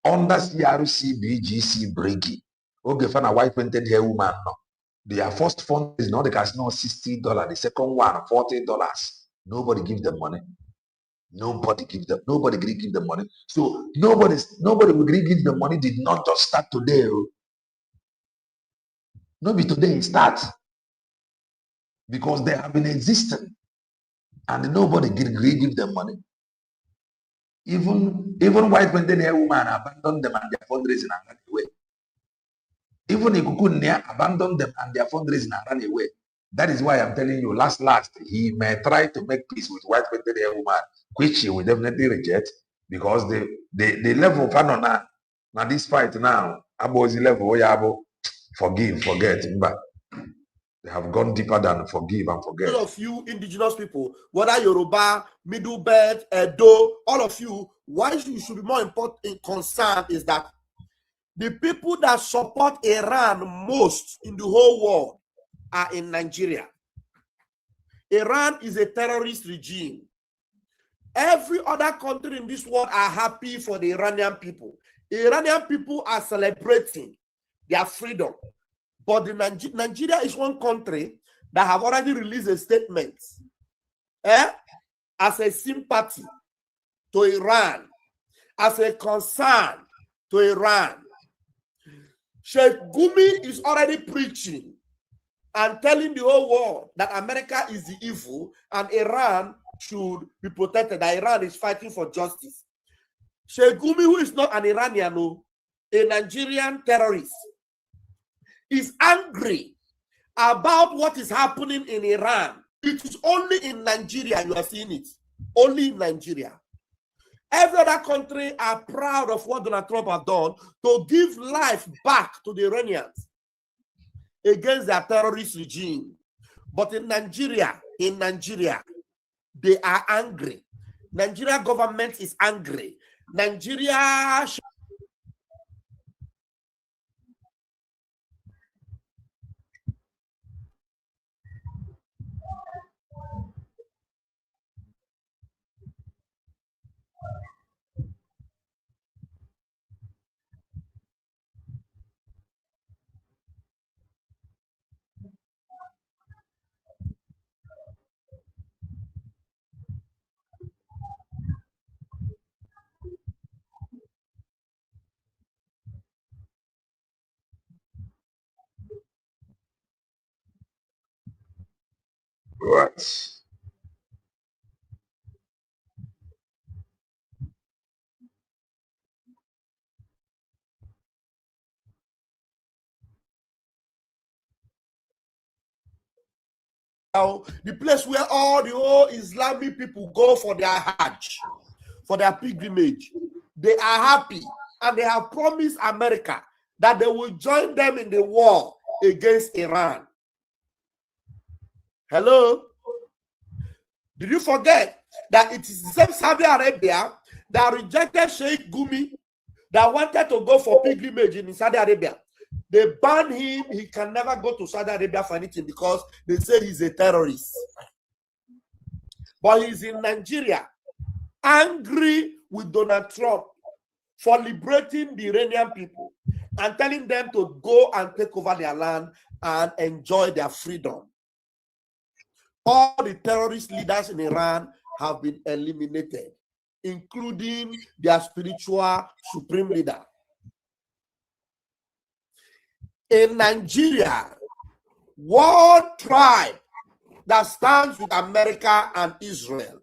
Under Crc Bgc breaking. Okay, find a white painted hair woman. No. Their first fund is not the casino $60. The second one $40. Nobody give them money. Nobody give them. Nobody will give them money. So nobody will give them money. Did not just start today. be today start, because they have been existing and nobody give them money. Even white men, then woman abandon them and their fundraising and run away. Even Ikukunia abandon them and their fundraising and run away. That is why I'm telling you, last, he may try to make peace with white men, then woman, which he will definitely reject, because the level of now this fight now, about the level, forgive, forget. They have gone deeper than forgive and forget. All of you indigenous people, whether Yoruba, Middle Belt, Edo, all of you, why you should be more important concerned is that the people that support Iran most in the whole world are in Nigeria. Iran is a terrorist regime. Every other country in this world are happy for the Iranian people. Iranian people are celebrating their freedom. But Nigeria is one country that have already released a statement as a sympathy to Iran, as a concern to Iran. Sheikh Gumi is already preaching and telling the whole world that America is the evil and Iran should be protected, that Iran is fighting for justice. Sheikh Gumi, who is not an Iranian, a Nigerian terrorist, is angry about what is happening in Iran. It is only in Nigeria you are seeing it. Only in Nigeria. Every other country are proud of what Donald Trump has done to give life back to the Iranians against their terrorist regime. But in Nigeria, they are angry. Nigeria government is angry. Nigeria What? the place where all the whole Islamic people go for their Hajj, for their pilgrimage. They are happy and they have promised America that they will join them in the war against Iran. Hello? Did you forget that it is the same Saudi Arabia that rejected Sheikh Gumi that wanted to go for pilgrimage in Saudi Arabia? They banned him. He can never go to Saudi Arabia for anything because they say he's a terrorist. But he's in Nigeria, angry with Donald Trump for liberating the Iranian people and telling them to go and take over their land and enjoy their freedom. All the terrorist leaders in Iran have been eliminated, including their spiritual supreme leader. In Nigeria, one tribe that stands with America and Israel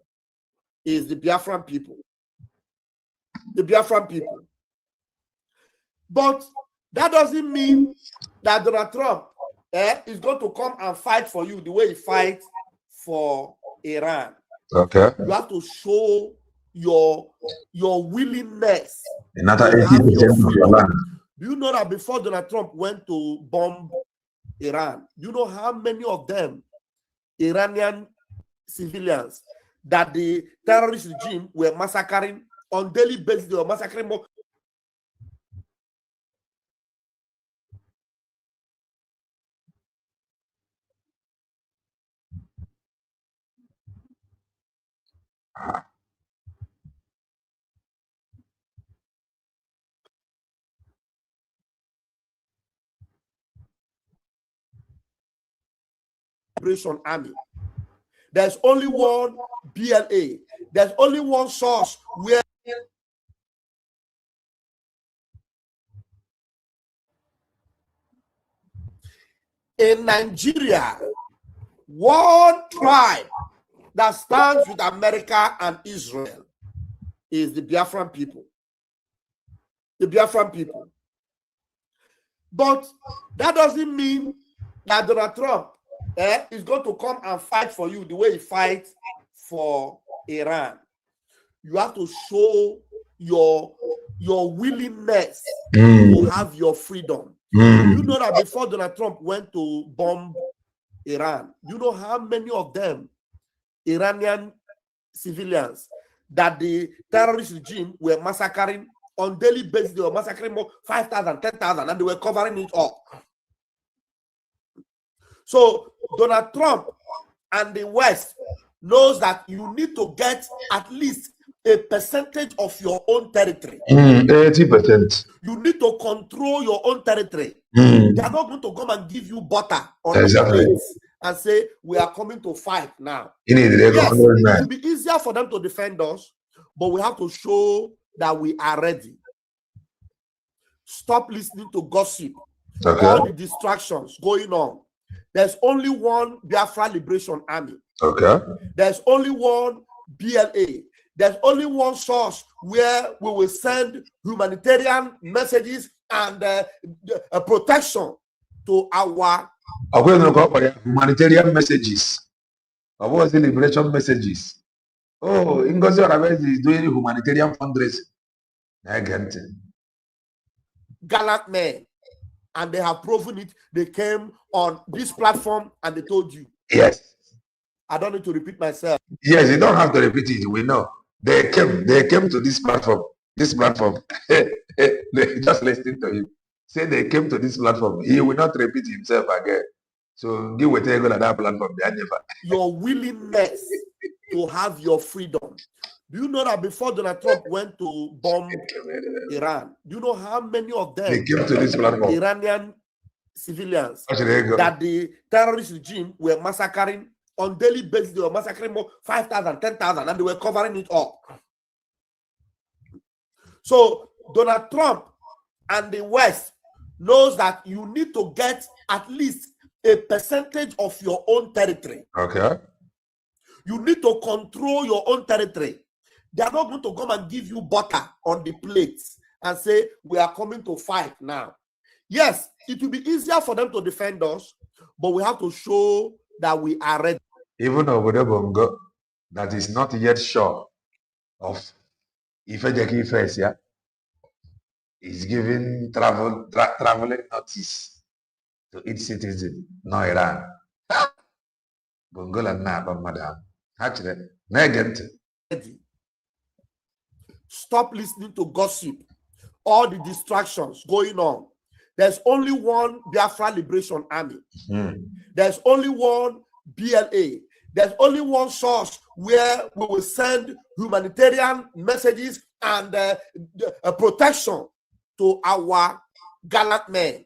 is the Biafran people. The Biafran people. But that doesn't mean that Donald Trump is going to come and fight for you the way he fights for Iran. Okay. You have to show your willingness. Another 80% of your land. Do you know that before Donald Trump went to bomb Iran, do you know how many of them, Iranian civilians, that the terrorist regime were massacring on daily basis? They were massacring more. Army. There's only one BLA. There's only one source where In Nigeria, one tribe that stands with America and Israel is the Biafran people. The Biafran people. But that doesn't mean that Donald Trump is going to come and fight for you the way he fights for Iran. You have to show your willingness to have your freedom. You know that before Donald Trump went to bomb Iran, you know how many of them, Iranian civilians, that the terrorist regime were massacring on daily basis. They were massacring more 5,000, 10,000, and they were covering it up. So Donald Trump and the West knows that you need to get at least a percentage of your own territory. 80%. You need to control your own territory. They are not going to come and give you butter on the plates and say, we are coming to fight now. Yes, it will be easier for them to defend us, but we have to show that we are ready. Stop listening to gossip. Okay. All the distractions going on. There's only one Biafra Liberation Army. Okay. There's only one BLA. There's only one source where we will send humanitarian messages and protection to our humanitarian messages. What was the liberation messages? Oh, Ngozi Oravezi is doing humanitarian fundraising. I get it. Gallant men, and they have proven it. They came on this platform and they told you. Yes. I don't need to repeat myself. Yes, you don't have to repeat it. We know. They came to this platform. This platform. They just listening to him. Say they came to this platform. He will not repeat himself again. So give it a that platform. Your willingness to have your freedom. Do you know that before Donald Trump went to bomb Iran, do you know how many of them, they came to this platform, Iranian civilians, that the terrorist regime were massacring on daily basis? They were massacring more 5,000, 10,000, and they were covering it up. So Donald Trump and the West knows that you need to get at least a percentage of your own territory. Okay. You need to control your own territory. They are not going to come and give you butter on the plates and say, we are coming to fight now. Yes, it will be easier for them to defend us, but we have to show that we are ready. Even Obodo Bongo, that is not yet sure of Ifejeki first, yeah, is giving traveling notice to each citizen, no Iran. Bongo la na ba madam. Actually, negative. Stop listening to gossip, all the distractions going on. There's only one Biafra Liberation Army. There's only one BLA. There's only one source where we will send humanitarian messages and protection to our gallant men.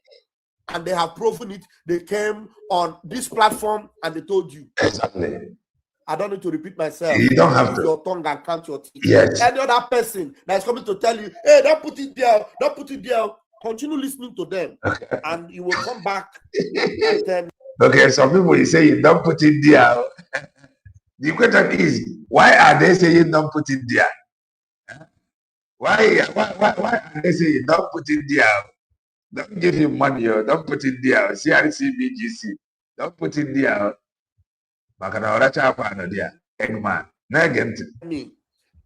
And they have proven it. They came on this platform and they told you. Exactly. I don't need to repeat myself. You don't have to. Your tongue and count your teeth. Yes. Any other person that is coming to tell you, hey, don't put it there, don't put it there. Continue listening to them, okay, and you will come back and tell. Okay, some people you say you don't put it there. The question is, why are they saying don't put it there? Why are they saying don't put it there? Don't give him money, don't put it there. Crc Bgc, don't put it there.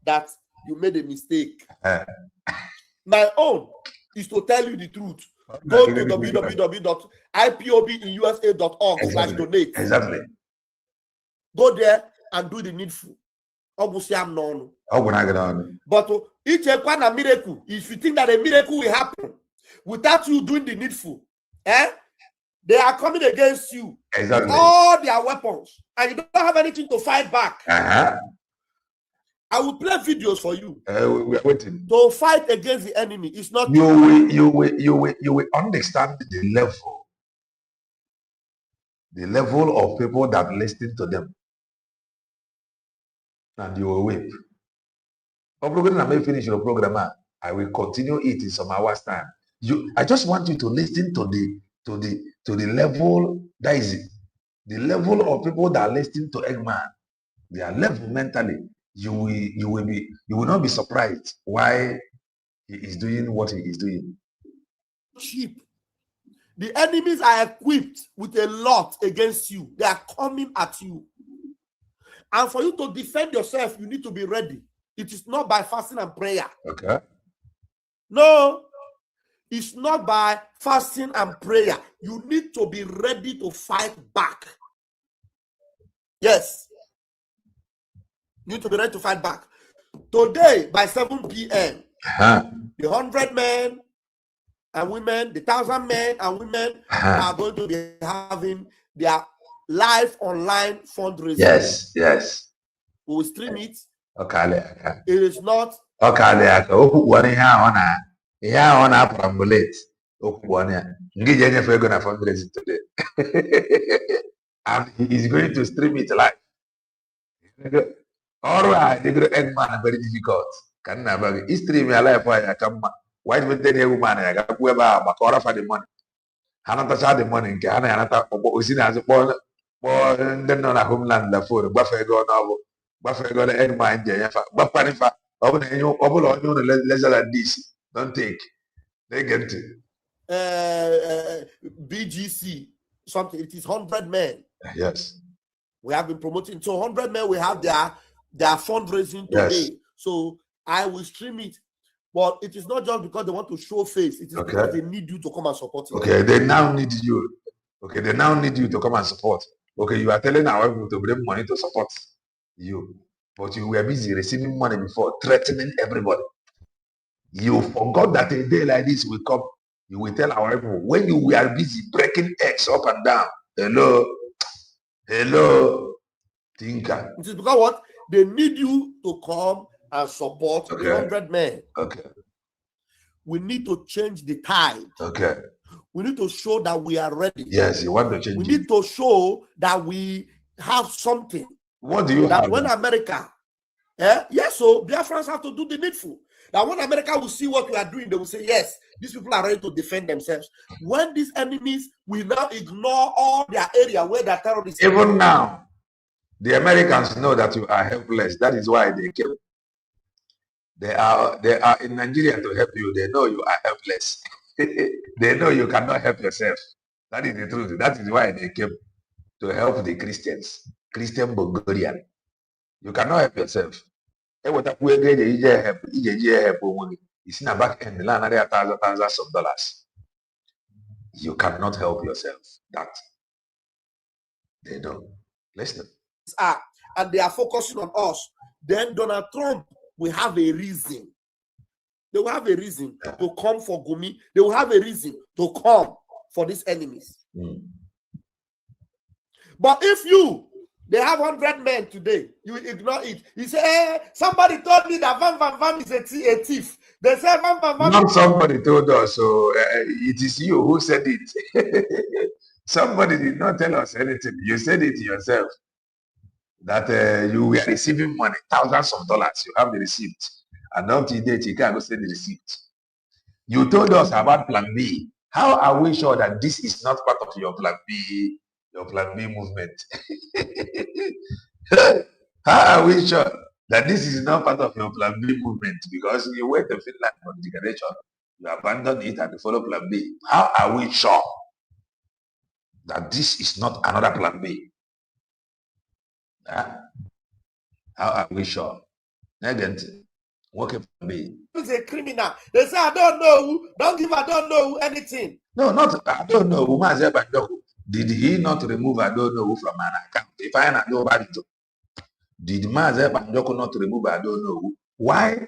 That you made a mistake. My own is to tell you the truth. Go to www.ipobinUSA.org/donate. Exactly. Go there and do the needful. Obviously, I'm known. But each one a miracle. If you think that a miracle will happen without you doing the needful, they are coming against you. Exactly. With all their weapons, and you don't have anything to fight back. I will play videos for you. We are waiting. To fight against the enemy. It's not you will understand the level of people that listen to them, and you will weep. I may finish your program. I will continue it in some hours time. I just want you to listen to to the level that is the level of people that are listening to Eggman. Their level mentally, you will not be surprised why he is doing what he is doing. Cheap. The enemies are equipped with a lot against you. They are coming at you. And for you to defend yourself, you need to be ready. It is not by fasting and prayer. Okay. No, it's not by fasting and prayer. You need to be ready to fight back. Yes. You need to be ready to fight back. Today, by 7 p.m., the 100 men and women, the 1,000 men and women are going to be having their live online fundraising. Yes, yes. We will stream it. Okay. It is not. Okay. Promulate. Fundraising today. And he is going to stream it live. All right, they go Eggman very difficult. Can never be stream your life while I come. White with the woman, I got whoever for the money. Hanata the money, Canada, Usin as a boy, and then on a homeland, the food, Buffet go novel, Buffet go the Eggman, but Panifa, over you, lesser than this. Don't take. They get it. BGC, something, it is 100 men. Yes. We have been promoting. So 100 men, we have their fundraising today. Yes. So I will stream it. But it is not just because they want to show face. It is because they need you to come and support it. Okay, they now need you. Okay, they now need you to come and support. Okay, you are telling our people to bring money to support you. But you were busy receiving money before, threatening everybody. You forgot that a day like this will come. You will tell our people, when you were busy breaking eggs up and down. Hello, thinker. It is because what? They need you to come and support the 100 men. Okay. We need to change the tide. Okay. We need to show that we are ready. Yes, you want to change. We need to show that we have something. What do you that have? When America, yes, so Biafrans have to do the needful. That when America will see what we are doing, they will say, yes, these people are ready to defend themselves. When these enemies will now ignore all their area where the terrorists. Even now, the Americans know that you are helpless. That is why they came. They are in Nigeria to help you. They know you are helpless. They know you cannot help yourself. That is the truth. That is why they came to help the Christians. Christian Bulgarian. You cannot help yourself. You see na back end thousands of dollars. You cannot help yourself. That they know. Listen. And they are focusing on us. Then Donald Trump will have a reason. They will have a reason to come for Gumi. They will have a reason to come for these enemies. But if they have 100 men today, you ignore it. You say, hey, somebody told me that Van Van Van is a thief. They say Van Van Van. Not somebody told us, so it is you who said it. Somebody did not tell us anything. You said it yourself. That you were receiving money, thousands of dollars. You have the receipt. And up to date, you can't go send the receipt. You told us about Plan B. How are we sure that this is not part of your Plan B movement? How are we sure that this is not part of your Plan B movement? Because you went to Finland for the declaration, you abandoned it and follow Plan B. How are we sure that this is not another Plan B? How are we sure? What can be? He's a criminal. They say, I don't know. Don't give I don't know anything. No, not I don't know. Did he not remove I don't know from an account? If I know about it, did Maze Banjoko not remove I don't know? Why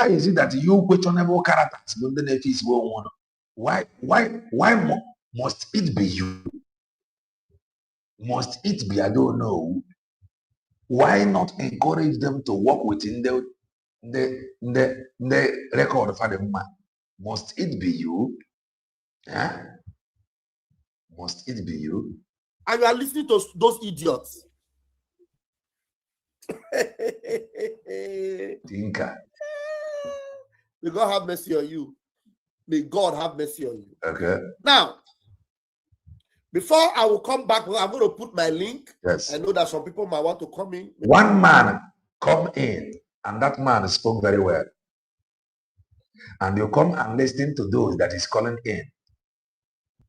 is it that you questionable characters don't benefit one? Why must it be you? Must it be I don't know? Why not encourage them to work within the record for the man? Must it be you? Huh? Must it be you? And you are listening to those idiots. Thinker. May God have mercy on you. May God have mercy on you. Okay. Now, Before I will come back, I'm going to put my link. Yes. I know that some people might want to come in. One man come in, and that man spoke very well. And you come and listen to those that is calling in,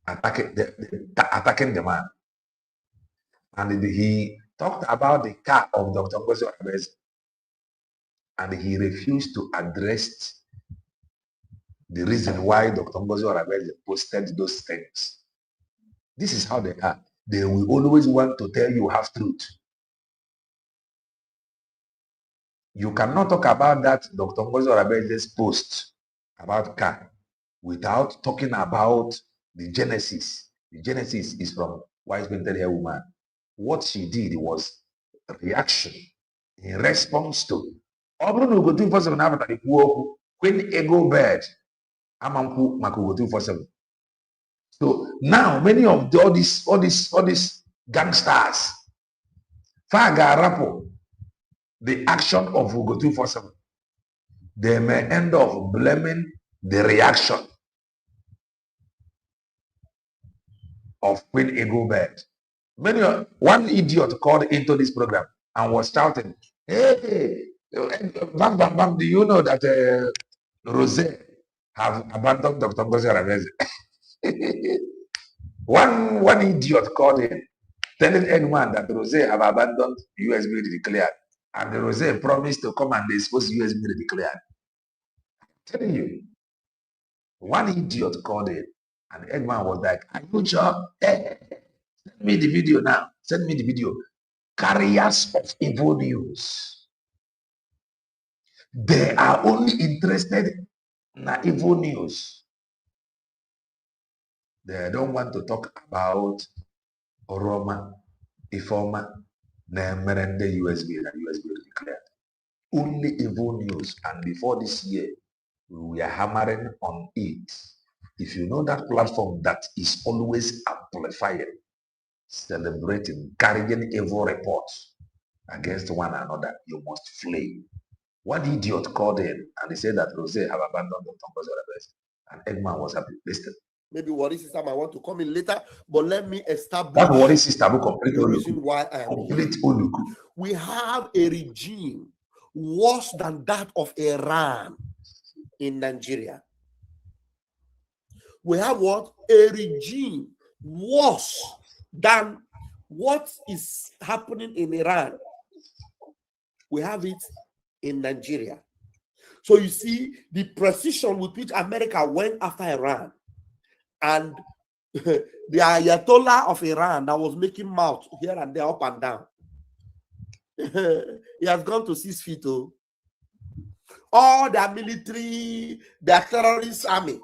attacking the man. And he talked about the car of Dr. Ngozi Orebeze, and he refused to address the reason why Dr. Ngozi Orebeze posted those things. This is how they are. They will always want to tell you half truth. You cannot talk about that Dr. Ngozi Orabeze's post about car without talking about the genesis. The genesis is from Wise Painted Hair Woman. What she did was a reaction in response to when ego bed. So now many of all these gangsters Faga Rapo, the action of Ugo 247, they may end up blaming the reaction of Queen Egobert. One idiot called into this program and was shouting, "Hey, bam, bam, bam, do you know that Rose have abandoned Dr. Ngozi Orebeze?" one idiot called in, telling anyone that Rose have abandoned US military declared, and Rose promised to come and expose US military declared. I'm telling you, one idiot called in, and anyone was like, "Are you sure? Hey, send me the video now. Send me the video." Carriers of evil news. They are only interested in evil news. They don't want to talk about Oroma, Ifoma, Nemerende USB and USB declared. Only evil news. And before this year, we are hammering on it. If you know that platform that is always amplifying, celebrating, carrying evil reports against one another, you must flee. One idiot called in and he said that Rose have abandoned Dr. Ngozi Orebeze, and Eggman was happy. Listen. Maybe worry sister might want to come in later, but let me establish that worry sister will complete the reason why I am here. We have a regime worse than that of Iran in Nigeria. We have what? A regime worse than what is happening in Iran. We have it in Nigeria. So you see the precision with which America went after Iran, and the Ayatollah of Iran that was making mouth here and there, up and down. He has gone to 6 feet. All their military, their terrorist army,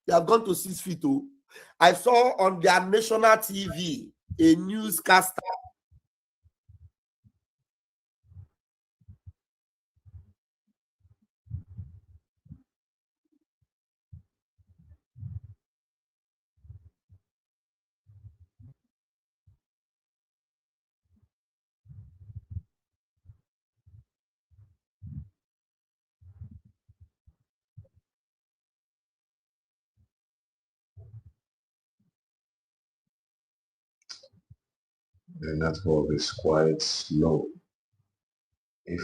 they have gone to 6 feet. I saw on their national TV a newscaster the network is quite slow. If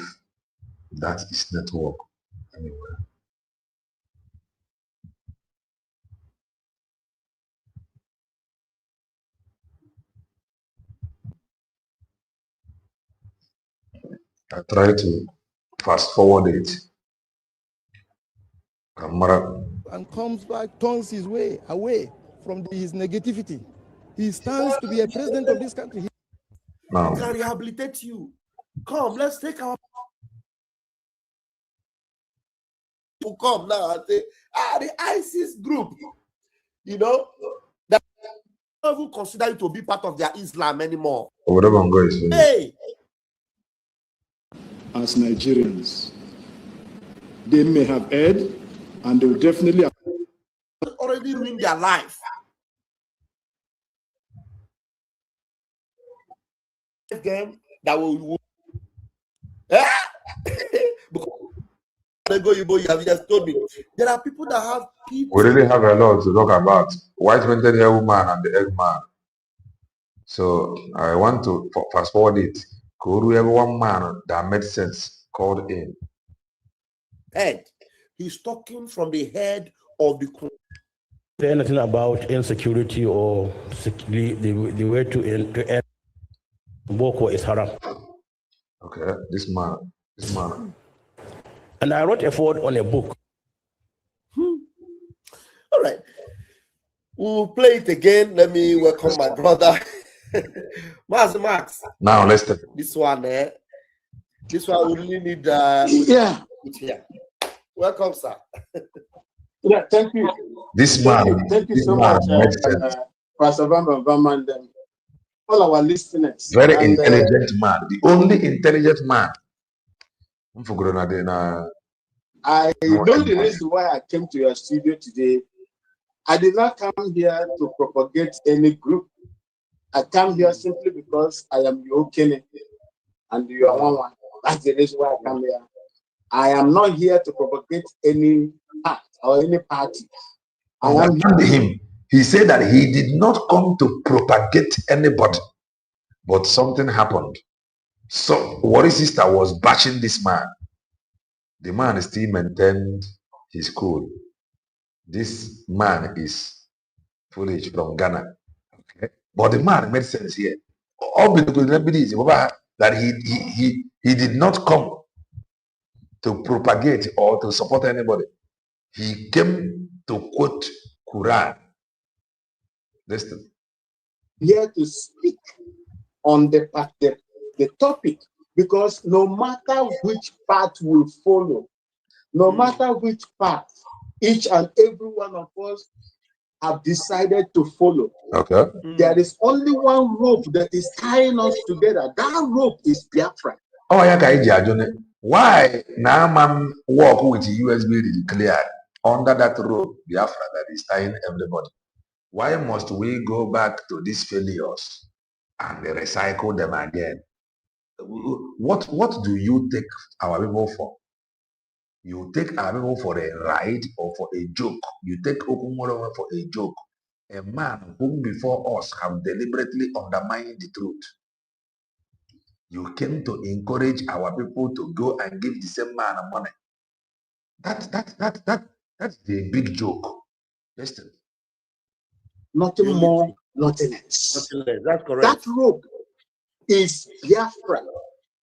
that is network anywhere. I try to fast forward it. And comes back, turns his way away from his negativity. He stands to be a president of this country. Now, can rehabilitate you. Come, let's take our people come now and say, the ISIS group, you know, that don't even consider you to be part of their Islam anymore. Hey, as Nigerians, they may have erred, and they will definitely already ruined their life. Game that will you have just told me there are people that have people. We really have a lot to talk about. White Painted Hair Woman and the Eggman. So I want to fast forward it. Could we have one man that made sense called in? Head. He's talking from the head of the. Say anything about insecurity or the way to end Boko is haram. Okay, this man. And I wrote a forward on a book. All right. We'll play it again. Let me welcome my brother. Max. Now let's take this one. This one we really need. Yeah. Welcome, sir. Yeah, thank you. This man. Thank you so much, Pastor Van and all our listeners. Very intelligent man. The only intelligent man. I know the reason why I came to your studio today. I did not come here to propagate any group. I come here simply because I am your king and you are one. That's the reason why I come here. I am not here to propagate any part or any party. I am him. He said that he did not come to propagate anybody, but something happened. So Warri sister was bashing this man. The man still maintained his cool. This man is foolish from Ghana. Okay? But the man made sense here. All that he did not come to propagate or to support anybody. He came to quote Quran. Listen. Here to speak on the topic, because no matter which path we follow, no matter which path each and every one of us have decided to follow, okay, there is only one rope that is tying us together. That rope is Biafra. Oh, yeah, why now man walk with the USB declared under that rope Biafra that is tying everybody? Why must we go back to these failures and recycle them again? What do you take our people for? You take our people for a ride or for a joke? You take Okumoro for a joke? A man whom before us have deliberately undermined the truth. You came to encourage our people to go and give the same man money. That's the big joke. Listen. Nothing more, nothing less. That's correct. That rope is Biafra.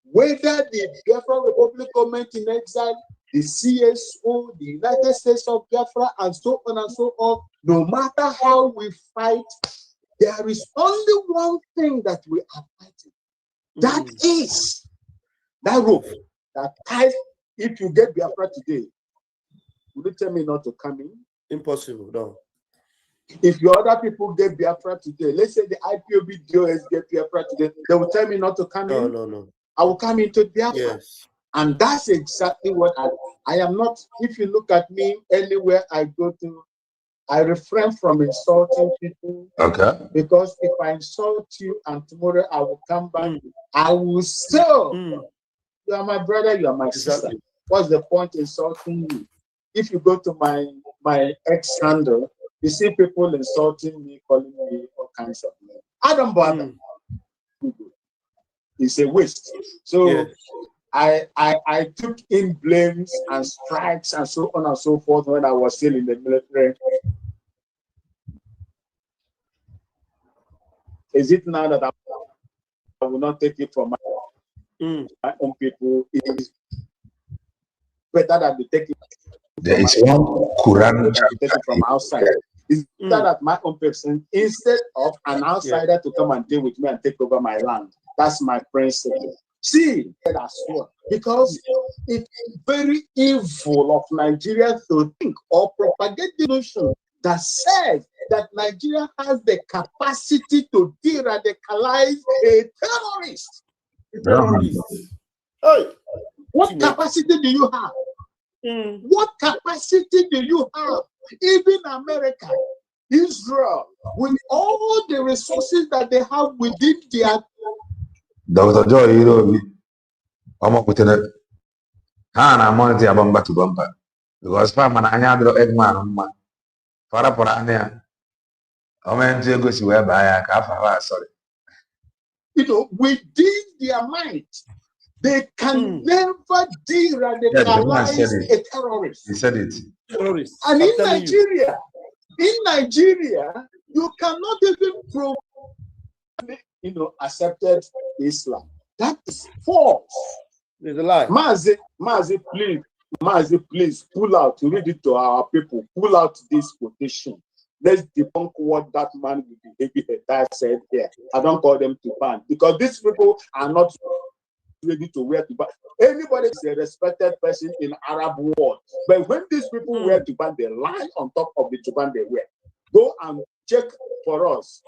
Whether the Biafra Republic government in exile, the CSO, the United States of Biafra, and so on and so on, no matter how we fight, there is only one thing that we are fighting. That is that rope that ties. If you get Biafra today, would you tell me not to come in? Impossible, no. If your other people get Biafra today, let's say the IPOB DOS get Biafra today, they will tell me not to come in. No. I will come into Biafra. Yes. And that's exactly what I am not. If you look at me anywhere I go to, I refrain from insulting people. Okay. Because if I insult you and tomorrow I will come back, I will still. You are my brother, you are my sister. What's the point insulting you? If you go to my ex handle, you see people insulting me, calling me all kinds of names. I don't bother. It's a waste. So yes. I took in blames and strikes and so on and so forth when I was still in the military. Is it now that I will not take it from my own people? It is better than to take it. There is one Quran take it from outside. It's better that my own person, instead of an outsider to come and deal with me and take over my land. That's my principle. See, that's what. Because it's very evil of Nigeria to think or propagate the notion that says that Nigeria has the capacity to de-radicalize a terrorist. Hey, what capacity do you have? What capacity do you have? Even America, Israel, with all the resources that they have within their. Dr. Joy, you know, I'm up with it. I'm on the bumper to bumper. Because Farmer and I had the Eggman, Farah Porania. I meant to go to where by a calf, sorry. within their mind, they can never de-radicalize a terrorist. He said it. Terrorist. And in Nigeria, you cannot even prove, accepted Islam. That is false. It's a lie. Mazi, please pull out, read it to our people. Pull out this quotation. Let's debunk what that man with the heavy head said here. I don't call them to ban because these people are not ready to wear to ban. Anybody is a respected person in Arab world, but when these people wear turban, they lie on top of the turban they wear. Go and check for us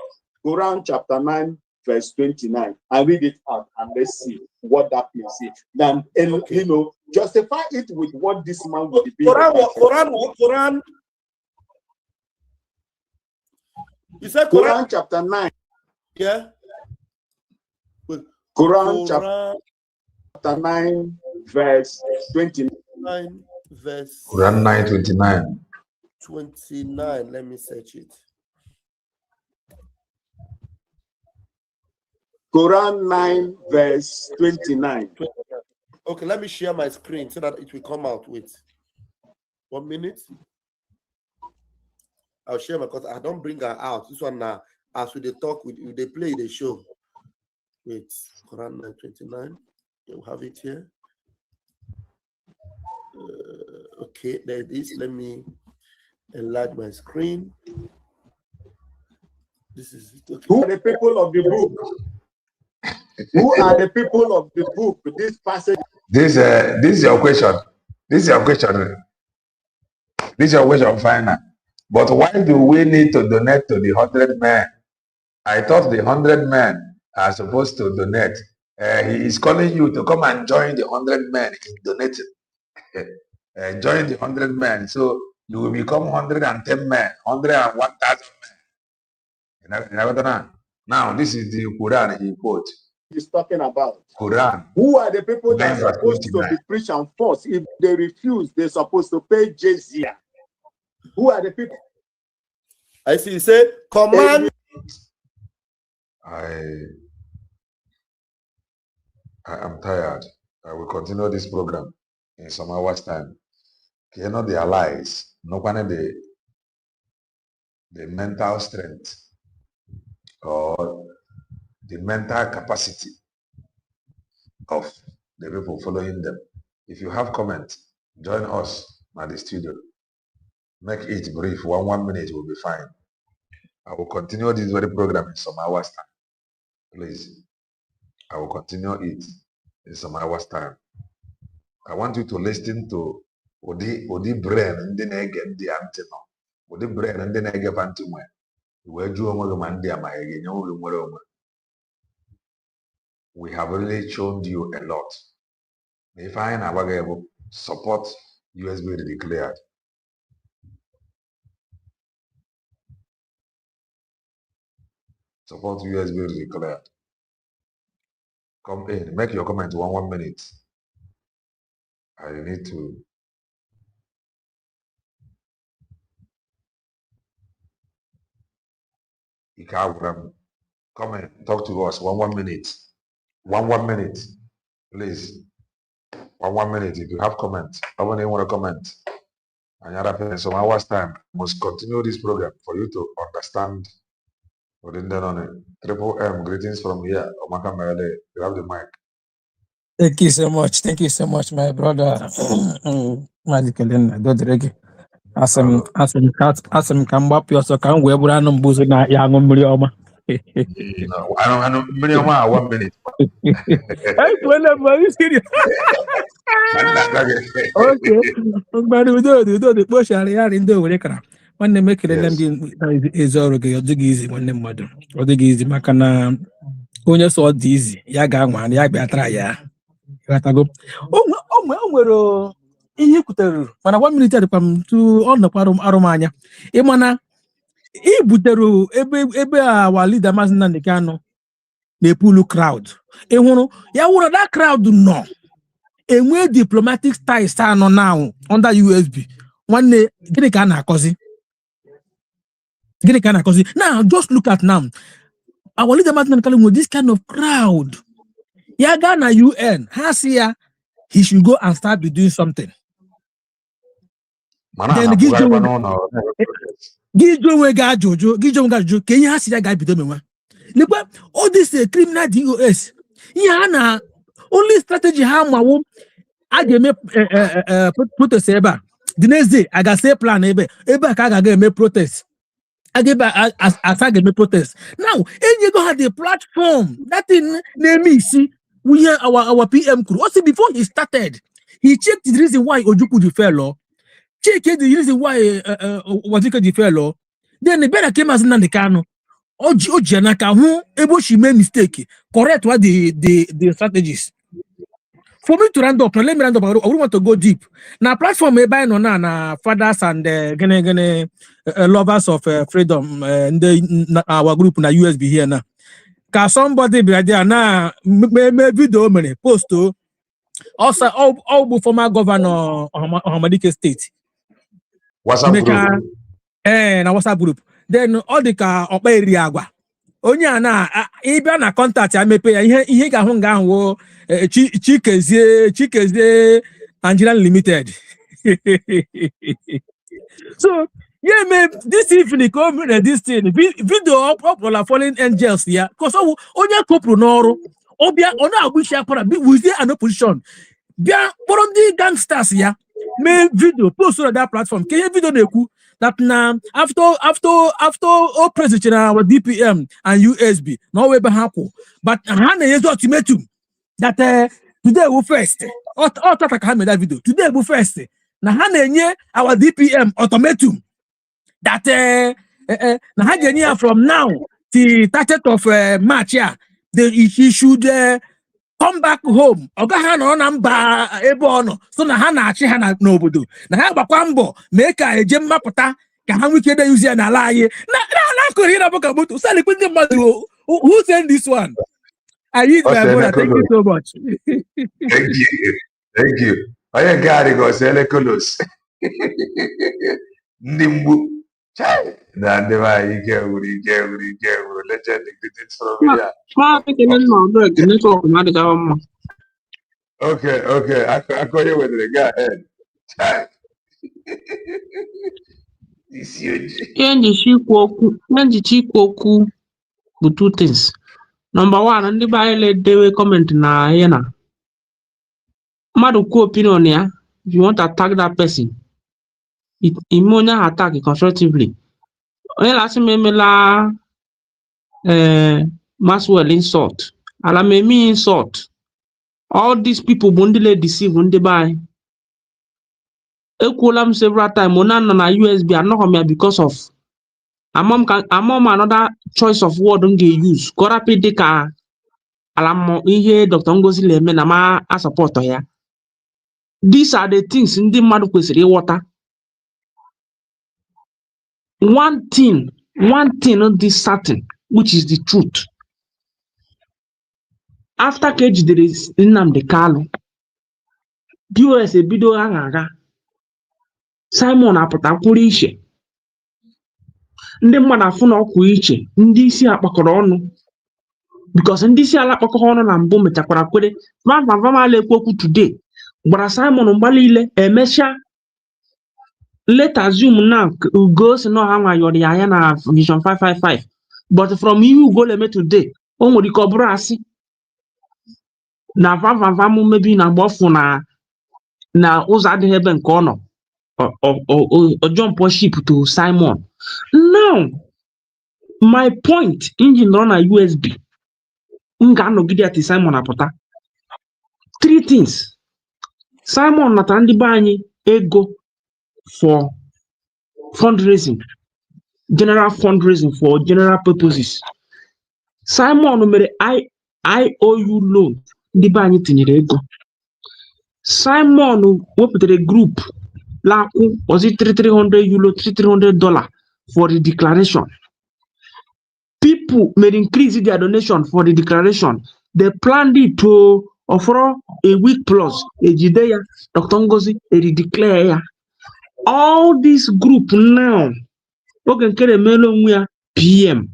Quran chapter 9 verse 29 and read it out and let's see what that means. Then justify it with what this man will be. Quran. You said Quran chapter 9. Yeah. Quran chapter 9 verse 29. Quran 9:29. 29. Let me search it. Quran 9 verse 29. Okay, let me share my screen so that it will come out. Wait 1 minute. I'll share my because I don't bring her out. This one now, as we talk with you, they play the show. Wait, Quran 9:29. You have it here. Okay, there it is. Let me enlarge my screen. This is it. Okay. Who are the people of the book? Who are the people of the book? This passage. This is your question. This is your question. This is your question, final. But why do we need to donate to the 100 men? I thought the 100 men are supposed to donate. He is calling you to come and join the 100 men in donating. Join the 100 men. So you will become 110 men, 101,000 men. Now, this is the Quran he quote. He's talking about Quran. Who are the people that are supposed to be preached and forced? If they refuse, they're supposed to pay jizya. Who are the people? I see. You say command. I am tired. I will continue this program in some hours' time. You know the allies, no one the mental strength or the mental capacity of the people following them. If you have comment, join us at the studio. Make it brief. 1 minute will be fine. I will continue this very program in some hours' time. Please. I will continue it in some hours' time. I want you to listen to Odi brain and then I get the antenna. Odi brain and then I get antenna. We have really shown you a lot. If I am support USB declared. Support USB declared. Come in, make your comment 1 minute. I need to. Come in, talk to us 1 minute. 1 minute, please. 1 minute. If you have comment, I want to comment. And some hours time must continue this program for you to understand. Triple M, greetings from here. Omaka Merele, you have the mic. Thank you so much. Thank you so much, my brother. Asem kambap yo so kan we bura no mbuzo na ya ngomri oma. No, I don't 1 minute. Hey, well, very serious. Okay. But we do the push area in the way kra. When they make them is already easy when them mother. Or the easy makana onye so easy. Ya ga nwan ya bia try ya. Gatago. Nwere ihe kwutere mana 1 minute dị pam tu ọ nọkwa arụmanya ịmana ibutere ebe our leader Maazị Nnamdi Kanu na-epulu crowd ịhụrụ ya wụrụ that crowd nọ enwe diplomatic ties anọ now under USB nwanne gịnị ka a na-akọzi now just look at now our leader Martin Kalin with this kind of crowd. Yaga na UN, Hasia, he should go and start be doing something. Then Gijo Jojo, can you ask that guy Bidomema? All this criminal DOS. Yana only strategy how my I get protest eba. The next day I got say plan eba I get me protest. I get as I get me protest. Now, and you go have the platform that in name see we hear our PM crew. Also before he started, he checked the reason why Ojuku the fair law. Check the reason why Wazika the fair law. Then the better came as Nandekano. Ojanaka who able she made mistake. Correct what the strategies. For me to round up, let me round up. I don't want to go deep. Now, platform by na fathers and lovers of freedom and our group na USB here now. Can somebody be there now? Maybe video money post to also all former governor Hamadike State. WhatsApp group. Na WhatsApp group. Then all the car up area. Onye na ịbịa na contact ya mepe ya ihe ga-ahụ nga ahụ Chikezie Nigerian Limited. So yeah, man, this evening come this thing video up on fallen angels here because onye kopro n'ọrụ ọbịa ọ na-agbushi akwara with an opposition bịa kpọrọ ndị gangsters ya mee video post on that platform ka ihe video na-ekwu that now after all president our DPM and USB no way back but hand is ultimatum that today we first all talk made that video today we first na hand our DPM ultimatum that na hand from now till 30th of March he should come back home. Oga ha no na mba ebe ono so na ha na achi ha na obodo na ha gbakwa mbọ mee ka eje mmapụta ka ha nwike dey use na ala aye na ko hira boka moto sale kwende mmadụ who send this one. I use my brother. Thank you so much. Thank you. Oye gari go sele kolos ndị mgbu na ndị ba ike wuri legend exists from here. Okay. I call you with it. Go ahead. This huge. But two things. Number one, ndị ba ile dewe comment na yana. Mmadụ kwuo opinion ya, if you want to attack that person, emotional attack constructively. Onye last memela Maxwell insult. Ala me insult. All these people bundle deceive ndị by. Ekwuola m several times ona na USB anọghọ m because of amom another choice of word m ga-use. Korapi dịka ala ihe Dr. Ngozi Leme na ma a support ya. These are the things ndị mmadụ kwesịrị ịghọta. One thing this certain, which is the truth. After Kejidere Nnamdi Kalu, DOS ebido agha Simon apụta kwuru iche. Ndị mmadụ afụ na ọkụ iche, ndị isi akpakọrọ ọnụ. Because ndị isi ala akpakọrọ ọnụ na mbụ mechakwara kwere, mala ekwu today. Gbara Simon mgbalile emesha. Let assume now goes no hanga yori ya na Vision 555. But from you go leme today, o nwere ike ọbụrụ asị na vam maybe na gbofu na ụzọ adịghị ebe nke ọ nọ o jump ship to Simon. Now my point engine run na USB nga anọgide ati Simon apụta. Three things. Simon natara ndị be anyị ego for fundraising, general fundraising for general purposes. Simon mere IOU loan ndị be anyị tinyere ego. Simon wepụtara group lakwu was it $300 $300 for the declaration. People may increase their donation for the declaration. They planned it to offer a week plus a jideya Dr. Ngozi a declare ya. All this group now, okay, PM.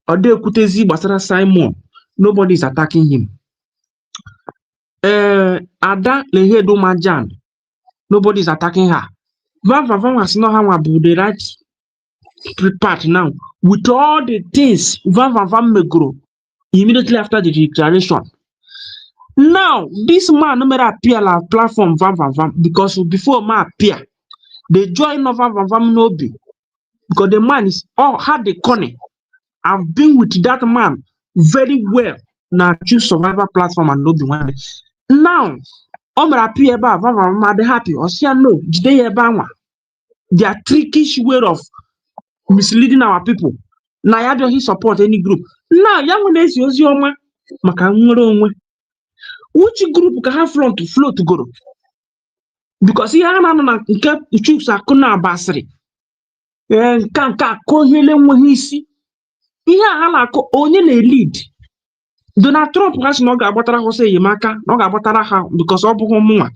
Odekwutezi gbasara Simon, nobody is attacking him. Ada Lehedo Majan, nobody is attacking her. Van was not how the right part now. With all the things Van Megro immediately after the declaration. Now, this man no matter appear on platform Van because before man appear, they join Van no be because the man is all had the corner. I've been with that man very well. Now choose survivor platform and no be one. Now, appear about Van they happy or say no, they are their trickish way of misleading our people. Now, I don't support any group. Now, young days use your man, which group can have flow to go? Because he had choose a kuna basri. Can't call him when he see. He had only lead. Donald Trump has no gabatara Jose Yamaka, no gabatara because of Homua.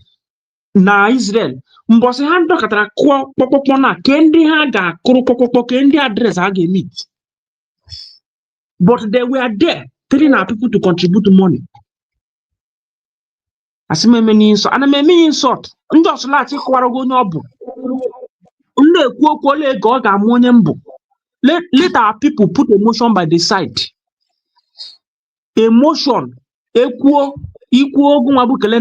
Na Israel. Mbosi hando katara kwa popopona kendi haga kuru popopo kendi address hage meet. But they were there telling our people to contribute money. Asime many insult. And I mean insult. Just like kwarago nyobu. Unde kwa le goga monyembu. Let our people put emotion by the side. Emotion. Equal ogun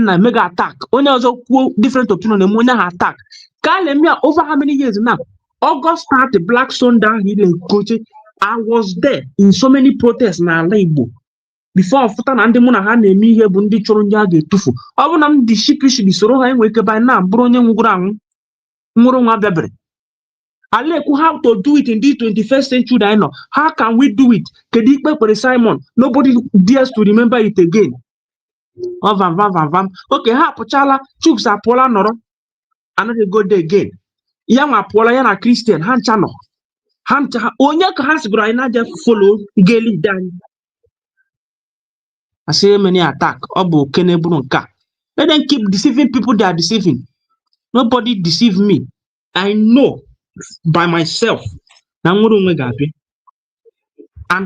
na mega attack. Only also different opinion emonya attack. Kalemia over how many years now? August start the Black Sundown healing coach. I was there in so many protests na Igbo. Before Futa na ndị mụ na ha na-eme ihe bụ ndị chọrọ ndị a ga-etufu. Ọ bụ na m dị shikishiri soro ha enwe ike by now bụrụ onye nwụrụ anwụ nwụrụ nwa bịabere. Alekwu how to do it in this 21st century that I know. How can we do it? Kedu ikpe kpere Simon? Nobody dares to remember it again. Oh, vam. Okay, ha apụchala Chuks apụọla nọrọ. Anaghị go there again. Ya nwa apụọla ya na Christian ha ncha nọ. Ha ncha onye ka ha sigoro anyị na-aja follow ga-eli anyị. I say many attack. Obo Kenebunka. Let them keep deceiving people they are deceiving. Nobody deceive me. I know by myself. And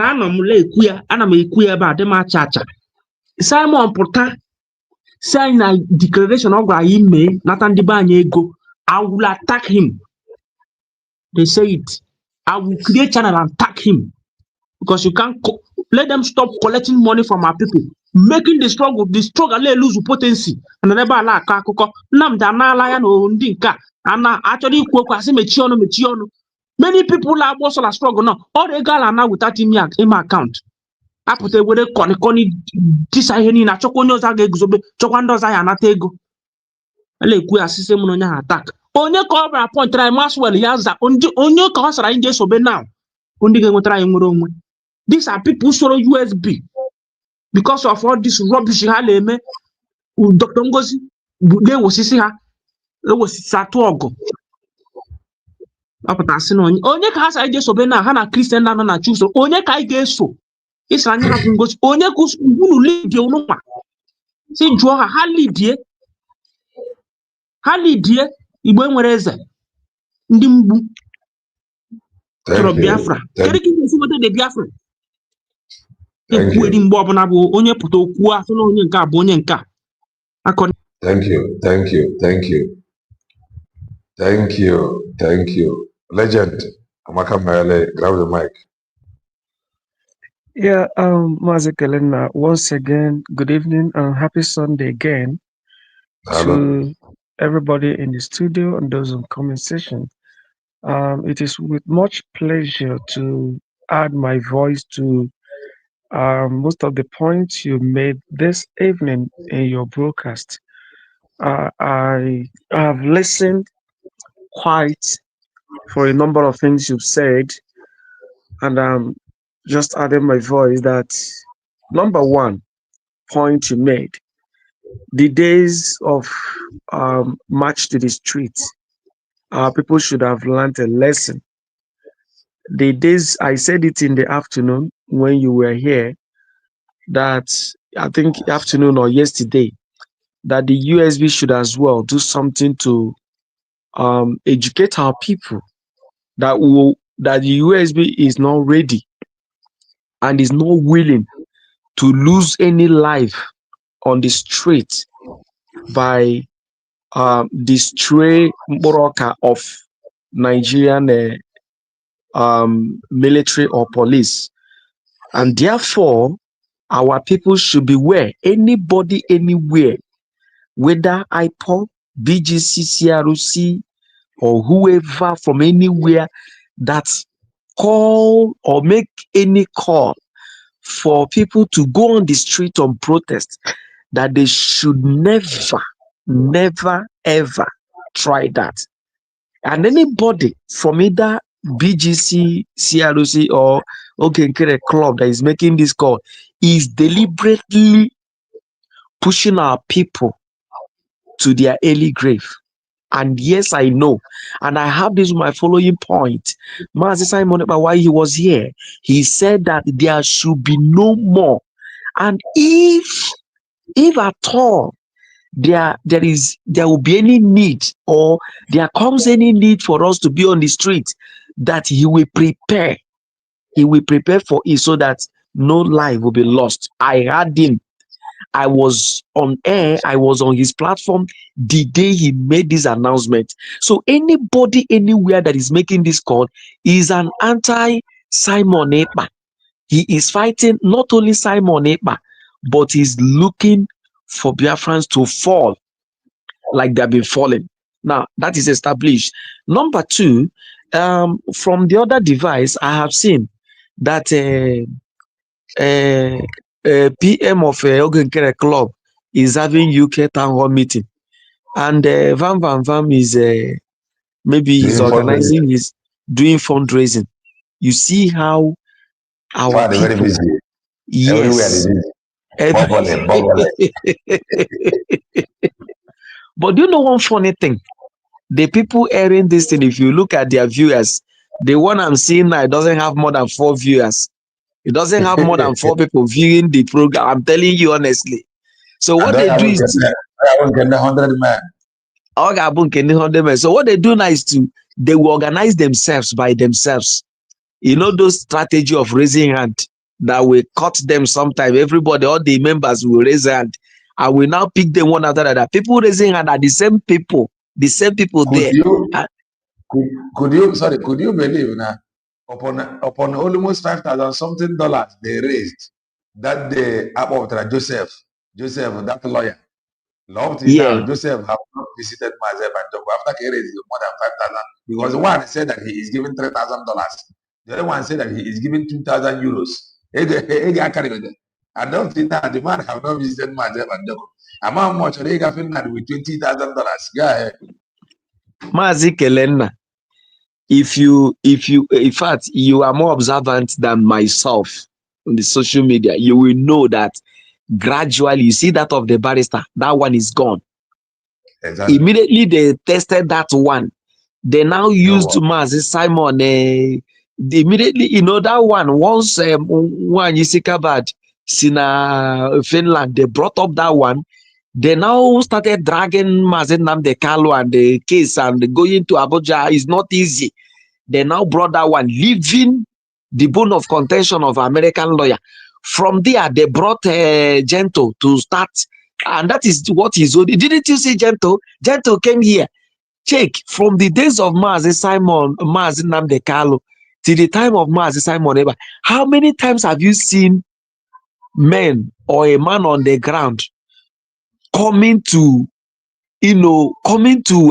I know mule kuya, ana me kuya ba de ma chacha. Simon Porta sign a declaration of me, Nathan Dibanye go. I will attack him. They say it. I will create channel and attack him. Because you can't let them stop collecting money from our people, making the struggle let lose potency. And the never like Namdana lion or Dinka. And actually, mechiono. Many people are also a struggle now. All the girl are now without in my account. I put a word coni disaheni na chokonos agexobe, chokandos I anatego. Lequia system on your attack. Only cover point try mass well, yaza, only cause I just obey now. Only going to try these are people who sorrow USB because of all this rubbish. Dr. Ngozi, they was see her. It was Satuogo. Onye ka has I just obey now. Hana Christian na choose. Onye ka I guess so. It's an Ngozi. Onye kus unu lead you no ma. See Joa Hali die. Igbo nwere eze. Ndị mgbu. Biafra. Kedu ka ị ga-esi de Biafra? Thank you. Legend, Amaka Mayele, grab the mic. Yeah, Mazekelena, once again, good evening and happy Sunday again. Hello. To everybody in the studio and those in comment section. It is with much pleasure to add my voice to most of the points you made this evening in your broadcast. I have listened quite for a number of things you've said, and just adding my voice that number one point you made, the days of march to the streets, people should have learned a lesson. The days, I said it in the afternoon when you were here, that I think afternoon or yesterday, that the USB should as well do something to educate our people that the USB is not ready. and is not willing to lose any life on the street by the stray Mboroka of Nigerian military or police. And therefore, our people should beware. Anybody, anywhere, whether IPOB, BGC, CRC, or whoever from anywhere that call or make any call for people to go on the street on protest, that they should never, ever try that. And anybody from either BGC, CRC, or Okenkere Club that is making this call is deliberately pushing our people to their early grave. And yes, I know. And I have this my following point. Mazi Simon, while he was here, he said that there should be no more. And if at all there will be any need, or there comes any need for us to be on the street, that he will prepare for it, so that no life will be lost. I heard him. I was on air, I was on his platform the day he made this announcement. So anybody anywhere that is making this call is an anti-Simon Ekpa. He is fighting not only Simon Ekpa, but he's looking for Biafrans to fall like they've been falling. Now, that is established. Number two, from the other device, I have seen that PM of Ogenkere Club is having UK town hall meeting, and Van Van Vam is maybe he's organizing, he's doing fundraising. You see how our people, very busy. yes, but do you know one funny thing? The people airing this thing, if you look at their viewers, the one I'm seeing now doesn't have more than 4 viewers. It doesn't have more than 4 people viewing the program. I'm telling you honestly. So what they do is so what they do now is they will organize themselves by themselves. You know those strategy of raising hand that will cut them sometime. Everybody, all the members will raise hand. I will now pick them one after another. People raising hand are the same people there. Could you believe now? Upon almost $5,000 something they raised that day about Joseph, that lawyer. Yeah. Now, Joseph have not visited Mazeb and Joko after he raised more than 5,000, because one said that he is giving $3,000. The other one said that he is giving 2,000 euros. I don't think that the man have not visited Mazeb and Joko. How much are they getting with $20,000? Go ahead. Mazi Kelenna, in fact, you are more observant than myself on the social media, you will know that gradually, you see that of the barrister, that one is gone. Exactly. Immediately they tested that one. They now used Mazi Simon. Immediately, you know, that one, once one Yisikabad, Sina Finland, they brought up that one. They now started dragging Mazi Nnamdi Kanu and the case and going to Abuja is not easy. They now brought that one, leaving the bone of contention of American lawyer. From there, they brought Gento to start, and that is what he's doing. Didn't you see Gento? Gento came here. Check from the days of Mazi Nnamdi Kanu till the time of Mazi Simon Ekpa. How many times have you seen men or a man on the ground coming to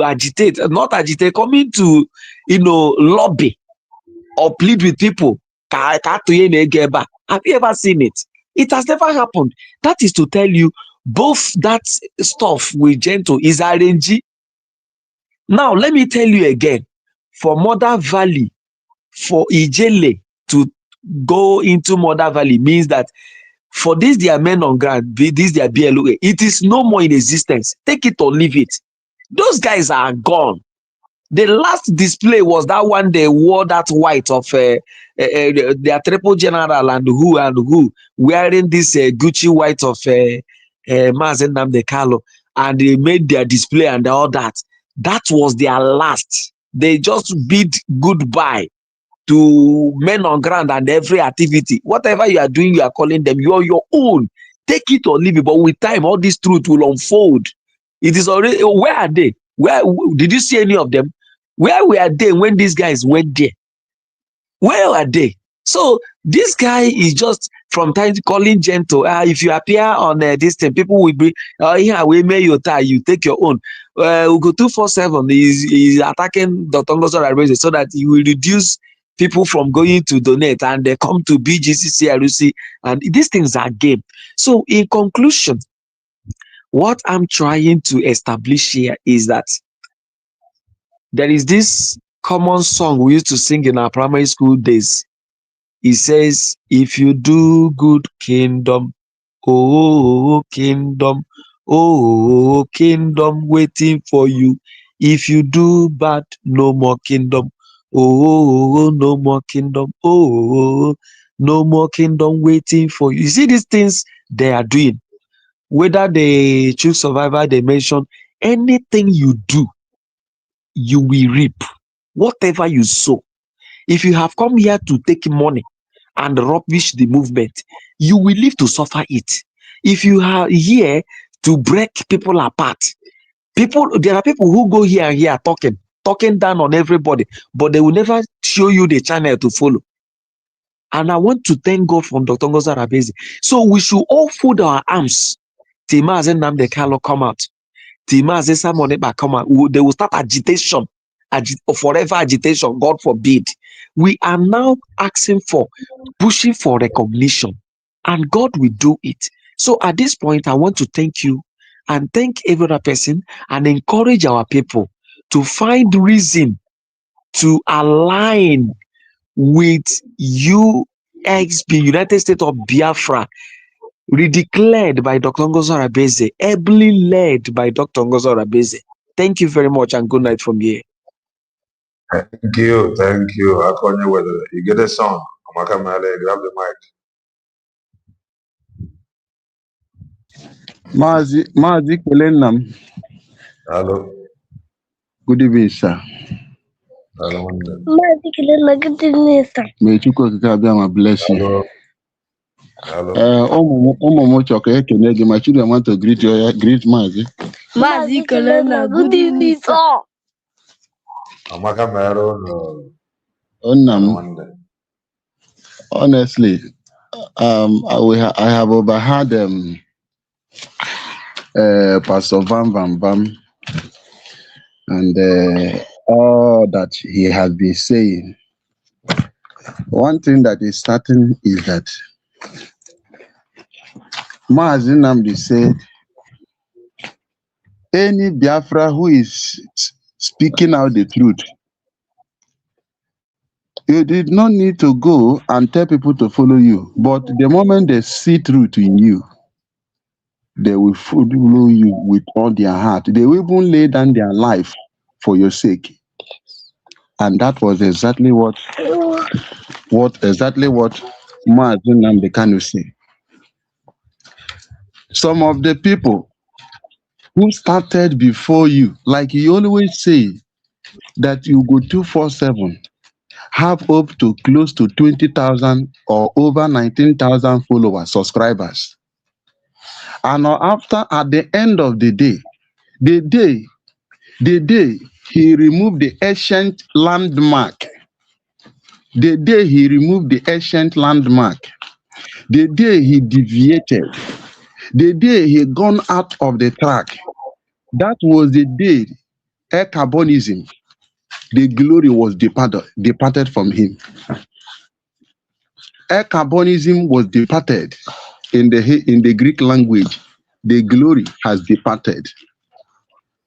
agitate, not agitate, coming to, lobby or plead with people? Have you ever seen it? It has never happened. That is to tell you, both that stuff with Gento is RNG. Now, let me tell you again, for Mother Valley, for Ijele to go into Mother Valley means that for this their men on ground, this their BLOA, it is no more in existence. Take it or leave it. Those guys are gone. The last display was that one they wore that white of their triple general and who wearing this Gucci white of Mazi Nnamdi Kanu, and they made their display and all that. That was their last. They just bid goodbye. to men on ground and every activity. Whatever you are doing, you are calling them your own. Take it or leave it. But with time, all this truth will unfold. It is already. Where are they? Where did you see any of them? Where were they when these guys went there? Where are they? So this guy is just from time to calling gentle. If you appear on this thing, people will be, yeah, we may you tie, you take your own. We'll go 247 is attacking Dr. Ngozo so that he will reduce people from going to donate and they come to BGC, CRC, and these things are game. So in conclusion, what I'm trying to establish here is that there is this common song we used to sing in our primary school days. It says, if you do good, kingdom, oh kingdom waiting for you. If you do bad, no more kingdom, oh no more kingdom, oh no more kingdom waiting for you. You see these things they are doing, whether they choose survivor, they mention, anything you do, you will reap. Whatever you sow. If you have come here to take money and rubbish the movement, you will live to suffer it. If you are here to break people apart, there are people who go here and here talking down on everybody, but they will never show you the channel to follow. And I want to thank God from Dr. Ngozo Arabese. So we should all fold our arms. Timaze Nnamdi Kanu come out. Timaze Simon Ekpa come out. They will start agitation. Forever agitation, God forbid. We are now asking for, pushing for recognition, and God will do it. So at this point, I want to thank you and thank every other person and encourage our people to find reason to align with UXB, United States of Biafra, redeclared by Dr. Ngozo Arabese, ably led by Dr. Ngozo Arabese. Thank you very much and good night from here. Thank you. I call you whether you get a song. I'm going to grab the mic. Mazi Kelenam. Hello. Good evening, sir. Hello. Mazi Kelenam, good evening, sir. May Chukwuka Kabiyama bless you. Hello. My children want to greet Mazi. Mazi Kelenam, good evening, sir. Honestly, I have overheard Pastor Vam and all that he has been saying. One thing that is certain is that Mazi Nnamdi said, any Biafra who is speaking out the truth, you did not need to go and tell people to follow you. But the moment they see truth in you, they will follow you with all their heart. They will even lay down their life for your sake. And that was exactly what Mazi Nnamdi Kanu said. Some of the people who started before you, like you always say, that you go 247, have up to close to 20,000 or over 19,000 followers, subscribers. And after, at the end of the day, the day he removed the ancient landmark, the day he deviated, the day he gone out of the track, that was the day carbonism, the glory was departed from him. Carbonism was departed in the Greek language. The glory has departed.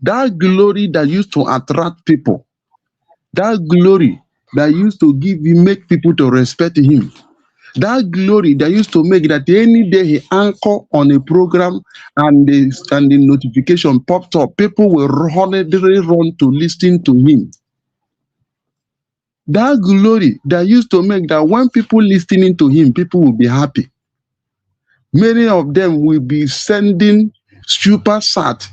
That glory that used to attract people, that glory that used to make people to respect him, that glory that used to make that any day he anchor on a program and the notification popped up, people will run to listen to him. That glory that used to make that when people listening to him, people will be happy. Many of them will be sending super chat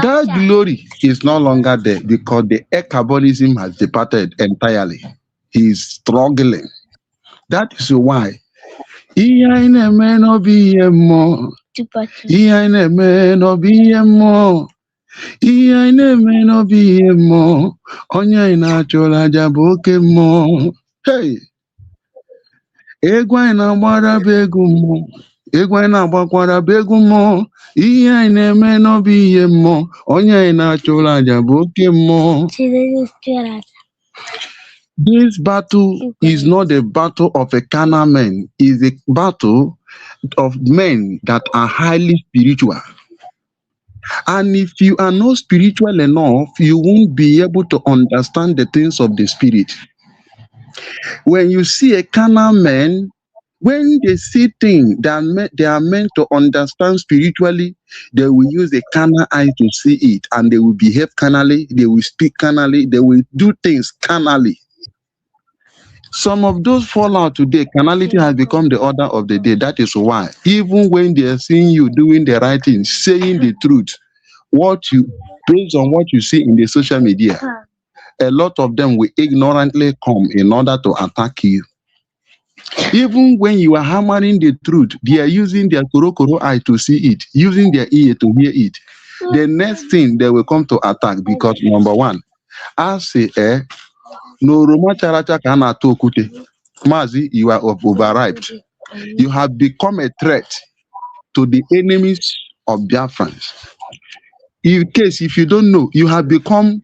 That glory is no longer there because the carbonism has departed entirely. He is struggling. That is why ihe anyị na-eme n'obi ihe mmụọ. Ihe anyị na-eme n'obi ihe mmụọ. Ihe anyị na-eme n'obi ihe mmụọ. Onye anyị na-achụrụ aja bụ oke mmụọ. Hey! Egwu anyị na-agbara bụ egwu mmụọ. Egwu anyị na-agbakwara bụ egwu mmụọ. Ihe anyị na-eme n'obi ihe mmụọ. Onye anyị na-achụrụ aja bụ oke mmụọ. This battle is not a battle of a carnal man, it's a battle of men that are highly spiritual. And if you are not spiritual enough, you won't be able to understand the things of the spirit. When you see a carnal man, when they see things that they are meant to understand spiritually, they will use a carnal eye to see it, and they will behave carnally, they will speak carnally, they will do things carnally. Some of those fall out today. Carnality has become the order of the day. That is why, even when they are seeing you doing the right thing, saying the truth, based on what you see in the social media, a lot of them will ignorantly come in order to attack you. Even when you are hammering the truth, they are using their koro eye to see it, using their ear to hear it. The next thing they will come to attack because, number one, I say, no, Mazi, you are overripe. You have become a threat to the enemies of Biafrans. In case if you don't know, you have become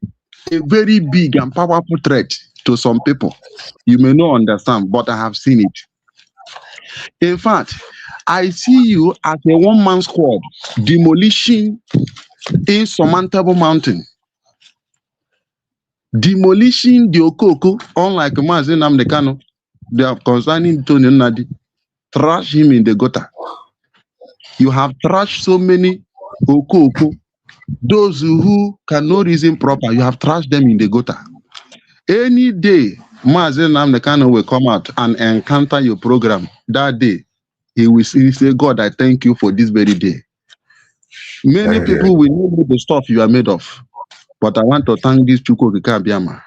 a very big and powerful threat to some people. You may not understand, but I have seen it. In fact, I see you as a one-man squad demolishing insurmountable mountain. Demolishing the Okoko, unlike Mazi Namdekano, they are concerning Tony Nadi. Trash him in the gutter. You have trashed so many Okoko. Those who cannot reason proper, you have trashed them in the gutter. Any day, Mazi Namdekano will come out and encounter your program. That day, he will say, God, I thank you for this very day. Many people will know the stuff you are made of. But I want to thank this Chukwu Biama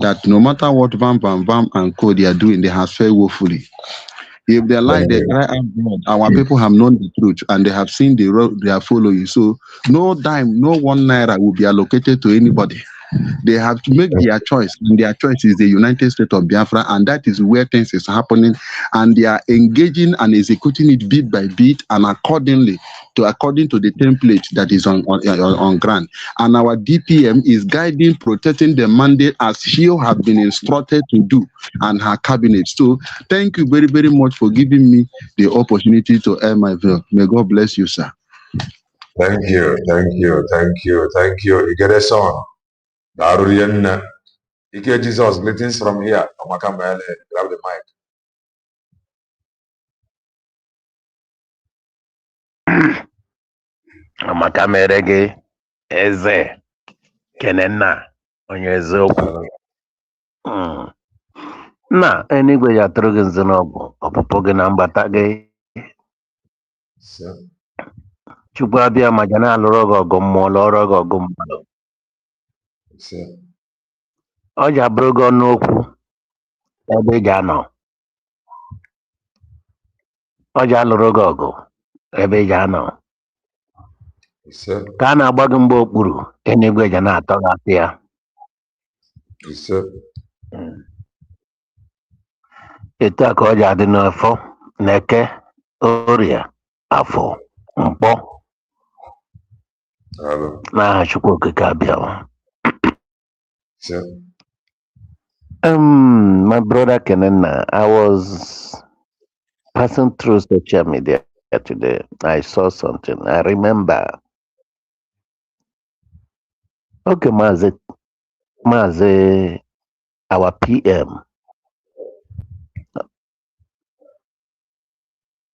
that no matter what Vam and Co they are doing, they have failed woefully. If they lie, they cry out blood. Our people have known the truth and they have seen the road they are following. So no dime, no 1 naira will be allocated to anybody. They have to make their choice, and their choice is the United States of Biafra, and that is where things is happening, and they are engaging and executing it bit by bit and according to the template that is on ground. And our DPM is guiding, protecting the mandate as she have been instructed to do, and her cabinet. So thank you very, very much for giving me the opportunity to air my veil. May God bless you, sir. Thank you. You get a song. Darurian, Ike Jesus, greetings from here. Grab the mic. Amaka mere gị eze kenenna onye eziokwu na enigwe ya tụrụ gị nzi n'ọgụ ọpụpụ gị na mgbata gị Chukwu abịa ma ga na-alụrụ gị ọgụ mmụọ lụọrọ gị ọgụ mmadụ ọ ji abụrụ gị ọnụ okwu ebe ị ga-anọ ọ ji alụrụ gị ọgụ ebe ị ga-anọ ka a na-agba gị mgbe okpuru enigwe ga na-atọ gị asị ya etu a ka ọ ji adị n'afọ n'eke orie afọ mkpọ n'aha Chukwu okike abịa. My brother Kenenna, I was passing through social media today. I saw something. I remember. Okay, Maze, our PM,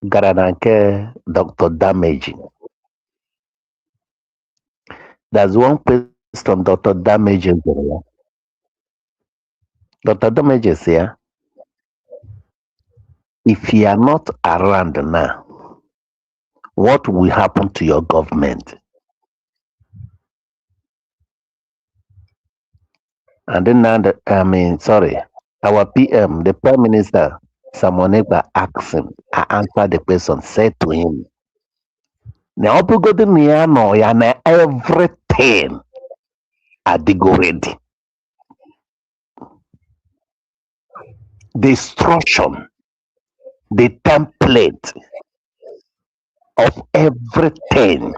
Garananke Dr. Damaging. There's one question Dr. Damaging. Dr. Damages here, if you are not around now, what will happen to your government? And then our PM, the Prime Minister, Samonegba asked him, I answered the question, said to him, now everything at the go ready. The instruction, the template of everything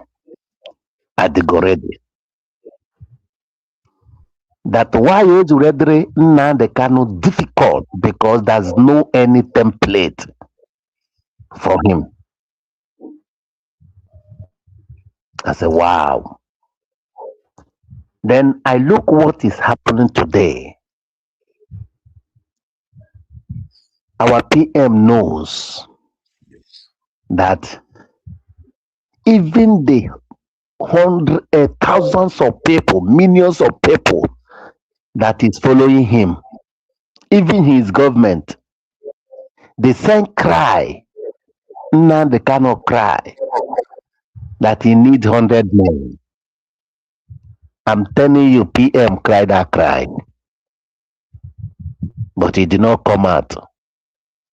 at the go ready. That why is already now the cannot difficult because there's no any template for him. I said, wow. Then I look what is happening today. Our PM knows that even the thousands of people, millions of people that is following him, even his government, they send cry. Now they cannot cry that he needs 100 men. I'm telling you, PM cried that cry. But he did not come out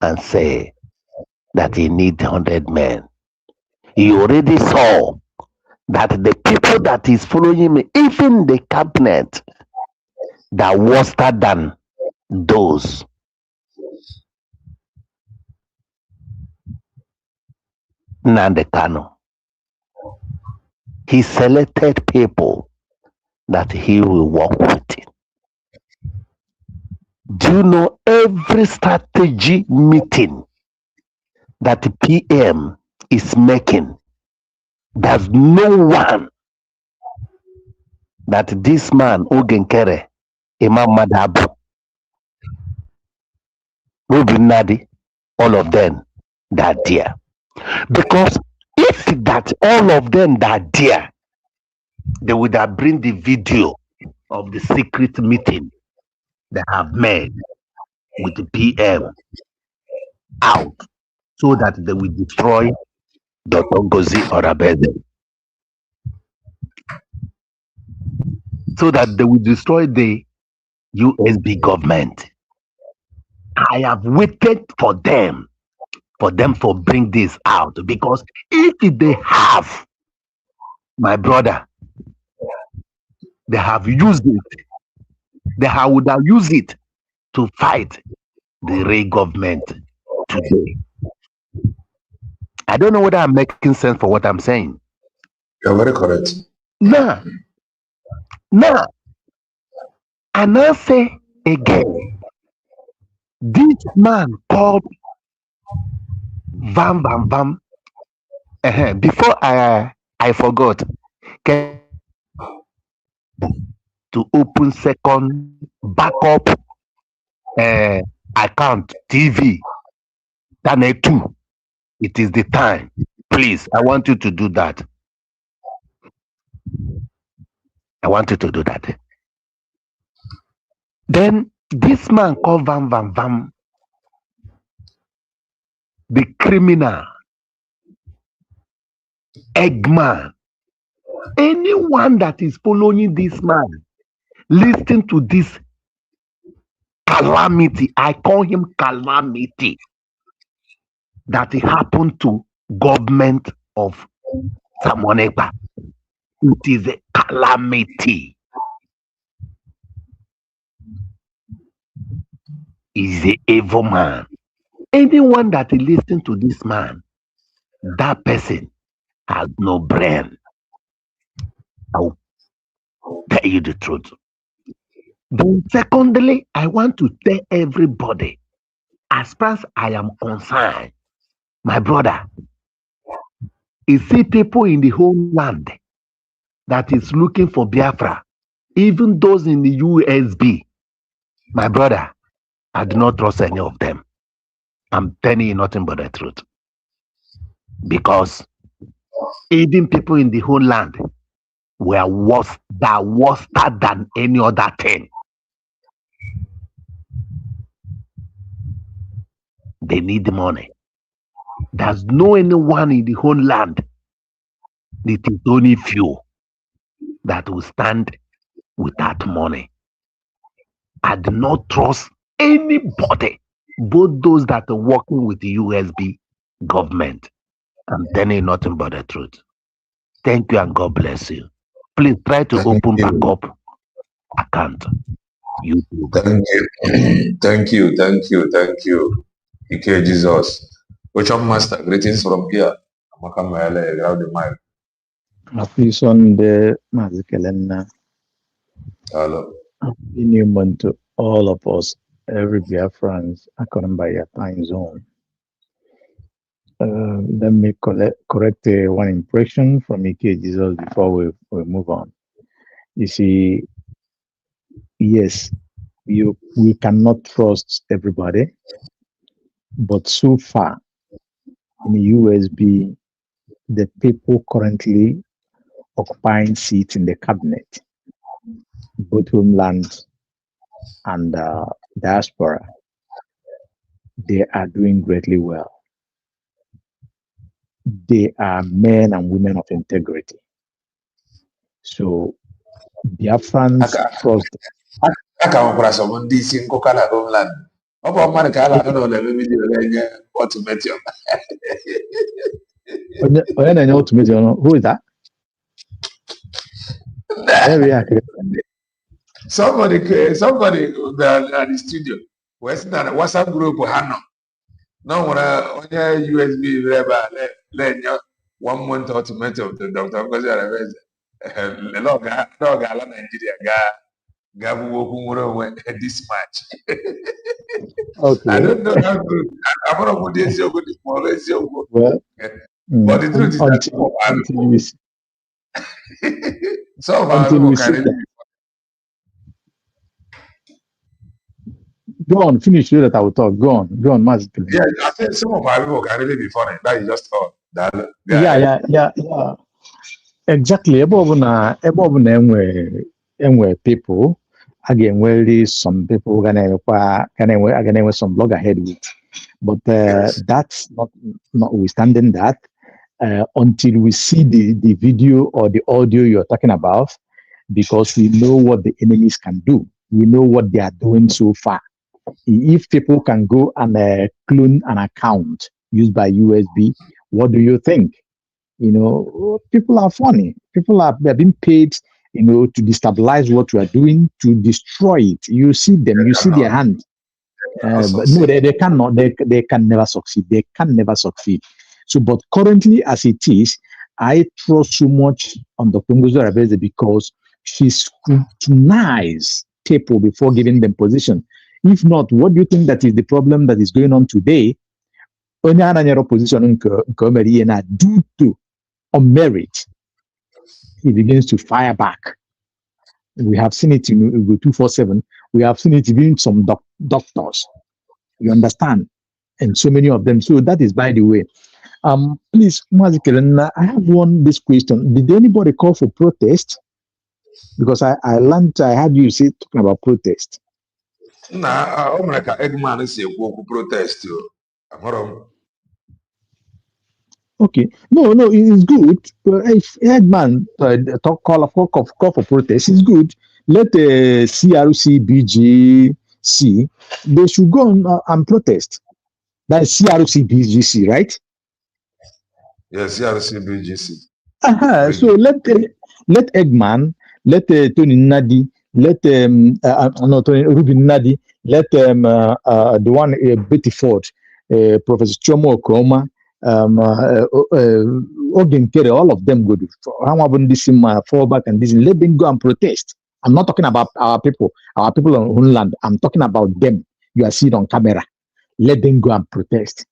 and say that he needs 100 men. He already saw that the people that is following him, even the cabinet, that worse than those. Nandekano. He selected people that he will work with. Do you know every strategy meeting that the PM is making? There's no one that this man, Ogenkere, Imam Madabu, Ruben Nadi, all of them, that there. Because if that all of them that there, they would have bring the video of the secret meeting they have made with the PM out so that they will destroy Dr. Ngozi Orabeze. So that they will destroy the USB government. I have waited for them to bring this out, because if they have, my brother, they have used it, would have used it to fight the Ray government today. I don't know whether I'm making sense for what I'm saying. You're very correct. Now, and I say again, this man called Vam Vam Vam. Before I forgot, to open second backup account TV. Channel 2. It is the time. Please, I want you to do that. I want you to do that. Then this man called Vam Vam Vam, the criminal, Eggman, anyone that is following this man, listen to this calamity. I call him calamity that happened to government of Samonegba. It is a calamity. He's an evil man. Anyone that listens to this man, that person has no brain. I'll tell you the truth. Then secondly, I want to tell everybody, as far as I am concerned, my brother, you see people in the homeland that is looking for Biafra, even those in the USB, my brother, I do not trust any of them. I'm telling you nothing but the truth. Because even people in the whole land were worse than any other thing. They need money. There's no anyone in the whole land. It is only few that will stand without money. I do not trust anybody, both those that are working with the USB government. I'm telling you nothing but the truth. Thank you and God bless you. Please try to open backup account. YouTube. Thank you. Thank you. Thank you. Thank you. Ike Jesus. Ocean Master, greetings from here. Amaka Maele, grab the mic. Happy Sunday, Mazi Kelena. Hello. Happy New Month to all of us, every Biafrans, according by your time zone. Let me correct one impression from Ike Jesus before we move on. You see, yes, we cannot trust everybody, but so far in the USB, the people currently occupying seats in the cabinet, both homeland and diaspora, they are doing greatly well. They are men and women of integrity. So Biafrans trust. Aka nwekwara some ndị isi nkụka na homeland. Ọ bụ mmadụ ka a na-anụ na ụlọ ebe vidiyo na-enye ultimatum. Who is that? Somebody at the studio was in a WhatsApp group Hano. No onye USB ebe a na-enye 1 month ultimatum to Dr. Ngozi Arabeze. N'oge ala Nigeria ga bụ okwu nwere onwe this match. Okay. I don't know how good. I'm not going to say well, but the truth is that some of our people can really be Go on, finish so that I will talk. Go on, Maz. Yeah, I think some of our people can really be funny. That is just all. Yeah. Exactly. Above na enwe people, again, well, some people can have some blog ahead with. But yes. That's notwithstanding that, until we see the video or the audio you're talking about, because we know what the enemies can do. We know what they are doing so far. If people can go and clone an account used by USB, what do you think? You know, people are funny. They're being paid, you know, to destabilize what we are doing, to destroy it. You see them, you see their hand. But no, they cannot. They can never succeed. They can never succeed. So, but currently, as it is, I trust so much on Dr. Ngozi Arabeze because she scrutinized people before giving them position. If not, what do you think that is the problem that is going on today? Onye ananyere position nke o mere ihe na due to on merit, he begins to fire back. We have seen it in 247. We have seen it even in some doctors. You understand? And so many of them. So that is by the way. Please, Mazi Kelena, I have this question. Did anybody call for protest? Because I heard you say talking about protest. Nah, America Eggman is a protest. Okay, no, it's good. If Eggman call for protest, it's good. Let the Crc Bgc, they should go on and protest. That's Crc Bgc, right? Yes, Crc Bgc. So let Eggman, let Tony Nadi, let Ruben Nadi, let the one Betty Ford, Professor Chomo Okroma, all of them go to this fall back and this. Let them go and protest. I'm not talking about our people on homeland. I'm talking about them. You are seeing on camera. Let them go and protest.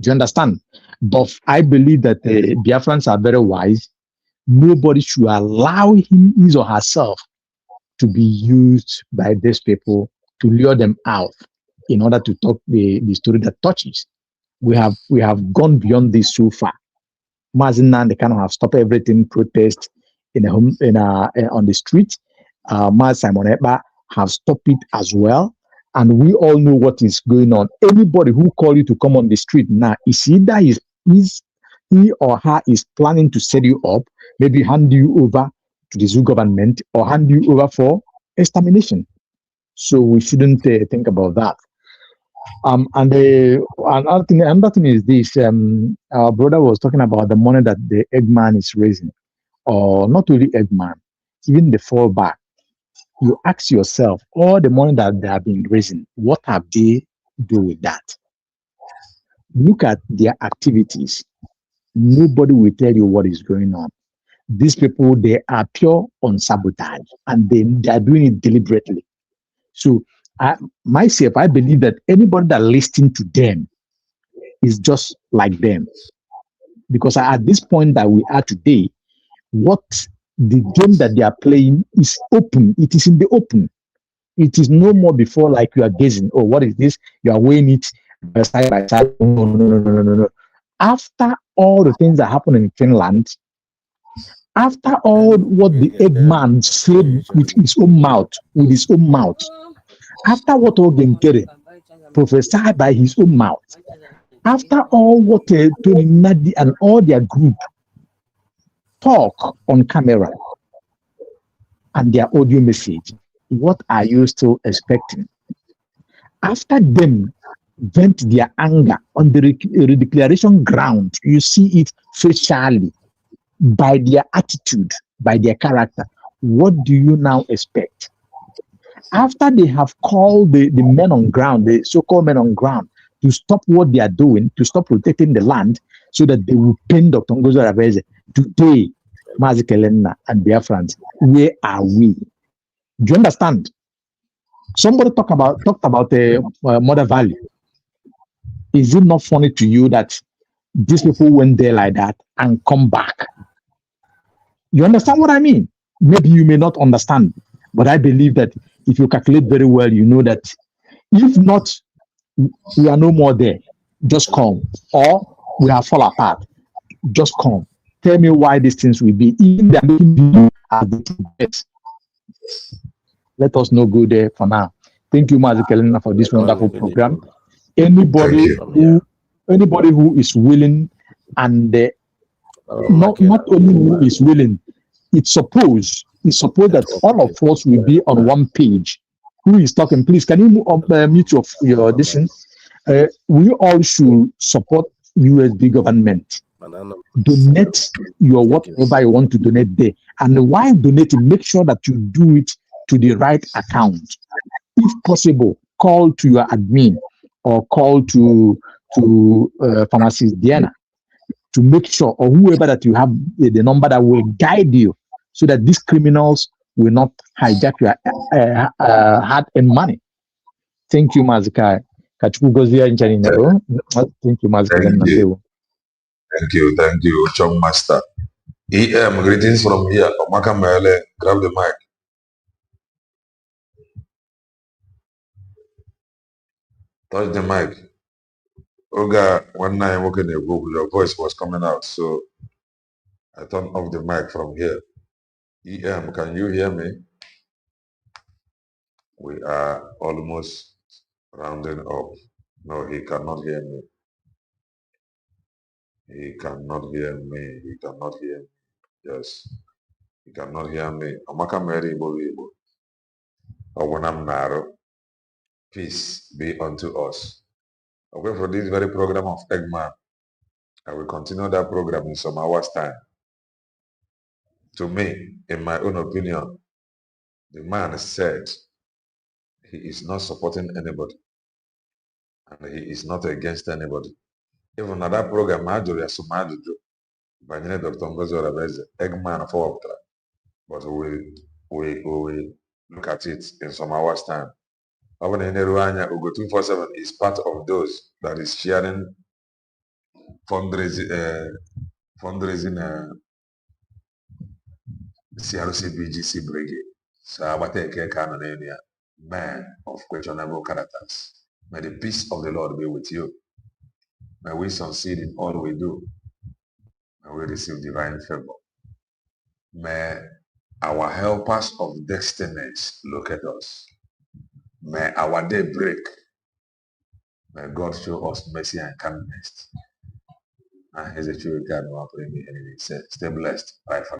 Do you understand? But I believe that Biafrans are very wise. Nobody should allow his or herself to be used by these people to lure them out in order to talk the story that touches. We have gone beyond this so far. Mazina, they kind of have stopped everything, protest on the street. Maz Simon Ekpa have stopped it as well. And we all know what is going on. Anybody who call you to come on the street now, is either he or her is planning to set you up, maybe hand you over to the zoo government or hand you over for extermination. So we shouldn't think about that. Another thing is this. Our brother was talking about the money that the Eggman is raising, or not really Eggman, even the fallback. You ask yourself, all the money that they have been raising, what have they do with that? Look at their activities. Nobody will tell you what is going on. These people, they are pure on sabotage, and they are doing it deliberately. So myself, I believe that anybody that listens to them is just like them. Because at this point that we are today, what the game that they are playing is open. It is in the open. It is no more before like you are gazing. Oh, what is this? You are weighing it side by side. No. After all the things that happen in Finland, after all what the Eggman said with his own mouth, after what Ogenkere prophesied by his own mouth, after all what Tony Nadi and all their group talk on camera and their audio message, what are you still expecting? After them vent their anger on the declaration ground, you see it facially, by their attitude, by their character. What do you now expect? After they have called the men on ground, the so-called men on ground, to stop what they are doing, to stop protecting the land, so that they will pin Dr. Ngozo Arabeze. Today, Mazi Kelena and Biafrans, where are we? Do you understand? Somebody talked about Mother Valley. Is it not funny to you that these people went there like that and come back? You understand what I mean? Maybe you may not understand, but I believe that if you calculate very well, you know that if not, we are no more there. Just come. Or we have fall apart. Just come. Tell me why these things will be. Even they are making you as the best. Let us not go there for now. Thank you, Mazi Kelena, for this wonderful program. Anybody who is willing, and not only who is willing, it's supposed that all of us will be on one page. Who is talking? Please, can you mute your listen? We all should support USB government. Donate your whatever you want to donate there, and while donating, make sure that you do it to the right account. If possible, call to your admin or call to pharmacist Diana to make sure, or whoever that you have the number that will guide you, so that these criminals will not hijack your hard-earned money. Thank you, Mazika. Thank you, Mazika. Thank you, Chong Master. EM, greetings from here. Omaka Mele, grab the mic. Touch the mic. Oga, one night walking a book, your voice was coming out, so I turned off the mic from here. EM, can you hear me? We are almost rounding up. No, he cannot hear me. He cannot hear me. He cannot hear me. Yes. He cannot hear me. Amaka Mary Ibo. Owanam Naro. Peace be unto us. Okay, for this very program of Eggman, I will continue that program in some hours' time. To me, in my own opinion, the man said he is not supporting anybody and he is not against anybody. Even at that program, Majori Asumajuju, Banyere Dr. Ngozo Arabeze, Eggman for Optra. But we will look at it in some hours' time. Open in Ugo 247 is part of those that is sharing fundraising Crc Bgc brigade. So I want to take a man of questionable characters. May the peace of the Lord be with you. May we succeed in all we do. May we receive divine favor. May our helpers of destinies look at us. May our day break. May God show us mercy and kindness. And here's a true God who will bring me anything. Stay blessed. Bye for now.